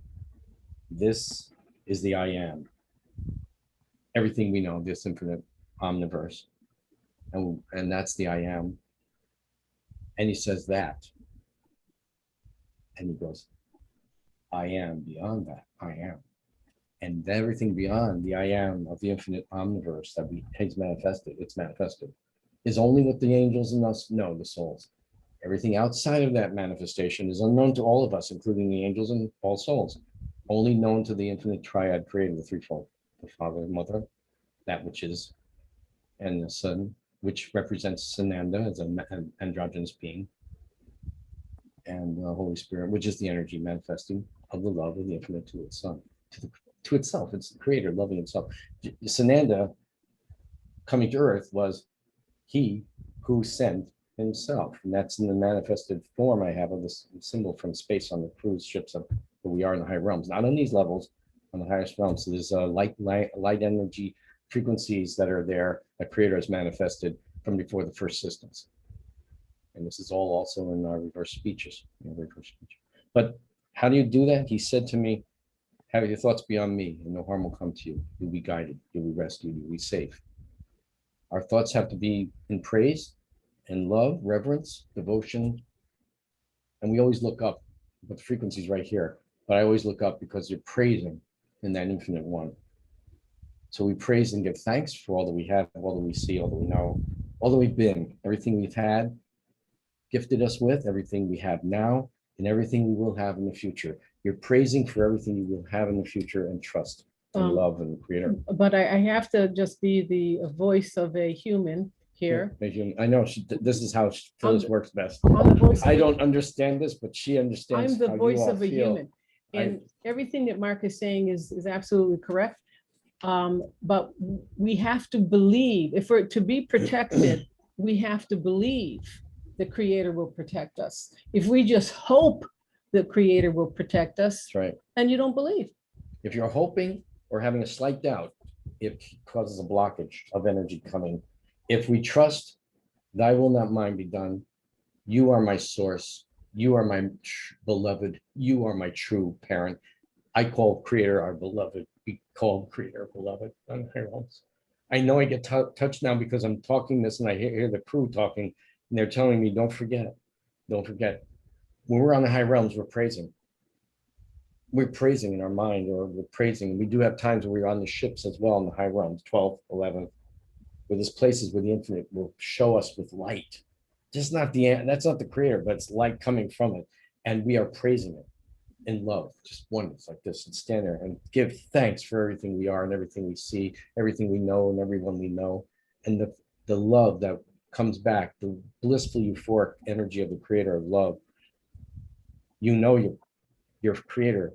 Speaker 3: this is the I am. Everything we know, this infinite omniverse. And that's the I am. And he says that. And he goes, I am beyond that. I am. And everything beyond the I am of the infinite omniverse that it's manifested, is only what the angels and us know, the souls. Everything outside of that manifestation is unknown to all of us, including the angels and all souls. Only known to the infinite triad creator, the threefold, the Father and Mother, that which is, and the Son, which represents Sananda as an androgynous being, and the Holy Spirit, which is the energy manifesting of the love of the infinite to its Son, to itself. It's the creator loving itself. Sananda coming to earth was he who sent himself. And that's in the manifested form I have of this symbol from space on the cruise ships of where we are in the high realms, not on these levels, on the highest realms. So there's light energy frequencies that are there that creator has manifested from before the first systems. And this is all also in our reverse speeches. But how do you do that? He said to me, have your thoughts be on me and no harm will come to you. You'll be guided, you'll be rescued, you'll be safe. Our thoughts have to be in praise and love, reverence, devotion. And we always look up, but the frequency's right here. But I always look up because you're praising in that infinite one. So we praise and give thanks for all that we have, all that we see, all that we know, all that we've been, everything we've had, gifted us with, everything we have now, and everything we will have in the future. You're praising for everything you will have in the future and trust and love and creator.
Speaker 4: But I have to just be the voice of a human here.
Speaker 3: I know this is how Phyllis works best. I don't understand this, but she understands.
Speaker 4: I'm the voice of a human. And everything that Mark is saying is absolutely correct. But we have to believe, if we're to be protected, we have to believe the creator will protect us. If we just hope the creator will protect us,
Speaker 3: that's right.
Speaker 4: And you don't believe.
Speaker 3: If you're hoping or having a slight doubt, it causes a blockage of energy coming. If we trust, thy will not mine be done. You are my source. You are my beloved. You are my true parent. I call creator our beloved. We call creator beloved. I know I get touched now because I'm talking this and I hear the crew talking and they're telling me, don't forget. When we're on the high realms, we're praising. We're praising in our mind, or we're praising. We do have times where we're on the ships as well in the high realms, 12, 11, where there's places where the infinite will show us with light. Just not that's not the creator, but it's light coming from it. And we are praising it in love, just oneness like this, and stand there and give thanks for everything we are and everything we see, everything we know and everyone we know. And the love that comes back, the blissful euphoric energy of the creator of love. You know your creator,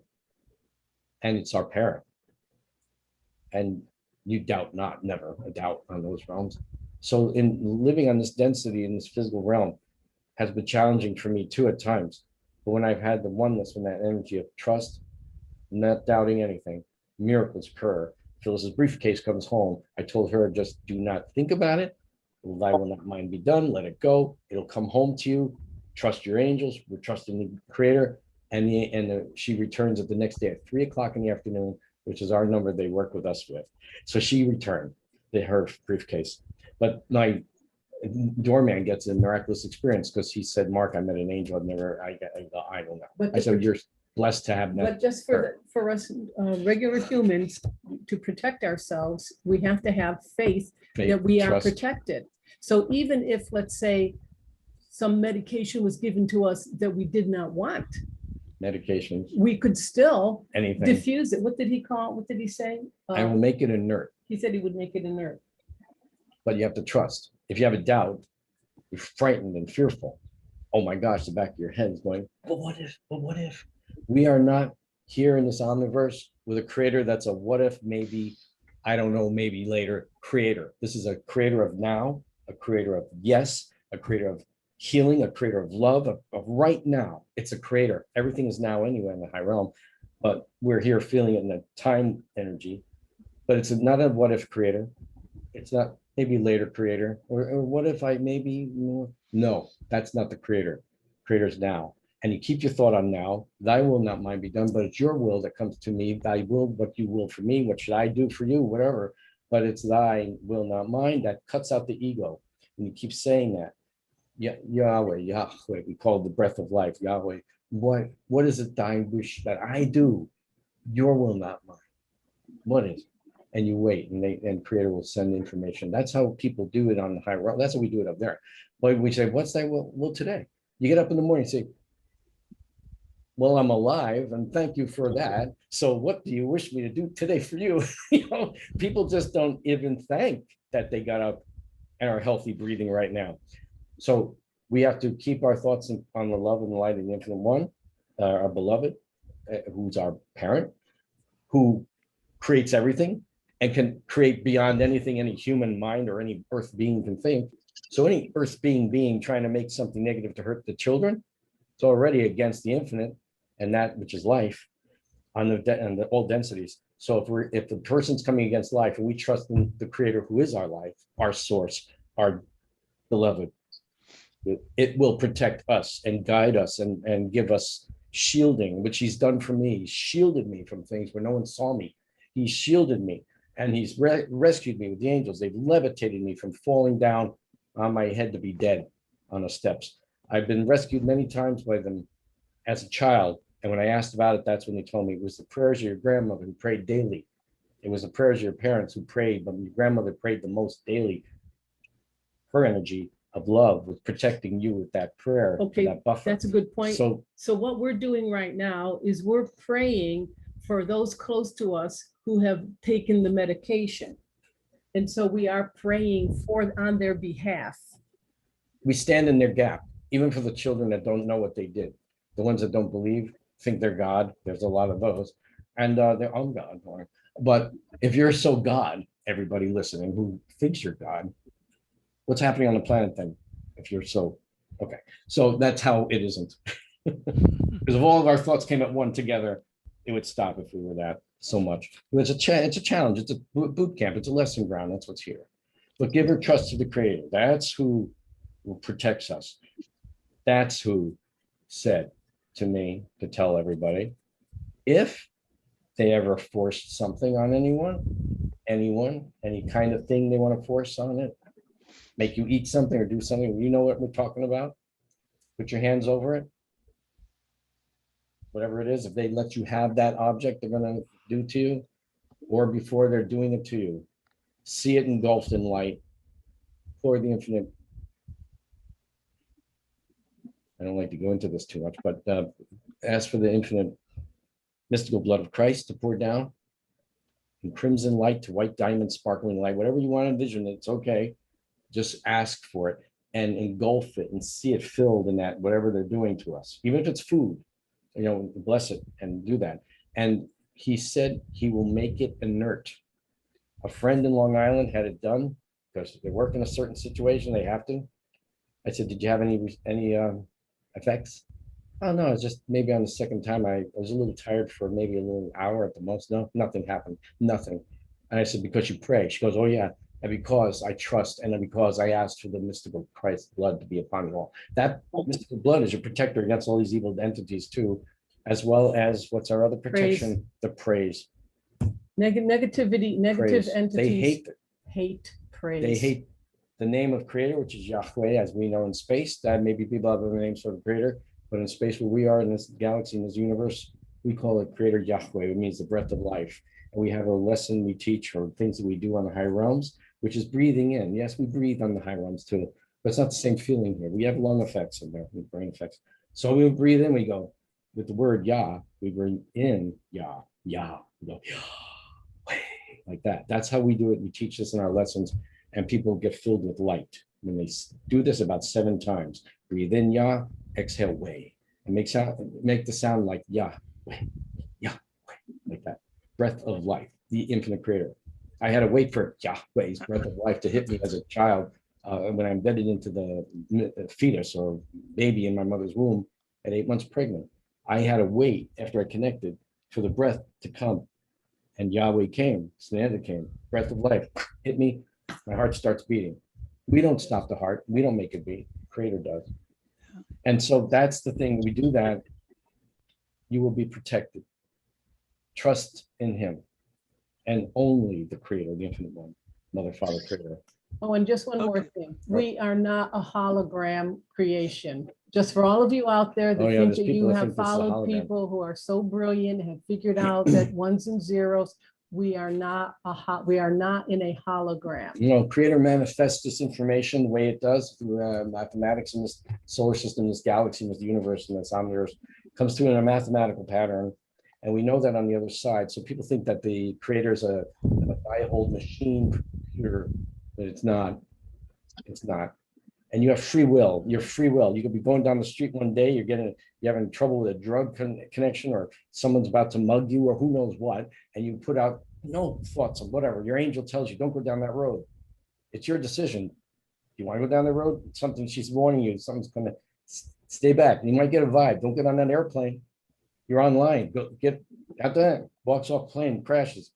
Speaker 3: and it's our parent. And you doubt not, never a doubt on those realms. So in living on this density in this physical realm has been challenging for me too at times. But when I've had the oneness and that energy of trust, not doubting anything, miracles occur. Phyllis's briefcase comes home. I told her, just do not think about it. Thy will not mine be done. Let it go. It'll come home to you. Trust your angels. We're trusting the creator. And she returns it the next day at 3 o'clock in the afternoon, which is our number they work with us with. So she returned her briefcase. But my doorman gets a miraculous experience because he said, Mark, I met an angel. I don't know.
Speaker 4: But
Speaker 3: I said, you're blessed to have met.
Speaker 4: But just for us regular humans, to protect ourselves, we have to have faith that we are
Speaker 3: trust.
Speaker 4: protected. So even if, let's say, some medication was given to us that we did not want,
Speaker 3: Medications,
Speaker 4: we could still
Speaker 3: anything.
Speaker 4: diffuse it. What did he say?
Speaker 3: I will make it inert,
Speaker 4: He said he would make it inert.
Speaker 3: but you have to trust. If you have a doubt, you're frightened and fearful. Oh my gosh, the back of your head is going, but what if, but what if? We are not here in this omniverse with a creator that's a what if, maybe, I don't know, maybe later creator. This is a creator of now, a creator of yes, a creator of healing, a creator of love, of right now. It's a creator. Everything is now anyway in the high realm, but we're here feeling it in the time energy. But it's not a what if creator. It's not maybe later creator, or what if I maybe, no, that's not the creator. Creator's now. And you keep your thought on now. Thy will not mine be done, but it's your will that comes to me. Thy will, what you will for me, what should I do for you, whatever. But it's thy will, not mine. That cuts out the ego. And you keep saying that. Yahweh, we call it the breath of life. Yahweh, what is it thy wish that I do? Your will, not mine. What is it? And you wait, and creator will send information. That's how people do it on the high realm. That's how we do it up there. But we say, what's thy will? Well, today. You get up in the morning and say, well, I'm alive, and thank you for that. So what do you wish me to do today for you? People just don't even thank that they got up and are healthy breathing right now. So we have to keep our thoughts on the love and the light of the infinite one, our beloved, who's our parent, who creates everything and can create beyond anything any human mind or any earth being can think. So any earth being trying to make something negative to hurt the children, it's already against the infinite and that which is life on the all densities. So if the person's coming against life and we trust in the creator who is our life, our source, our beloved, it will protect us and guide us and give us shielding, which he's done for me. He shielded me from things where no one saw me. He shielded me and he's rescued me with the angels. They've levitated me from falling down on my head to be dead on the steps. I've been rescued many times by them as a child. And when I asked about it, that's when they told me it was the prayers of your grandmother who prayed daily. It was the prayers of your parents who prayed, but your grandmother prayed the most daily. Her energy of love was protecting you with that prayer,
Speaker 4: Okay,
Speaker 3: that buffer.
Speaker 4: That's a good point.
Speaker 3: So
Speaker 4: what we're doing right now is we're praying for those close to us who have taken the medication. And so we are praying on their behalf.
Speaker 3: we stand in their gap, even for the children that don't know what they did. The ones that don't believe, think they're God. There's a lot of those. And they're on God. But if you're so God, everybody listening who thinks you're God, what's happening on the planet then? If you're so, okay. So that's how it isn't. Because if all of our thoughts came at one together, it would stop if we were that so much. It's a challenge. It's a boot camp. It's a lesson ground. That's what's here. But give her trust to the creator. That's who protects us. That's who said to me to tell everybody, if they ever forced something on anyone, any kind of thing they want to force on it, make you eat something or do something, you know what we're talking about? Put your hands over it. Whatever it is, if they let you have that object they're going to do to you, or before they're doing it to you, see it engulfed in light, for the infinite. I don't like to go into this too much, but ask for the infinite mystical blood of Christ to pour down from crimson light to white diamond sparkling light, whatever you want to envision, it's okay. Just ask for it and engulf it and see it filled in that, whatever they're doing to us, even if it's food, you know, bless it and do that. And he said he will make it inert. A friend in Long Island had it done because they work in a certain situation, they have to. I said, did you have any effects? Oh, no, it's just maybe on the second time, I was a little tired for maybe a little hour at the most. No, nothing happened, nothing. And I said, because you pray. She goes, oh, yeah. And because I trust, and then because I asked for the mystical Christ blood to be upon it all. That mystical blood is your protector against all these evil entities too, as well as what's our other protection? The praise.
Speaker 4: Negativity, negative
Speaker 3: Praise.
Speaker 4: entities.
Speaker 3: They hate
Speaker 4: praise.
Speaker 3: They hate the name of creator, which is Yahweh, as we know in space. That maybe people have other names for the creator, but in space where we are in this galaxy, in this universe, we call it creator Yahweh. It means the breath of life. And we have a lesson we teach or things that we do on the high realms, which is breathing in. Yes, we breathe on the high realms too, but it's not the same feeling here. We have lung effects in there, brain effects. So we breathe in, we go with the word Yah, we breathe in Yah, Yah, we go Yahweh, like that. That's how we do it. We teach this in our lessons, and people get filled with light when they do this about 7 times. Breathe in Yah, exhale way, and make the sound like Yah, Yah, like that. Breath of life, the infinite creator. I had to wait for Yahweh's breath of life to hit me as a child when I embedded into the fetus or baby in my mother's womb at 8 months pregnant. I had to wait after I connected for the breath to come, and Yahweh came. Samantha came. Breath of life hit me. My heart starts beating. We don't stop the heart. We don't make it beat. Creator does. And so that's the thing. We do that. You will be protected. Trust in Him, and only the Creator, the Infinite One, Mother, Father, Creator.
Speaker 4: Oh, and just one more thing. We are not a hologram creation. Just for all of you out there that think that you have followed people who are so brilliant, have figured out that ones and zeros, we are not in a hologram.
Speaker 3: You know, Creator manifests this information the way it does through mathematics in this solar system, this galaxy, this universe, and this omniverse comes through in a mathematical pattern. And we know that on the other side. So people think that the Creator is a die-hold machine computer, but it's not. It's not. And you have free will. Your free will. You could be going down the street one day, you're having trouble with a drug connection, or someone's about to mug you, or who knows what, and you put out no thoughts of whatever. Your angel tells you, don't go down that road. It's your decision. You want to go down the road? Something she's warning you. Something's going to stay back. You might get a vibe. Don't get on that airplane. You're online. Go get out there. Walks off plane, crashes.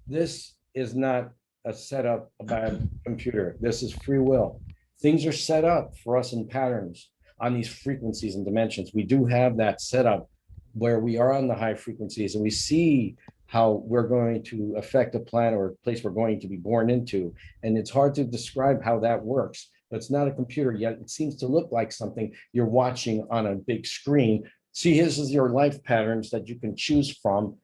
Speaker 3: This is not a setup by a computer. This is free will. Things are set up for us in patterns on these frequencies and dimensions. We do have that setup where we are on the high frequencies, and we see how we're going to affect a planet or a place we're going to be born into. And it's hard to describe how that works, but it's not a computer yet. It seems to look like something you're watching on a big screen. See, this is your life patterns that you can choose from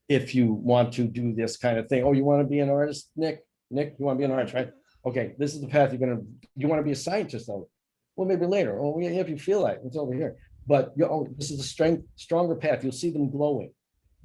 Speaker 3: if you want to do this kind of thing. Oh, you want to be an artist, Nick? Nick, you want to be an artist, right? Okay, this is the path you want to be a scientist though. Well, maybe later. Oh, if you feel like it's over here. But this is a stronger path. You'll see them glowing,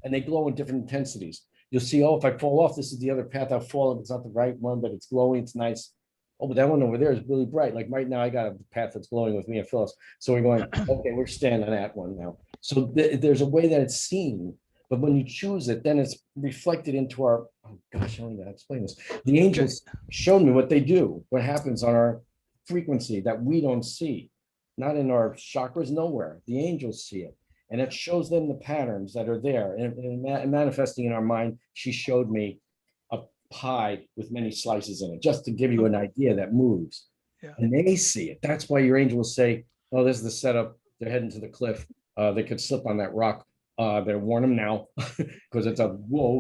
Speaker 3: and they glow in different intensities. You'll see, oh, if I fall off, this is the other path I'll fall off. It's not the right one, but it's glowing, it's nice. Oh, but that one over there is really bright. Like right now, I got a path that's glowing with me and Phyllis. So we're going, okay, we're standing on that one now. So there's a way that it's seen, but when you choose it, then it's reflected into our, oh gosh, I don't even know how to explain this. The angels showed me what they do, what happens on our frequency that we don't see, not in our chakras, nowhere. The angels see it. And it shows them the patterns that are there and manifesting in our mind. She showed me a pie with many slices in it, just to give you an idea that moves. Yeah. And they see it. That's why your angel will say, oh, this is the setup. They're heading to the cliff. They could slip on that rock. Better warn them now because it's a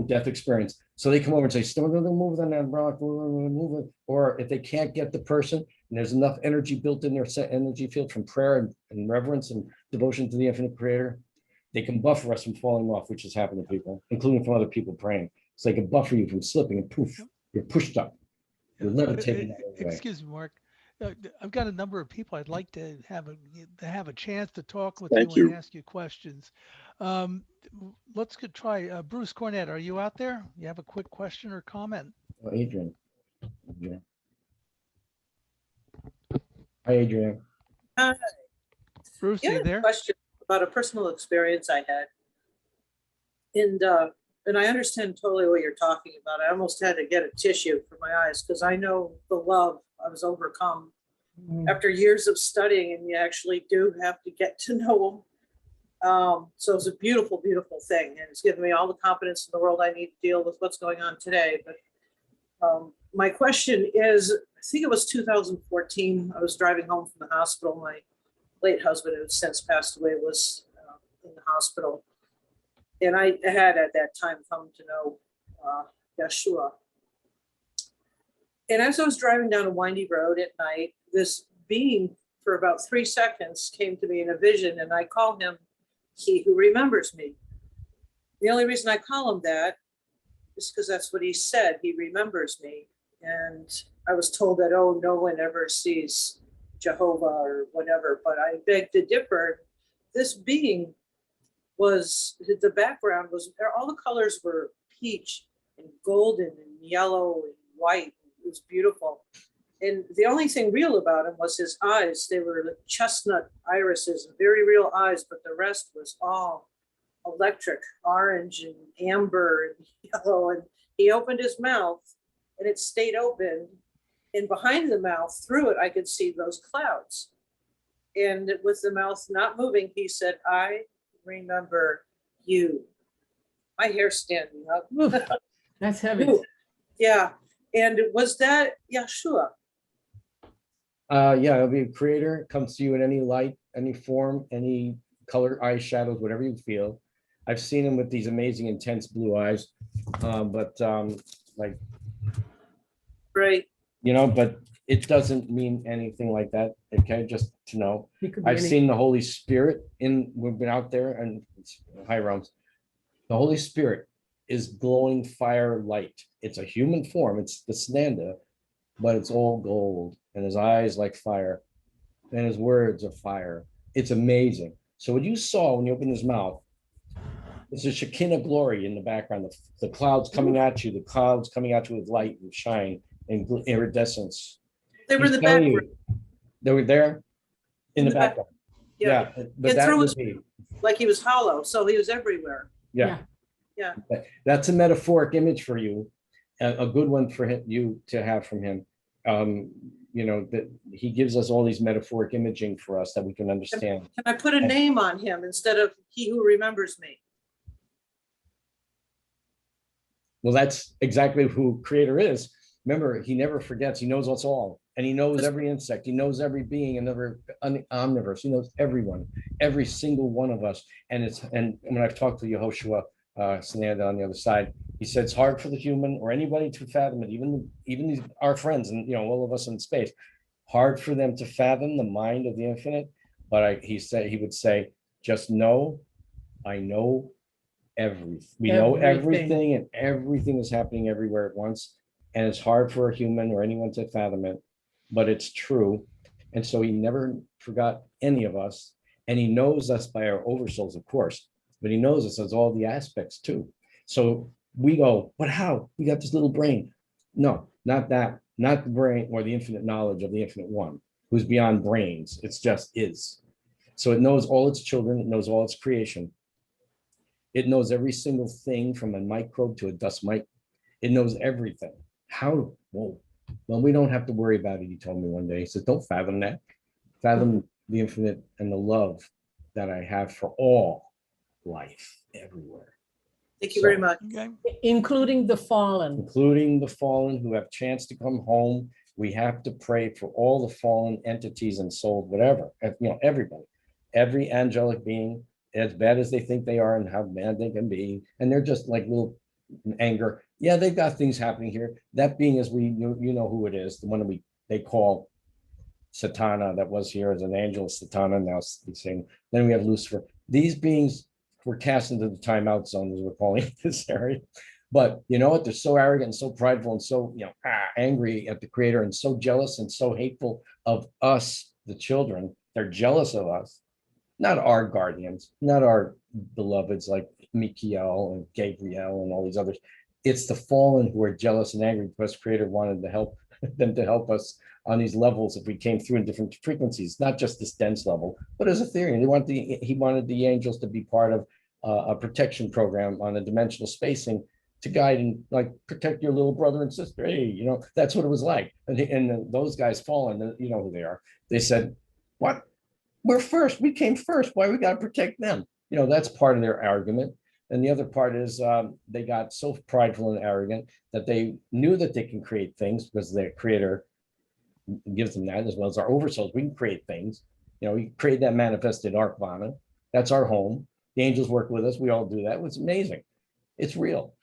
Speaker 3: death experience. So they come over and say, don't move on that rock, move it. Or if they can't get the person, and there's enough energy built in their energy field from prayer and reverence and devotion to the infinite creator, they can buffer us from falling off, which has happened to people, including from other people praying. So they can buffer you from slipping, and poof, you're pushed up. You're levitating.
Speaker 2: Excuse me, Mark. I've got a number of people I'd like to have a chance to talk with you and ask you questions. Let's try Bruce Cornett. Are you out there? You have a quick question or comment?
Speaker 3: Oh, Adrian. Hi, Adrian.
Speaker 5: Hi.
Speaker 2: Bruce, are you there?
Speaker 5: Question about a personal experience I had, and I understand totally what you're talking about. I almost had to get a tissue for my eyes because I know the love I was overcome after years of studying, and you actually do have to get to know them. So it's a beautiful, beautiful thing. And it's given me all the confidence in the world I need to deal with what's going on today. But my question is, I think it was 2014. I was driving home from the hospital. My late husband, who has since passed away, was in the hospital. And I had at that time come to know Yeshua. And as I was driving down a windy road at night, this being for about 3 seconds came to me in a vision, and I call him He Who Remembers Me. The only reason I call him that is because that's what he said. He remembers me. And I was told that, oh, no one ever sees Jehovah or whatever, but I beg to differ. This being was, the background was, all the colors were peach and golden and yellow and white. It was beautiful. And the only thing real about him was his eyes. They were like chestnut irises, very real eyes, but the rest was all electric, orange and amber and yellow. And he opened his mouth and it stayed open. And behind the mouth, through it, I could see those clouds. And with the mouth not moving, he said, I remember you. My hair's standing up.
Speaker 4: Oof, that's heavy.
Speaker 5: Yeah. And was that Yeshua?
Speaker 3: Yeah, it'll be a creator, comes to you in any light, any form, any color, eyeshadows, whatever you feel. I've seen him with these amazing, intense blue eyes. Like,
Speaker 5: Right.
Speaker 3: you know, but it doesn't mean anything like that. Okay, just to know.
Speaker 4: He could be
Speaker 3: I've
Speaker 4: any-
Speaker 3: seen the Holy Spirit we've been out there and it's high realms. The Holy Spirit is glowing fire light. It's a human form. It's the Snanda, but it's all gold and his eyes like fire and his words are fire. It's amazing. So what you saw when you opened his mouth is a Shekinah glory in the background, the clouds coming at you, the clouds coming at you with light and shine and iridescence.
Speaker 5: They were in the
Speaker 3: He's telling
Speaker 5: background.
Speaker 3: you, they were there in the
Speaker 5: back.
Speaker 3: background.
Speaker 5: Yeah.
Speaker 3: But
Speaker 5: And
Speaker 3: that
Speaker 5: through
Speaker 3: would
Speaker 5: his-
Speaker 3: be,
Speaker 5: Like he was hollow. So he was everywhere.
Speaker 3: yeah.
Speaker 5: Yeah.
Speaker 3: That's a metaphoric image for you, a good one for you to have from him. You know, that he gives us all these metaphoric imaging for us that we can understand.
Speaker 5: Can I put a name on him instead of He Who Remembers Me?
Speaker 3: Well, that's exactly who creator is. Remember, he never forgets. He knows us all. And he knows every insect. He knows every being and every omniverse. He knows everyone, every single one of us. And when I've talked to Yehoshua Sananda on the other side, he said it's hard for the human or anybody to fathom it, even our friends and all of us in space, hard for them to fathom the mind of the infinite. But he would say, just know, I know everything. We know everything, and everything is happening everywhere at once. And it's hard for a human or anyone to fathom it, but it's true. And so he never forgot any of us. And he knows us by our oversouls, of course, but he knows us as all the aspects too. So we go, but how? We got this little brain. No, not that, not the brain or the infinite knowledge of the infinite one, who's beyond brains. It's just is. So it knows all its children, it knows all its creation. It knows every single thing from a microbe to a dust mite. It knows everything. How? Whoa. Well, we don't have to worry about it, he told me one day. He said, don't fathom that. Fathom the infinite and the love that I have for all life everywhere.
Speaker 5: Thank you very much.
Speaker 2: Okay.
Speaker 4: Including the fallen.
Speaker 3: Including the fallen who have chance to come home. We have to pray for all the fallen entities and souls, whatever, everybody, every angelic being, as bad as they think they are and how bad they can be. And they're just like little anger. Yeah, they've got things happening here. That being as you know who it is, the one they call Satana, that was here as an angel, Satana, now saying, then we have Lucifer. These beings were cast into the timeout zone, as we're calling this area. But you know what? They're so arrogant and so prideful and so angry at the creator and so jealous and so hateful of us, the children. They're jealous of us, not our guardians, not our beloveds like Michael and Gabriel and all these others. It's the fallen who are jealous and angry because creator wanted to help them to help us on these levels if we came through in different frequencies, not just this dense level, but as a theory. He wanted the angels to be part of a protection program on a dimensional spacing to guide and like protect your little brother and sister. Hey, that's what it was like. And those guys fallen, you know who they are. They said, what? We're first. We came first. Why we got to protect them? That's part of their argument. And the other part is they got so prideful and arrogant that they knew that they can create things because their creator gives them that, as well as our oversouls. We can create things. We create that manifested Arcvana. That's our home. The angels work with us. We all do that. It's amazing. It's real.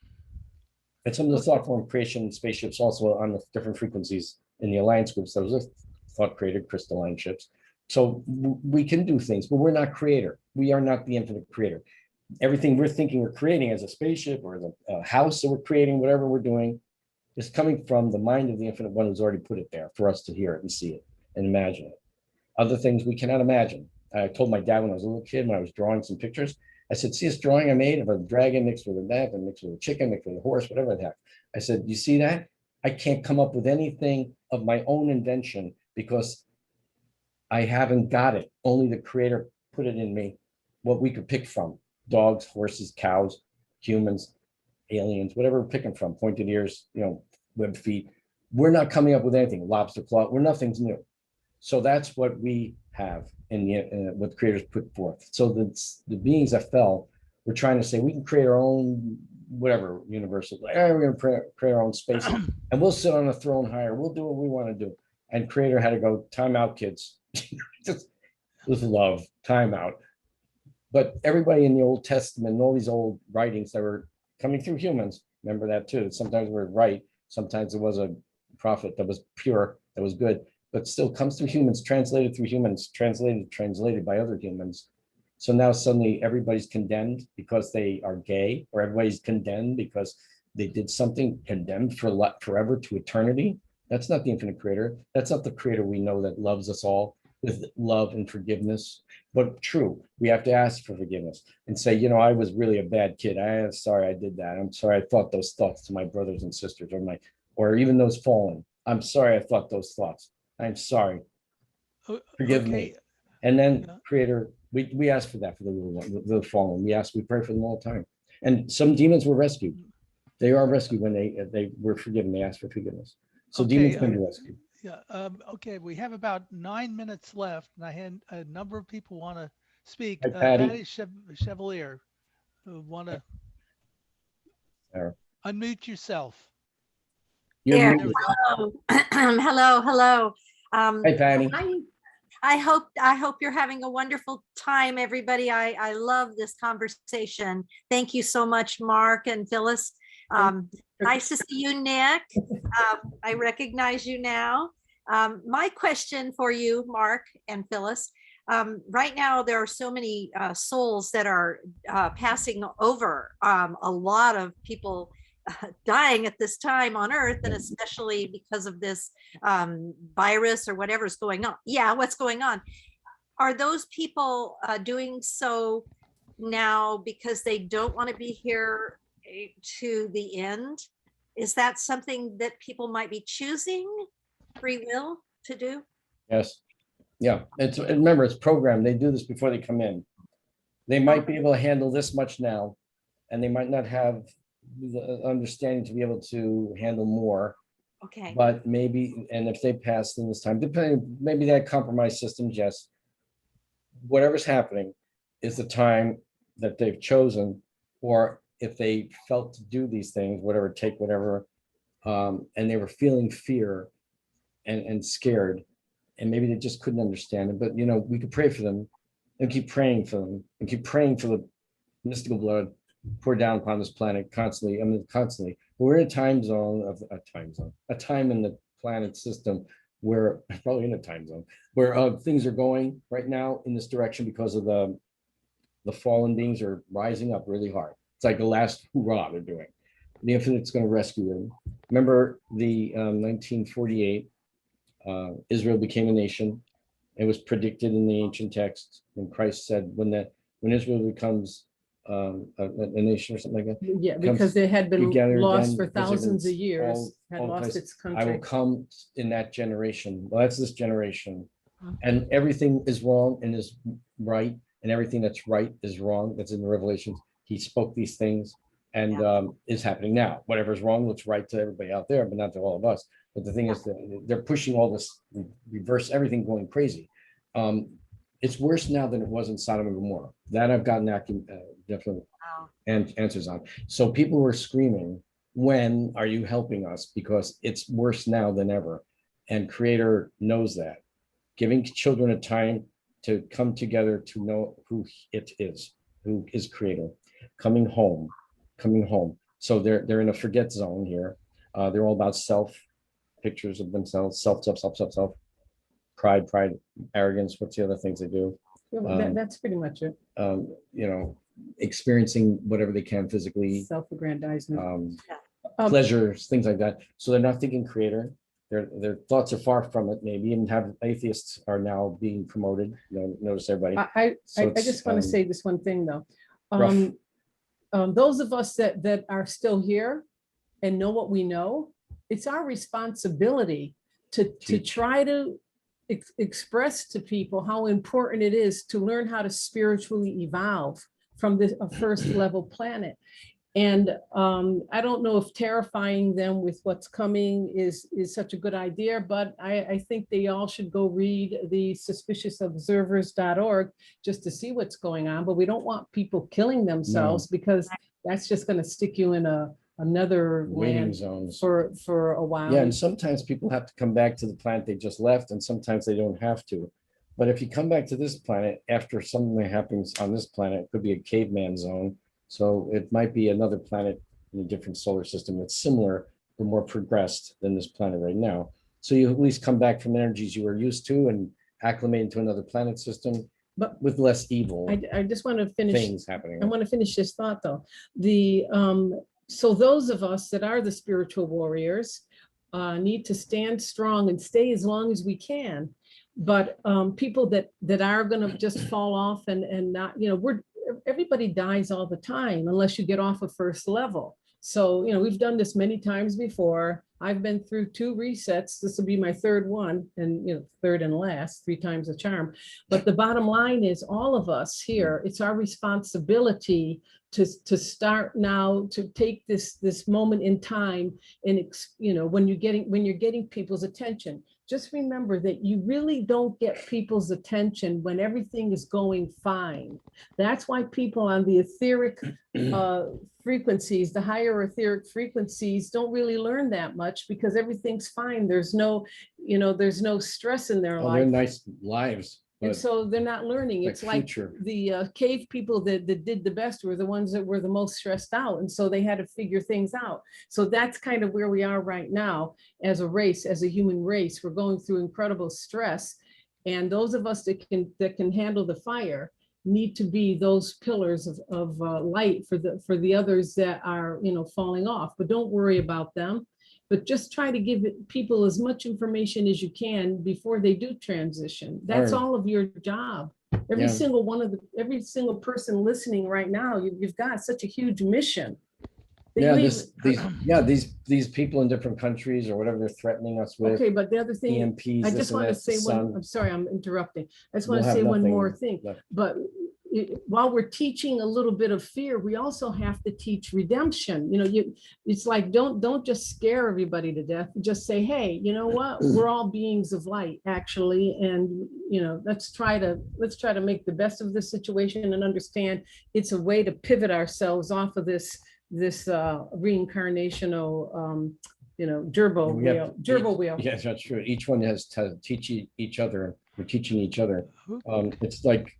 Speaker 3: And some of the thought form creation spaceships also on the different frequencies in the alliance groups. There was a thought created crystalline ships. So we can do things, but we're not creator. We are not the infinite creator. Everything we're thinking we're creating as a spaceship or as a house that we're creating, whatever we're doing, is coming from the mind of the infinite one who's already put it there for us to hear it and see it and imagine it. Other things we cannot imagine. I told my dad when I was a little kid, when I was drawing some pictures, I said, see this drawing I made of a dragon mixed with a bat and mixed with a chicken, mixed with a horse, whatever the heck. I said, you see that? I can't come up with anything of my own invention because I haven't got it. Only the creator put it in me, what we could pick from. Dogs, horses, cows, humans, aliens, whatever we're picking from, pointed ears, webbed feet. We're not coming up with anything, lobster claw, nothing's new. So that's what we have in what the creators put forth. So the beings that fell, we're trying to say we can create our own, whatever, universal, we're going to create our own space and we'll sit on a throne higher. We'll do what we want to do. And creator had to go, time out, kids. Just with love, time out. But everybody in the Old Testament and all these old writings that were coming through humans, remember that too. Sometimes we're right. Sometimes it was a prophet that was pure, that was good, but still comes through humans, translated through humans, translated by other humans. So now suddenly everybody's condemned because they are gay, or everybody's condemned because they did something, condemned for forever to eternity. That's not the infinite creator. That's not the creator we know that loves us all with love and forgiveness. But true, we have to ask for forgiveness and say, I was really a bad kid. I am sorry I did that. I'm sorry I thought those thoughts to my brothers and sisters or even those fallen. I'm sorry I thought those thoughts. I'm sorry. Forgive me. And then creator, we ask for that for the little one, the fallen. We pray for them all the time. And some demons were rescued. They are rescued when they were forgiven. They asked for forgiveness. So demons can be rescued.
Speaker 2: Yeah. Okay. We have about 9 minutes left, and I had a number of people want to speak.
Speaker 3: Hi, Patty.
Speaker 2: Patty Chevalier, want to unmute yourself.
Speaker 6: There. Hello. hello.
Speaker 3: Hi, Patty.
Speaker 6: I hope you're having a wonderful time, everybody. I love this conversation. Thank you so much, Mark and Phyllis. Nice to see you, Nick. I recognize you now. My question for you, Mark and Phyllis, right now there are so many souls that are passing over, a lot of people dying at this time on Earth, and especially because of this virus or whatever's going on. Yeah, what's going on? Are those people doing so now because they don't want to be here to the end? Is that something that people might be choosing free will to do?
Speaker 3: Yes. Yeah. Remember, it's programmed. They do this before they come in. They might be able to handle this much now, and they might not have the understanding to be able to handle more.
Speaker 6: Okay.
Speaker 3: But maybe, and if they pass in this time, depending, maybe that compromised systems, yes. Whatever's happening is the time that they've chosen, or if they felt to do these things, whatever, take whatever, and they were feeling fear and scared, and maybe they just couldn't understand it. But we could pray for them and keep praying for them and keep praying for the mystical blood poured down upon this planet constantly. Constantly. We're in a time zone, a time in the planet system where probably in a time zone where things are going right now in this direction because of the fallen beings are rising up really hard. It's like the last hoorah they're doing. The infinite's going to rescue them. Remember the 1948, Israel became a nation. It was predicted in the ancient texts when Christ said, when Israel becomes a nation or something like that.
Speaker 4: Yeah, because they had been lost
Speaker 3: again,
Speaker 4: for thousands of years, had
Speaker 3: all
Speaker 4: lost
Speaker 3: places.
Speaker 4: its
Speaker 3: I will
Speaker 4: country.
Speaker 3: come in that generation. Well, that's this generation. And everything is wrong and is right, and everything that's right is wrong. That's in the Revelations. He spoke these things, and is happening now. Whatever's wrong looks right to everybody out there, but not to all of us. But the thing is that they're pushing all this, reverse everything, going crazy. It's worse now than it was in Sodom and Gomorrah. That I've gotten definitely
Speaker 6: Wow.
Speaker 3: and answers on. So people were screaming, when are you helping us? Because it's worse now than ever. And Creator knows that. Giving children a time to come together to know who it is, who is Creator, coming home. So they're in a forget zone here. They're all about self, pictures of themselves, self, pride, arrogance. What's the other things they do?
Speaker 4: Yeah, well, that's pretty much it.
Speaker 3: You know, experiencing whatever they can physically,
Speaker 4: Self-aggrandizement.
Speaker 3: pleasures, things like that. So they're not thinking Creator. Their thoughts are far from it. Maybe even have atheists are now being promoted. Notice everybody.
Speaker 4: I
Speaker 3: So
Speaker 4: just want to say this one thing though.
Speaker 3: rough.
Speaker 4: Those of us that are still here and know what we know, it's our responsibility to
Speaker 3: Teach.
Speaker 4: try to express to people how important it is to learn how to spiritually evolve from this a first level planet. And I don't know if terrifying them with what's coming is such a good idea, but I think they all should go read the suspiciousobservers.org just to see what's going on. But we don't want people killing themselves because that's just going to stick you in another
Speaker 3: Waiting
Speaker 4: land
Speaker 3: zones.
Speaker 4: for a while.
Speaker 3: Yeah, and sometimes people have to come back to the planet they just left, and sometimes they don't have to. But if you come back to this planet after something that happens on this planet, it could be a caveman zone. So it might be another planet in a different solar system that's similar but more progressed than this planet right now. So you at least come back from energies you were used to and acclimate into another planet system, but with less evil
Speaker 4: I just want to finish.
Speaker 3: things happening.
Speaker 4: I want to finish this thought though. So those of us that are the spiritual warriors need to stand strong and stay as long as we can. But people that are going to just fall off and not, everybody dies all the time unless you get off of first level. So, we've done this many times before. I've been through 2 resets. This will be my 3rd one and, third and last, 3 times the charm. But the bottom line is all of us here, it's our responsibility to start now to take this moment in time and, when you're getting people's attention. Just remember that you really don't get people's attention when everything is going fine. That's why people on the etheric frequencies, the higher etheric frequencies, don't really learn that much because everything's fine. There's no stress in their
Speaker 3: Oh,
Speaker 4: life.
Speaker 3: they're nice lives.
Speaker 4: And
Speaker 3: But
Speaker 4: so they're not learning.
Speaker 3: like
Speaker 4: It's like
Speaker 3: future.
Speaker 4: the cave people that did the best were the ones that were the most stressed out. And so they had to figure things out. So that's kind of where we are right now as a race, as a human race. We're going through incredible stress. And those of us that can handle the fire need to be those pillars of light for the others that are, falling off. But don't worry about them. But just try to give people as much information as you can before they do transition. That's
Speaker 3: Right.
Speaker 4: all of your job. Every
Speaker 3: Yeah.
Speaker 4: every single person listening right now, you've got such a huge mission. They
Speaker 3: Yeah,
Speaker 4: leave-
Speaker 3: these people in different countries or whatever they're threatening us with,
Speaker 4: Okay, but the other thing,
Speaker 3: EMPs,
Speaker 4: I
Speaker 3: this
Speaker 4: just
Speaker 3: and
Speaker 4: want to
Speaker 3: that,
Speaker 4: say
Speaker 3: the
Speaker 4: one,
Speaker 3: sun.
Speaker 4: I'm sorry, I'm interrupting. I just
Speaker 3: We'll
Speaker 4: want to
Speaker 3: have
Speaker 4: say one
Speaker 3: nothing
Speaker 4: more thing,
Speaker 3: left.
Speaker 4: but while we're teaching a little bit of fear, we also have to teach redemption. It's like, don't just scare everybody to death. Just say, hey, you know what? We're all beings of light, actually. And, let's try to make the best of this situation and understand it's a way to pivot ourselves off of this reincarnational, gerbil wheel.
Speaker 3: Yes, that's true. Each one has to teach each other. We're teaching each other. It's like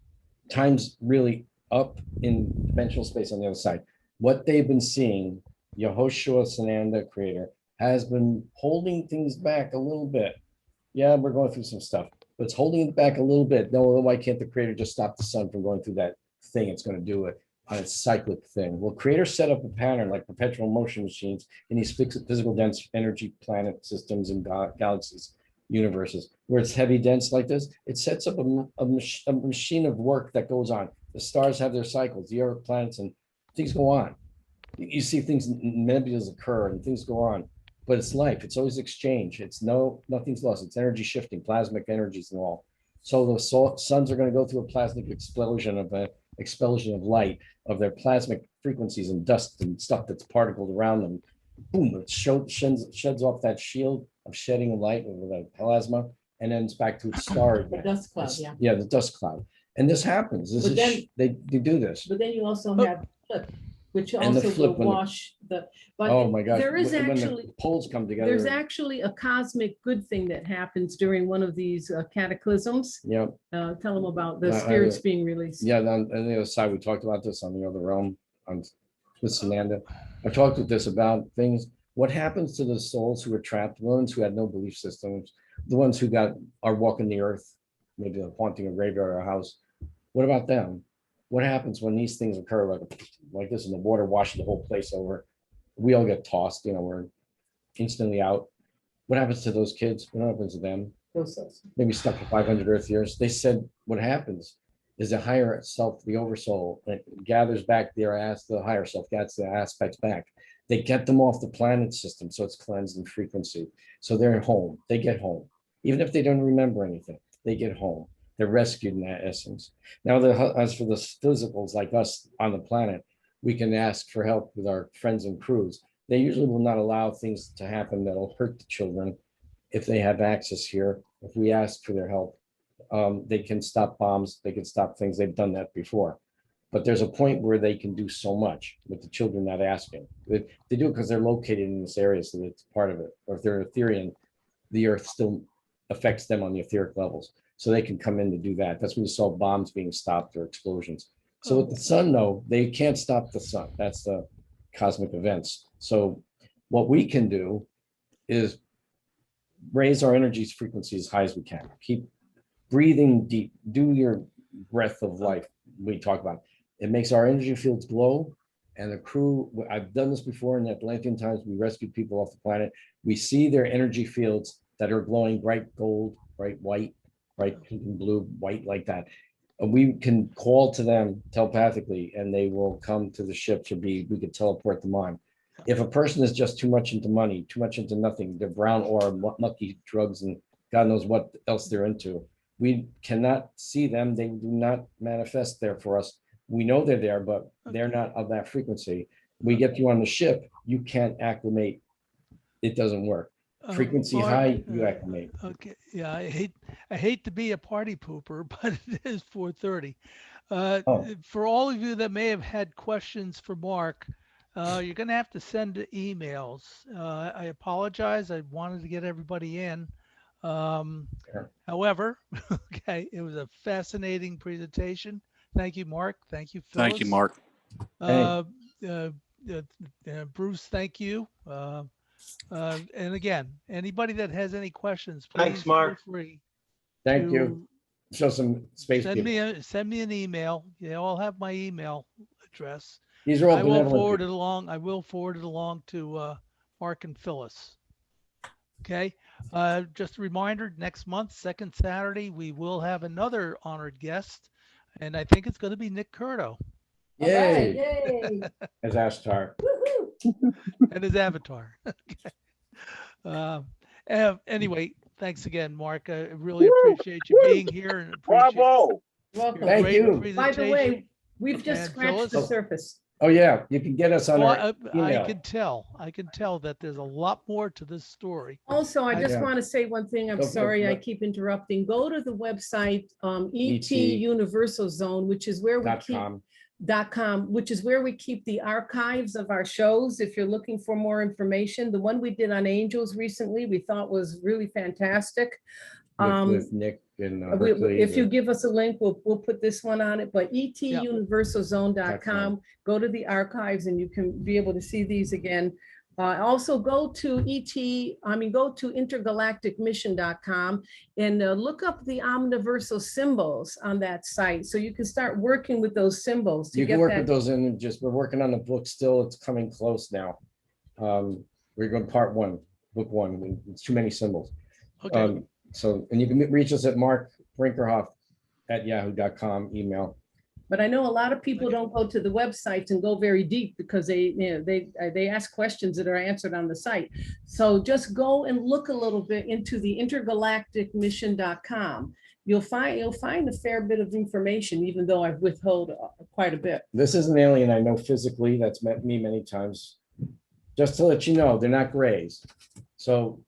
Speaker 3: time's really up in dimensional space on the other side. What they've been seeing, Yehoshua Sananda, Creator, has been holding things back a little bit. Yeah, we're going through some stuff, but it's holding it back a little bit. No, why can't the Creator just stop the sun from going through that thing it's going to do it on its cyclic thing? Well, Creator set up a pattern like perpetual motion machines in these physical dense energy planet systems and galaxies, universes, where it's heavy dense like this. It sets up a machine of work that goes on. The stars have their cycles, the earth, planets, and things go on. You see things, nebulas occur and things go on, but it's life. It's always exchange. Nothing's lost. It's energy shifting, plasmic energies and all. So the suns are going to go through a plasmic explosion of light, of their plasmic frequencies and dust and stuff that's particled around them. Boom, it sheds off that shield of shedding of light with that plasma, and then it's back to its star
Speaker 4: The
Speaker 3: again.
Speaker 4: dust cloud,
Speaker 3: It's-
Speaker 4: yeah.
Speaker 3: Yeah, the dust cloud. And this happens. This
Speaker 4: But
Speaker 3: is,
Speaker 4: then-
Speaker 3: they do this.
Speaker 4: But then you also
Speaker 2: Oh.
Speaker 4: have flip, which
Speaker 3: And the
Speaker 4: also
Speaker 3: flip
Speaker 4: will
Speaker 3: when the-
Speaker 4: wash the, but
Speaker 3: Oh my gosh.
Speaker 4: there is
Speaker 3: when the
Speaker 4: actually,
Speaker 3: poles come together.
Speaker 4: there's actually a cosmic good thing that happens during one of these cataclysms.
Speaker 3: Yeah,
Speaker 4: Tell them about the
Speaker 3: I-
Speaker 4: spirits being released.
Speaker 3: yeah, on the other side, we talked about this on the other realm, on with Sananda. I talked with this about things, what happens to the souls who are trapped, the ones who had no belief systems, the ones who are walking the earth, maybe they're haunting a graveyard or a house. What about them? What happens when these things occur, like this, and the water washes the whole place over? We all get tossed, we're instantly out. What happens to those kids? What happens to them?
Speaker 4: Those souls.
Speaker 3: Maybe stuck for 500 Earth years. They said what happens is the higher self, the oversoul, it gathers back the higher self, gets the aspects back. They get them off the planet system, so it's cleansed in frequency. So they're home. They get home, even if they don't remember anything. They get home. They're rescued in that essence. Now, as for the physicals like us on the planet, we can ask for help with our friends and crews. They usually will not allow things to happen that'll hurt the children if they have access here. If we ask for their help, they can stop bombs. They can stop things. They've done that before. But there's a point where they can do so much with the children not asking. They do it because they're located in this area, so it's part of it. Or if they're Etherean, the earth still affects them on the etheric levels. So they can come in to do that. That's when you saw bombs being stopped or explosions. So with the sun, though, they can't stop the sun. That's the cosmic events. So what we can do is raise our energy's frequency as high as we can. Keep breathing deep. Do your breath of life we talk about. It makes our energy fields glow. And the crew, I've done this before in the Atlantean times, we rescued people off the planet. We see their energy fields that are glowing bright gold, bright white, bright pink and blue, white like that. And we can call to them telepathically and they will come to the ships or we could teleport them on. If a person is just too much into money, too much into nothing, they're brown or mucky drugs and God knows what else they're into, we cannot see them. They do not manifest there for us. We know they're there, but they're not of that frequency. We get you on the ship, you can't acclimate. It doesn't work. Frequency
Speaker 2: Mark,
Speaker 3: high, you acclimate.
Speaker 2: Okay, yeah, I hate to be a party pooper, but it is 4:30.
Speaker 3: Oh.
Speaker 2: For all of you that may have had questions for Mark, you're going to have to send emails. I apologize. I wanted to get everybody in.
Speaker 3: Sure.
Speaker 2: However, okay, it was a fascinating presentation. Thank you, Mark. Thank you, Phyllis.
Speaker 7: Thank you, Mark.
Speaker 2: Bruce, thank you. And again, anybody that has any questions, please
Speaker 8: Thanks, Mark.
Speaker 2: feel free.
Speaker 3: Thank you.
Speaker 2: to
Speaker 3: Show some space.
Speaker 2: Send
Speaker 3: people.
Speaker 2: me an email. You all have my email address.
Speaker 3: These are all
Speaker 2: I will
Speaker 3: benevolent
Speaker 2: forward
Speaker 3: people.
Speaker 2: it along. I will forward it along to Mark and Phyllis. Okay. Just a reminder, next month, second Saturday, we will have another honored guest, and I think it's going to be Nick Curto
Speaker 3: Yay,
Speaker 4: Yay.
Speaker 3: as Ashtar.
Speaker 2: and his avatar. Anyway, thanks again, Mark. I really appreciate you being here and appreciate
Speaker 1: Bravo.
Speaker 2: your
Speaker 4: Welcome.
Speaker 3: Thank
Speaker 2: great
Speaker 3: you.
Speaker 4: By the
Speaker 2: presentation.
Speaker 4: way, we've just
Speaker 2: And
Speaker 4: scratched the
Speaker 2: Phyllis?
Speaker 4: surface.
Speaker 3: Oh yeah, you can get us on
Speaker 2: Well,
Speaker 3: our
Speaker 2: I
Speaker 3: email.
Speaker 2: can tell that there's a lot more to this story.
Speaker 4: Also, I just
Speaker 3: Yeah.
Speaker 4: want to say one thing. I'm
Speaker 3: Go for it.
Speaker 4: sorry, I
Speaker 3: Go.
Speaker 4: keep interrupting. Go to the website, ET
Speaker 3: ET.
Speaker 4: Universal Zone, which is where we keep
Speaker 3: .com.
Speaker 4: .com, which is where we keep the archives of our shows. If you're looking for more information, the one we did on angels recently, we thought was really fantastic.
Speaker 3: With Nick and
Speaker 4: We-
Speaker 3: Berkeley,
Speaker 4: If you
Speaker 3: the-
Speaker 4: give us a link, we'll put this one on it, but etuniversalzone.com, go to the archives and you can be able to see these again. Also go to go to intergalacticmission.com and look up the omniversal symbols on that site. So you can start working with those symbols to
Speaker 3: you can
Speaker 4: get
Speaker 3: work with
Speaker 4: that.
Speaker 3: those images. We're working on the book still. It's coming close now. We're going part one, book one. It's too many symbols.
Speaker 2: Okay.
Speaker 3: So, and you can reach us at Marc Phyllis at yahoo.com email.
Speaker 4: But I know a lot of people don't go to the websites and go very deep because they ask questions that are answered on the site. So just go and look a little bit into the intergalacticmission.com. You'll find a fair bit of information, even though I've withheld quite a bit.
Speaker 3: This is an alien I know physically that's met me many times. Just to let you know, they're not grays. So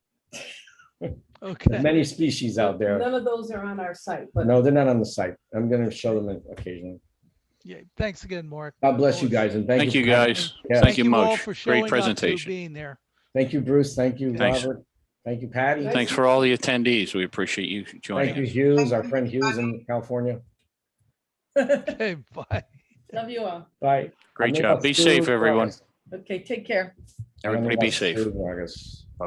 Speaker 3: There's
Speaker 2: Okay.
Speaker 3: many species out there.
Speaker 4: None of those are on our site, but
Speaker 3: No, they're not on the site. I'm gonna show them occasionally.
Speaker 2: Yeah. Thanks again, Mark.
Speaker 3: God bless you
Speaker 2: Always-
Speaker 3: guys and
Speaker 7: Thank you,
Speaker 3: for having me.
Speaker 7: guys.
Speaker 3: Yeah.
Speaker 7: Thank you
Speaker 2: all
Speaker 7: much.
Speaker 2: for showing
Speaker 7: Great
Speaker 2: up to
Speaker 7: presentation.
Speaker 2: being there.
Speaker 3: Thank you, Bruce. Thank you,
Speaker 7: Thanks.
Speaker 3: Robert. Thank you, Patty.
Speaker 4: Nice
Speaker 7: Thanks for all the attendees. We appreciate you joining
Speaker 3: Thank you,
Speaker 7: us.
Speaker 3: Hughes, our friend Hughes in California.
Speaker 2: Okay. Bye.
Speaker 4: love you all.
Speaker 3: Bye.
Speaker 7: Great
Speaker 3: I'm
Speaker 7: job.
Speaker 3: about
Speaker 7: Be safe,
Speaker 3: Stu
Speaker 7: everyone.
Speaker 3: Vargas.
Speaker 4: Okay, take care.
Speaker 3: I'm
Speaker 7: Everybody be
Speaker 3: about
Speaker 7: safe.
Speaker 3: Stu Vargas.